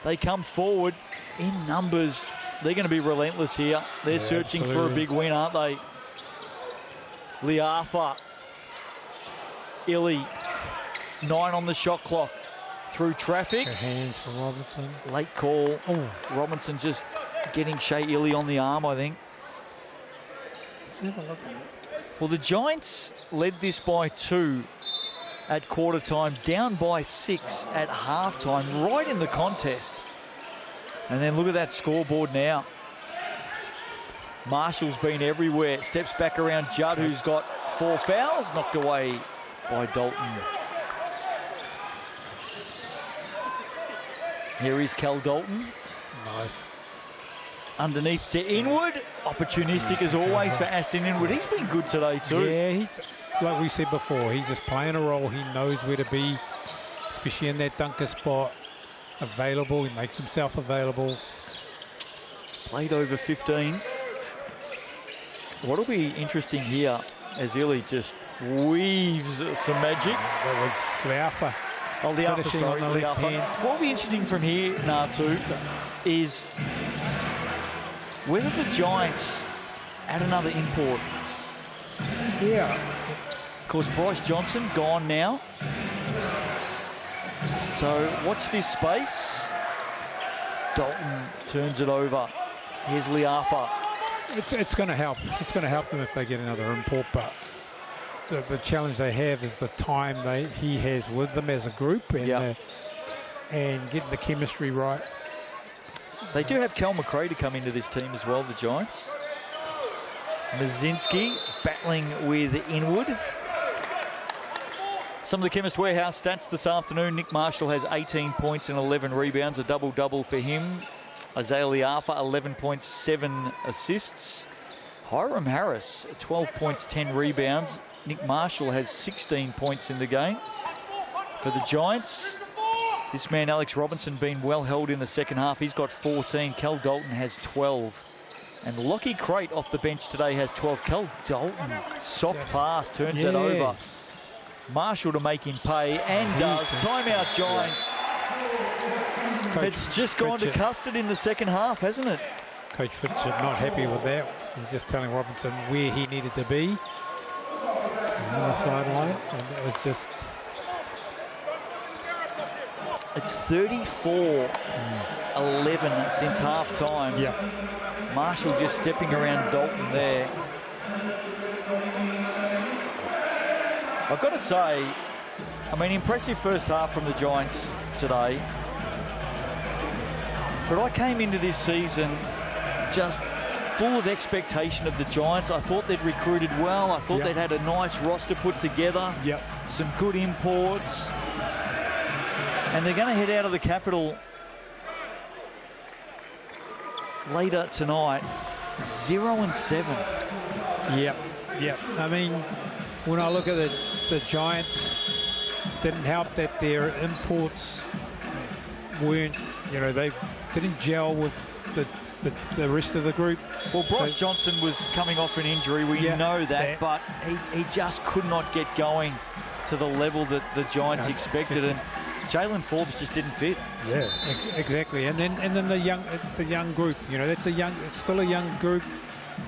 They come forward in numbers. They're going to be relentless here. They're searching for a big win, aren't they? Liafa, Illy, 9 on the shot clock. Through traffic. Hands for Robinson. Late call. Oh, Robinson just getting Shea Illy on the arm, I think. Well, the Giants led this by 2 at quarter time, down by 6 at half time, right in the contest. And then look at that scoreboard now. Marshall's been everywhere. Steps back around Judd, who's got 4 fouls, knocked away by Dalton. Here is Cal Dalton. Nice. Underneath to Inwood. Opportunistic as always for Aston Inwood. He's been good today too. Yeah, he's, like we said before, he's just playing a role. He knows where to be, especially in that dunker spot. Available, he makes himself available. Played over 15. What'll be interesting here as Illy just weaves some magic. That was Liafa. Oh, the upper, sorry, on the left hand. What will be interesting from here, Natu, is whether the Giants add another import. Yeah. Of course, Bryce Johnson gone now. So watch this space. Dalton turns it over. Here's Liafa. It's going to help. It's going to help them if they get another import, but the challenge they have is the time he has with them as a group and, and getting the chemistry right. They do have Cal McRae to come into this team as well, the Giants. Mazinski battling with Inwood. Some of the Chemist Warehouse stats this afternoon. Nick Marshall has 18 points and 11 rebounds, a double-double for him. Isaiah Liafa, 11.7 assists. Hiram Harris, 12 points, 10 rebounds. Nick Marshall has 16 points in the game. For the Giants, this man, Alex Robinson, been well held in the second half. He's got 14. Cal Dalton has 12. And Lockie Crate off the bench today has 12. Cal Dalton, soft pass, turns it over. Marshall to make him pay, and does. Timeout, Giants. It's just gone to custard in the second half, hasn't it? Coach Fitcher not happy with that. He's just telling Robinson where he needed to be on the sideline, and it was just... It's 34-11 since half-time. Yeah. Marshall just stepping around Dalton there. I've got to say, I mean, impressive first half from the Giants today. But I came into this season just full of expectation of the Giants. I thought they'd recruited well. I thought they'd had a nice roster put together. Some good imports. And they're going to head out of the capital later tonight, 0-7. Yep. I mean, when I look at the Giants, didn't help that their imports weren't, they didn't gel with the rest of the group. Well, Bryce Johnson was coming off an injury. We know that, but he just could not get going to the level that the Giants expected, and Jalen Forbes just didn't fit. Yeah, exactly. And then the young group. It's still a young group.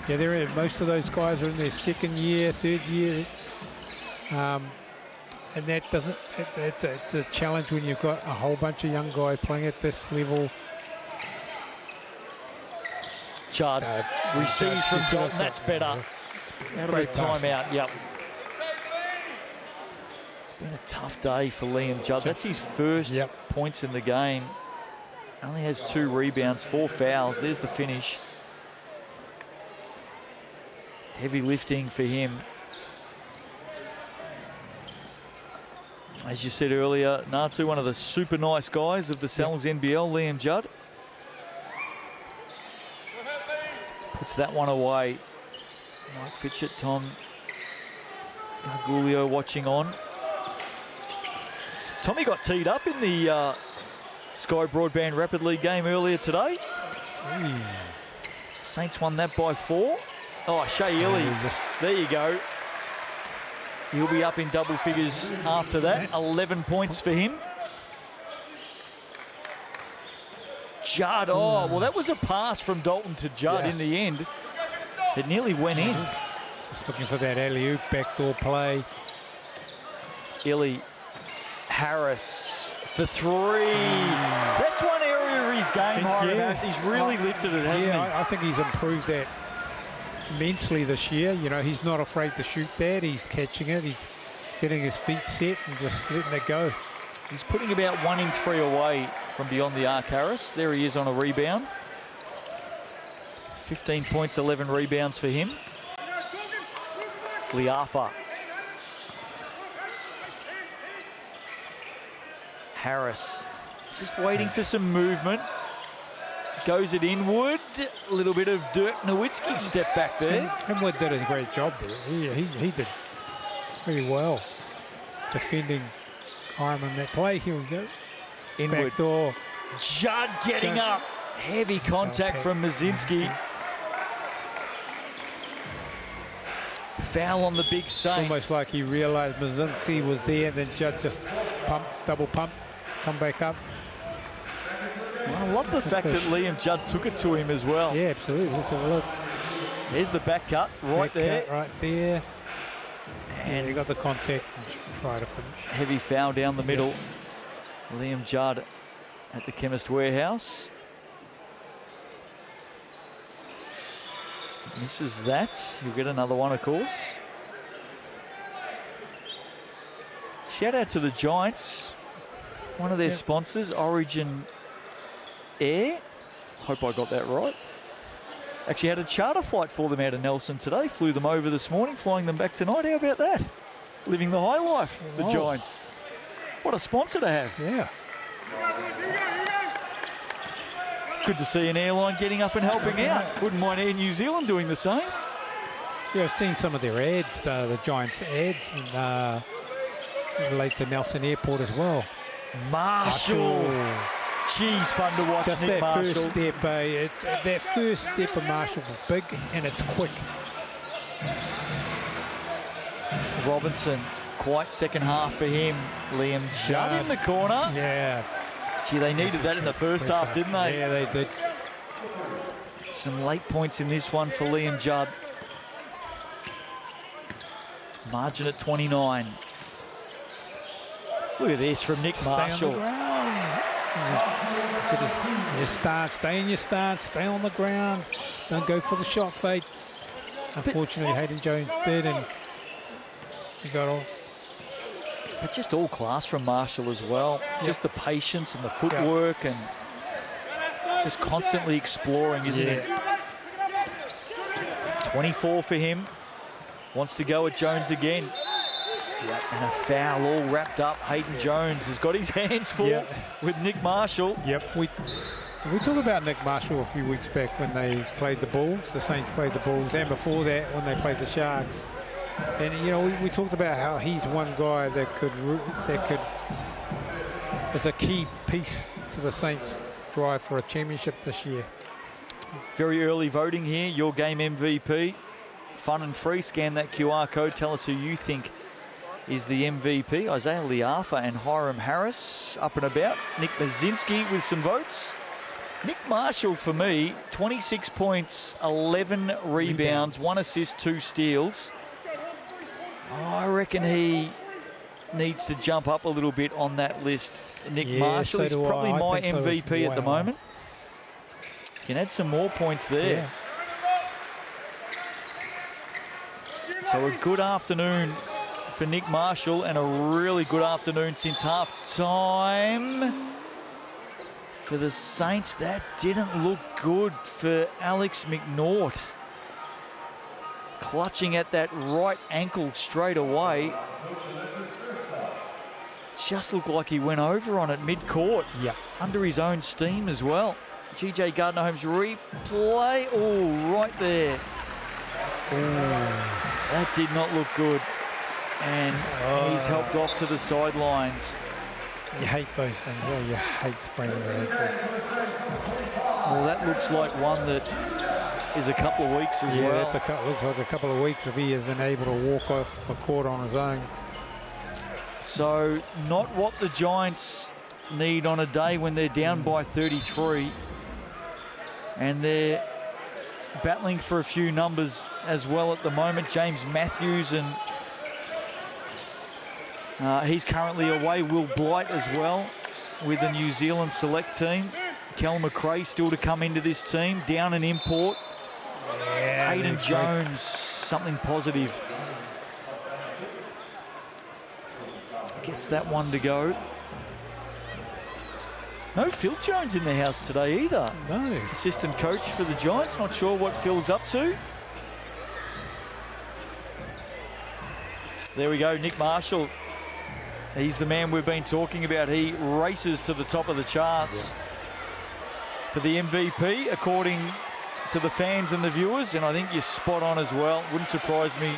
Yeah, most of those guys are in their second year, third year, and that doesn't. It's a challenge when you've got a whole bunch of young guys playing at this level. Judd receives from Dalton. That's better. Out of the timeout. Yep. It's been a tough day for Liam Judd. That's his first points in the game. Only has 2 rebounds, 4 fouls. There's the finish. Heavy lifting for him. As you said earlier, Natu, one of the super nice guys of the NZNBL, Liam Judd. Puts that one away. Mike Fitchett, Tom Gargulio watching on. Tommy got teed up in the Sky Broadband Rapid League game earlier today. Saints won that by 4. Oh, Shea Illy. There you go. He'll be up in double figures after that. 11 points for him. Judd, oh, well, that was a pass from Dalton to Judd in the end. It nearly went in. Just looking for that alley-oop backdoor play. Illy Harris for three. That's one area of his game, Hiram Harris. He's really lifted it, hasn't he? I think he's improved that immensely this year. You know, he's not afraid to shoot that. He's catching it. He's getting his feet set and just letting it go. He's putting about 1 in 3 away from beyond the arc, Harris. There he is on a rebound. 15 points, 11 rebounds for him. Liafa. Harris just waiting for some movement. Goes it inward. A little bit of Dirk Nowitzki step back there. And Wood did a great job there. He did really well defending Hiram on that play. Here we go. Inward. Backdoor. Judd getting up. Heavy contact from Mazinski. Foul on the big Saint. Almost like he realised Mazinski was there, and then Judd just double pump, come back up. Well, I love the fact that Liam Judd took it to him as well. Yeah, absolutely. Let's have a look. There's the back cut right there. Cut right there. And he got the contact and tried to finish. Heavy foul down the middle. Liam Judd at the Chemist Warehouse. Misses that. You'll get another one, of course. Shout out to the Giants. One of their sponsors, Origin Air. Hope I got that right. Actually had a charter flight for them out of Nelson today. Flew them over this morning, flying them back tonight. How about that? Living the high life, the Giants. What a sponsor to have. Yeah. Good to see an airline getting up and helping out. Wouldn't mind Air New Zealand doing the same. Yeah, I've seen some of their ads, the Giants ads, and relate to Nelson Airport as well. Marshall. Geez, fun to watch. Just Nick that Marshall. first step, that first step of Marshall's big and it's quick. Robinson, quite second half for him. Liam Judd in the corner. Yeah. Gee, they needed that in the first half, didn't they? Yeah, they did. Some late points in this one for Liam Judd. Margin at 29. Look at this from Nick Marshall. Stay in your stance, stay on the ground. Don't go for the shot fake. Unfortunately, Hayden Jones did, and he got off. But just all class from Marshall as well. Just the patience and the footwork and just constantly exploring, isn't it? 24 for him. Wants to go at Jones again. And a foul all wrapped up. Hayden Jones has got his hands full with Nick Marshall. Yep. We talked about Nick Marshall a few weeks back when they played the Bulls. The Saints played the Bulls, and before that when they played the Sharks. And you know, we talked about how he's one guy that could is a key piece to the Saints' drive for a championship this year. Very early voting here. Your game MVP, fun and free. Scan that QR code. Tell us who you think is the MVP. Isaiah Liafa and Hiram Harris up and about. Nick Mazinski with some votes. Nick Marshall for me, 26 points, 11 rebounds, 1 assist, 2 steals. I reckon he needs to jump up a little bit on that list. Nick Marshall is probably my MVP at the moment. Can add some more points there. Yeah. So a good afternoon for Nick Marshall and a really good afternoon since half-time for the Saints. That didn't look good for Alex McNaught. Clutching at that right ankle straight away. Just looked like he went over on it mid-court. Yeah. Under his own steam as well. GJ Gardner-Holmes replay. Oh, right there. That did not look good. And he's helped off to the sidelines. You hate those things. Oh, you hate spraining your ankle. Well, that looks like one that is a couple of weeks as well. It's looks like a couple of weeks if he isn't able to walk off the court on his own. So not what the Giants need on a day when they're down by 33. And they're battling for a few numbers as well at the moment. James Matthews, and he's currently away. Will Blight as well with the New Zealand select team. Kel McRae still to come into this team. Down an import. Yeah, Hayden Jones, something positive. Gets that one to go. No Phil Jones in the house today either. No. Assistant coach for the Giants. Not sure what Phil's up to. There we go, Nick Marshall. He's the man we've been talking about. He races to the top of the charts for the MVP, according to the fans and the viewers, and I think you're spot on as well. Wouldn't surprise me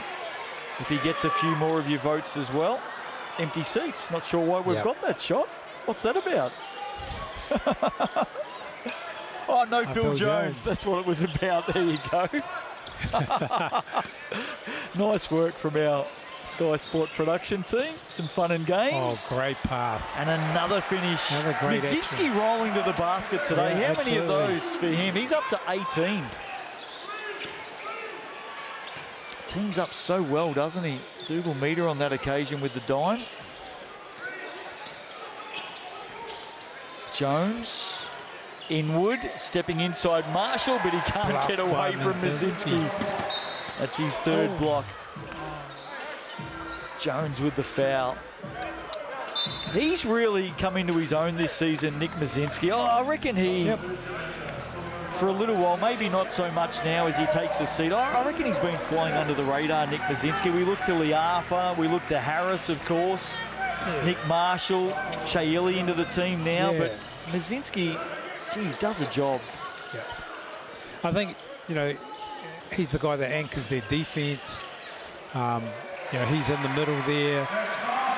if he gets a few more of your votes as well. Empty seats. Not sure why we've got that shot. What's that about? Oh, no, Phil Jones. That's what it was about. There you go. Nice work from our Sky Sport production team. Some fun and games. Oh, great pass. And another finish. Another great Mazinski rolling to the basket today. Yeah, How many of those for him? He's up to 18. Teams up so well, doesn't he? Dougal Meter on that occasion with the dime. Jones, Inwood, stepping inside Marshall, but he can't get away from Mazinski. That's his third block. Jones with the foul. He's really come into his own this season, Nick Mazinski. Oh, I reckon he, for a little while, maybe not so much now as he takes a seat. I reckon he's been flying under the radar, Nick Mazinski. We look to Liafa, we look to Harris, of course. Nick Marshall, Shaili into the team now, but Mazinski, geez, does a job. Yeah. I think, you know, he's the guy that anchors their defense. You know, he's in the middle there,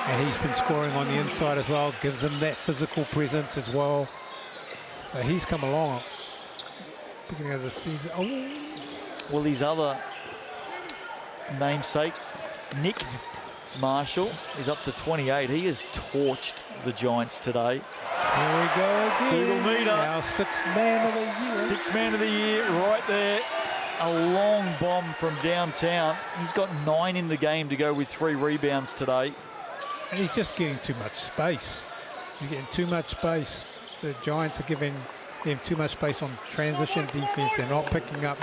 and he's been scoring on the inside as well, gives them that physical presence as well. He's come along beginning of the season. Oh. Well, his other namesake, Nick Marshall, is up to 28. He has torched the Giants today. Here we go again. Dougal Meter. Our sixth man of the year. Sixth man of the year right there. A long bomb from downtown. He's got 9 in the game to go with 3 rebounds today. And he's just getting too much space. He's getting too much space. The Giants are giving him too much space on transition defense. They're not picking up,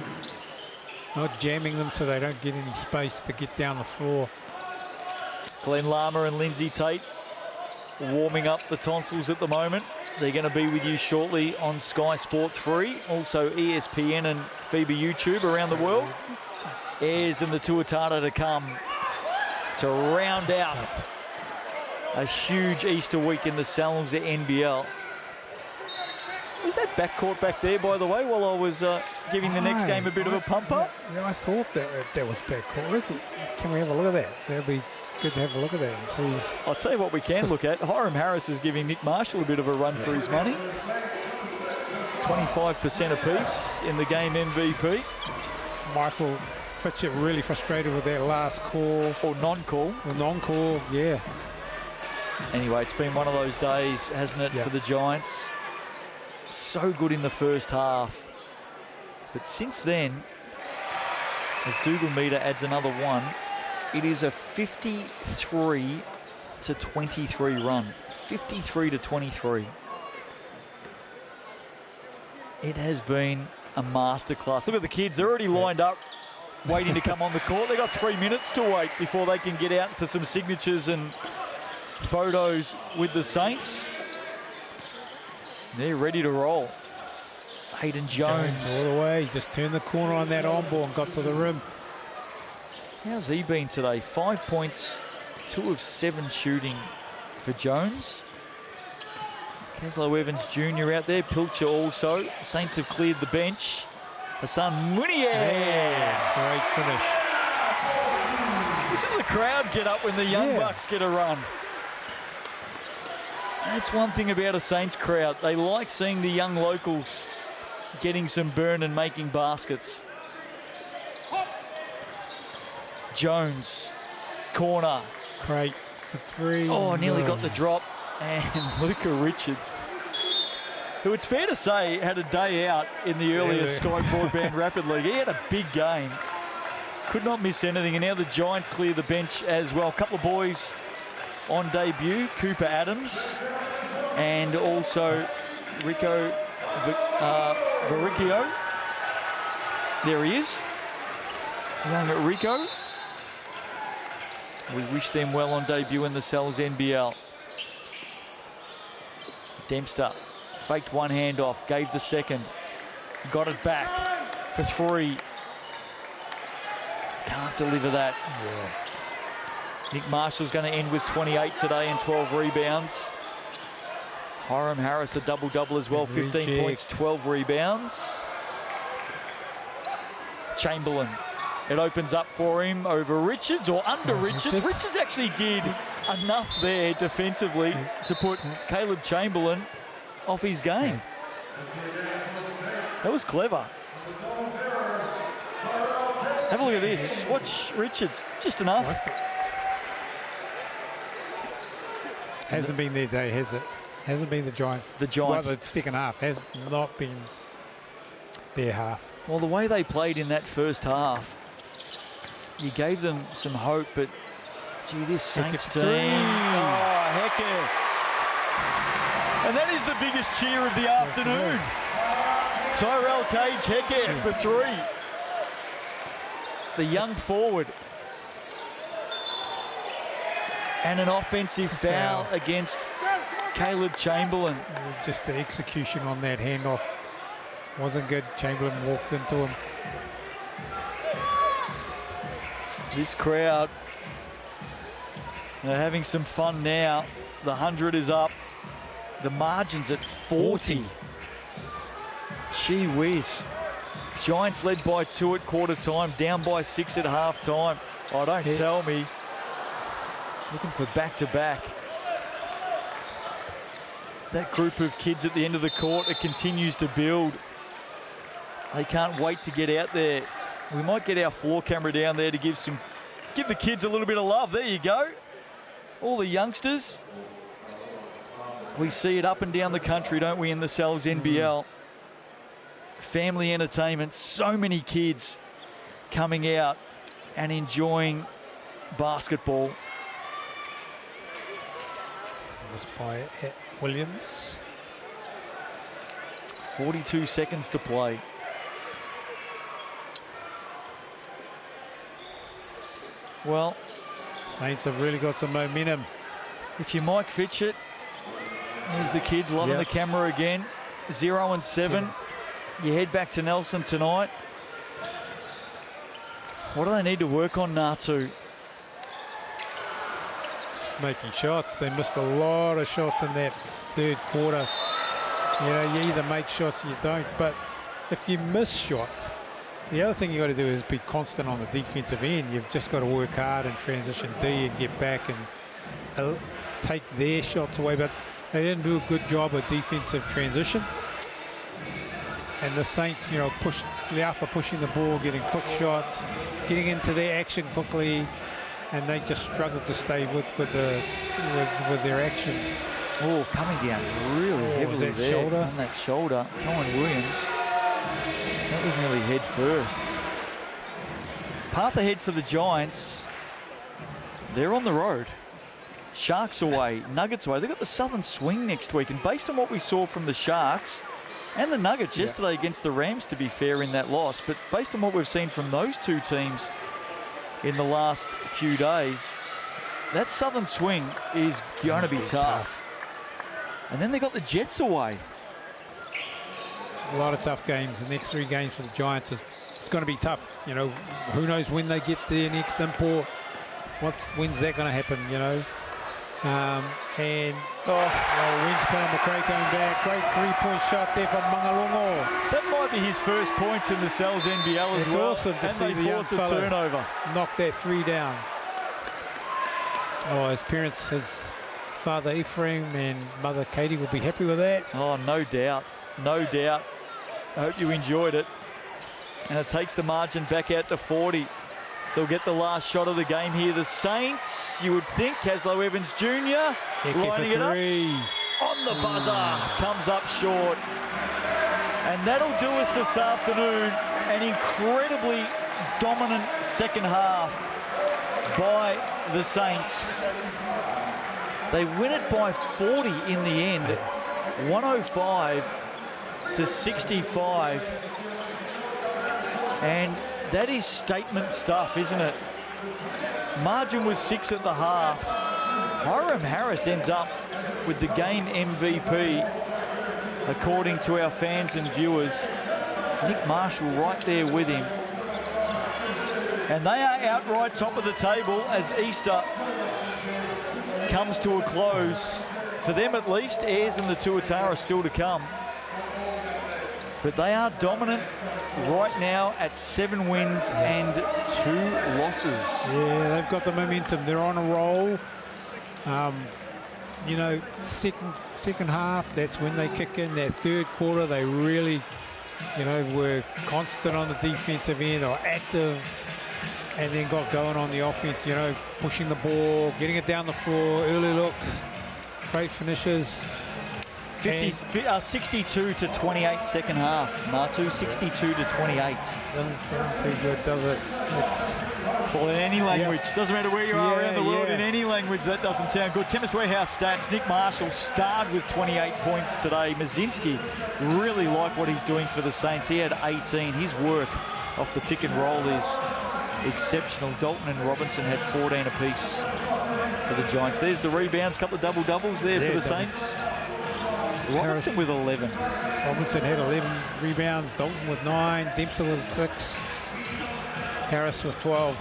not jamming them so they don't get any space to get down the floor. Glenn Lama and Lindsay Tate warming up the tonsils at the moment. They're going to be with you shortly on Sky Sport 3, also ESPN and FIBA YouTube around the world. Ayres and the Tuatara to come to round out a huge Easter week in the Salonga NBL. Was that backcourt back there, by the way, while I was giving the next game a bit of a pump up? Yeah, I thought that was backcourt. Can we have a look at that? That'd be good to have a look at that and see. I'll tell you what we can look at. Hiram Harris is giving Nick Marshall a bit of a run for his money. 25% apiece in the game MVP. Michael Fitchett really frustrated with that last call. Or non-call. Or non-call, yeah. Anyway, it's been one of those days, hasn't it, for the Giants? So good in the first half. But since then, as Dougal Meter adds another one, it is a 53-23 run. 53-23. It has been a masterclass. Look at the kids. They're already lined up, waiting to come on the court. They've got 3 minutes to wait before they can get out for some signatures and photos with the Saints. They're ready to roll. Hayden Jones. All the way. He just turned the corner on that on-ball and got to the rim. How's he been today? 5 points, 2 of 7 shooting for Jones. Caslow Evans Jr. out there. Pilcher also. Saints have cleared the bench. Hassan Munier. Great finish. Listen to the crowd get up when the Young Bucks get a run. That's one thing about a Saints crowd. They like seeing the young locals getting some burn and making baskets. Jones, corner. Great for three. Oh, nearly got the drop. And Luca Richards, who it's fair to say had a day out in the earlier Sky Broadband Rapid League. He had a big game. Could not miss anything. And now the Giants clear the bench as well. A couple of boys on debut. Cooper Adams and also Rico Varicchio. There he is. Young Rico. We wish them well on debut in the Cells NBL. Dempster faked one handoff, gave the second, got it back for three. Can't deliver that. Yeah. Nick Marshall's going to end with 28 today and 12 rebounds. Hiram Harris a double-double as well, 15 points, 12 rebounds. Chamberlain, it opens up for him over Richards or under Richards. Richards actually did enough there defensively to put Caleb Chamberlain off his game. That was clever. Have a look at this. Watch Richards. Just enough. Hasn't been their day, has it? Hasn't been the Giants. The Giants. Well, the second half has not been their half. Well, the way they played in that first half, you gave them some hope, but gee, this Saints team. Oh, heck yeah. And that is the biggest cheer of the afternoon. Tyrell Cage, heck yeah, for three. The young forward. And an offensive foul against Caleb Chamberlain. Just the execution on that handoff wasn't good. Chamberlain walked into him. This crowd, they're having some fun now. The 100 is up. The margin's at 40. Gee whiz. Giants led by 2 at quarter time, down by 6 at half time. Oh, don't tell me. Looking for back-to-back. That group of kids at the end of the court, it continues to build. They can't wait to get out there. We might get our floor camera down there to give the kids a little bit of love. There you go. All the youngsters. We see it up and down the country, don't we, in the Cells NBL. Family entertainment, so many kids coming out and enjoying basketball. This by Williams. 42 seconds to play. Well, Saints have really got some momentum. If you Mike Fitchett, here's the kids loving the camera again. 0 and 7. You head back to Nelson tonight. What do they need to work on, Natu? Just making shots. They missed a lot of shots in that third quarter. You know, you either make shots or you don't. But if you miss shots, the other thing you got to do is be constant on the defensive end. You've just got to work hard and transition D and get back and take their shots away. But they didn't do a good job of defensive transition. And the Saints, you know, pushed the Alpha pushing the ball, getting quick shots, getting into their action quickly, and they just struggled to stay with their actions. Oh, coming down really heavily that there shoulder? on that shoulder. Colin Williams. That was nearly head first. Path ahead for the Giants. They're on the road. Sharks away, Nuggets away. They've got the Southern Swing next week, and based on what we saw from the Sharks and the Nuggets yesterday against the Rams, to be fair, in that loss, but based on what we've seen from those two teams in the last few days, that Southern Swing is going to be tough. And then they got the Jets away. A lot of tough games. The next 3 games for the Giants it's going to be tough. You know, who knows when they get their next import? When's that going to happen? You know, when's Conor McRae coming back? Great 3-point shot there from Mangalongo. That might be his first points in the Cells NBL as well. It's awesome to see the young fella turnover. Knock that 3 down. Oh, his parents, his father Ephraim and mother Katie will be happy with that. Oh, no doubt. No doubt. I hope you enjoyed it. And it takes the margin back out to 40. They'll get the last shot of the game here. The Saints, you would think, Caslow Evans Jr. lining it up on the buzzer, comes up short. And that'll do us this afternoon. An incredibly dominant second half by the Saints. They win it by 40 in the end, 105-65. And that is statement stuff, isn't it? Margin was 6 at the half. Hiram Harris ends up with the game MVP, according to our fans and viewers. Nick Marshall right there with him. And they are outright top of the table as Easter comes to a close. For them at least, Ayers and the Tuatara still to come. But they are dominant right now at 7 wins and 2 losses. Yeah, they've got the momentum. They're on a roll. You know, second half, that's when they kick in. That third quarter, they really, you know, were constant on the defensive end, or active, and then got going on the offense, you know, pushing the ball, getting it down the floor, early looks, great finishes. 62-28 second half, Natu, 62-28. Doesn't sound too good, does it? It's, well, in any language, doesn't matter where you are around the world, in any language, that doesn't sound good. Chemist Warehouse stats, Nick Marshall starred with 28 points today. Mazinski really like what he's doing for the Saints. He had 18. His work off the pick and roll is exceptional. Dalton and Robinson had 14 apiece for the Giants. There's the rebounds, couple of double-doubles there for the Saints. Robinson with 11. Robinson had 11 rebounds, Dalton with 9, Dempster with 6, Harris with 12.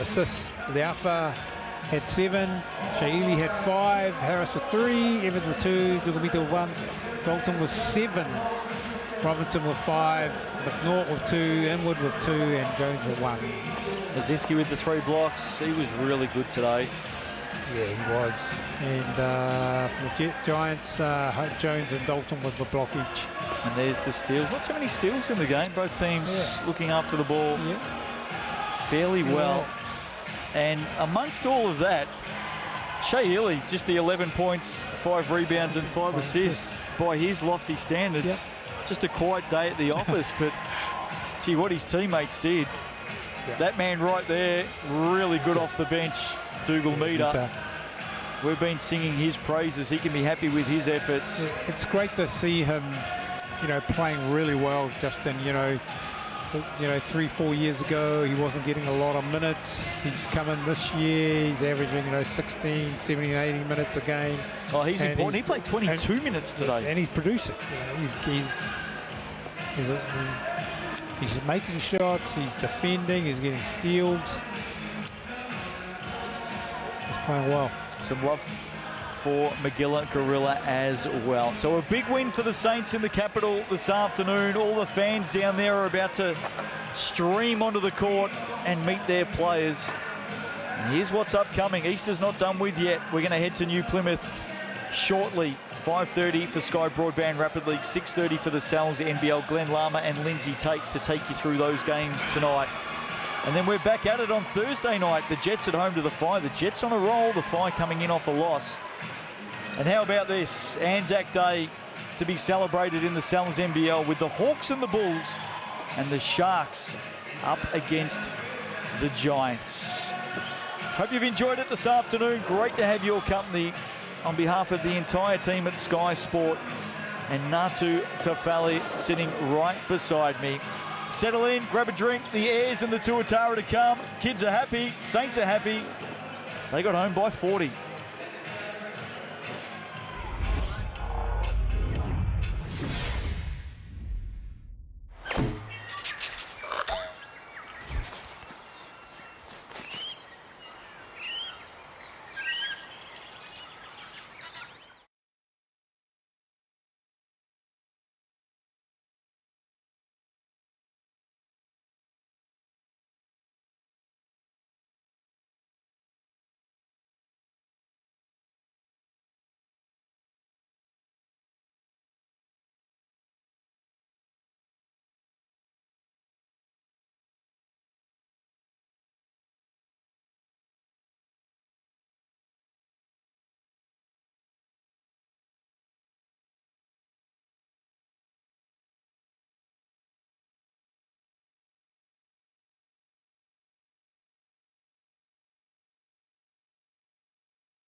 Assists, Leafa had 7, Shaili had 5, Harris with 3, Evans with 2, Dugumita with 1, Dalton with 7, Robinson with 5, McNaught with 2, Inwood with 2, and Jones with 1. Mazinski with the 3 blocks. He was really good today. Yeah, he was. And for the Giants, Hope Jones and Dalton with the block each. And there's the steals. Not too many steals in the game. Both teams looking after the ball fairly well. And amongst all of that, Shea Ely, just the 11 points, 5 rebounds and 5 assists. By his lofty standards, just a quiet day at the office. But, gee, what his teammates did. That man right there, really good off the bench. Dougal Meter. We've been singing his praises. He can be happy with his efforts. It's great to see him, you know, playing really well. Justin, you know, 3-4 years ago, he wasn't getting a lot of minutes. He's come in this year. He's averaging, you know, 16, 17, 18 minutes a game. Oh, he's important. He played 22 minutes today. And he's producing. You know, he's making shots. He's defending. He's getting steals. Playing well. Some love for Magilla Gorilla as well. So a big win for the Saints in the capital this afternoon. All the fans down there are about to stream onto the court and meet their players. And here's what's upcoming. Easter's not done with yet. We're going to head to New Plymouth shortly. 5:30 for Sky Broadband Rapid League, 6:30 for the Sal's NBL. Glenn Lama and Lindsay Tate to take you through those games tonight. And then we're back at it on Thursday night. The Jets at home to the Fire. The Jets on a roll. The Fire coming in off a loss. And how about this? Anzac Day to be celebrated in the Sal's NBL with the Hawks and the Bulls and the Sharks up against the Giants. Hope you've enjoyed it this afternoon. Great to have your company on behalf of the entire team at Sky Sport. And Natu Tafali sitting right beside me. Settle in, grab a drink. The Ayers and the Tuatara to come. Kids are happy. Saints are happy. They got home by 40.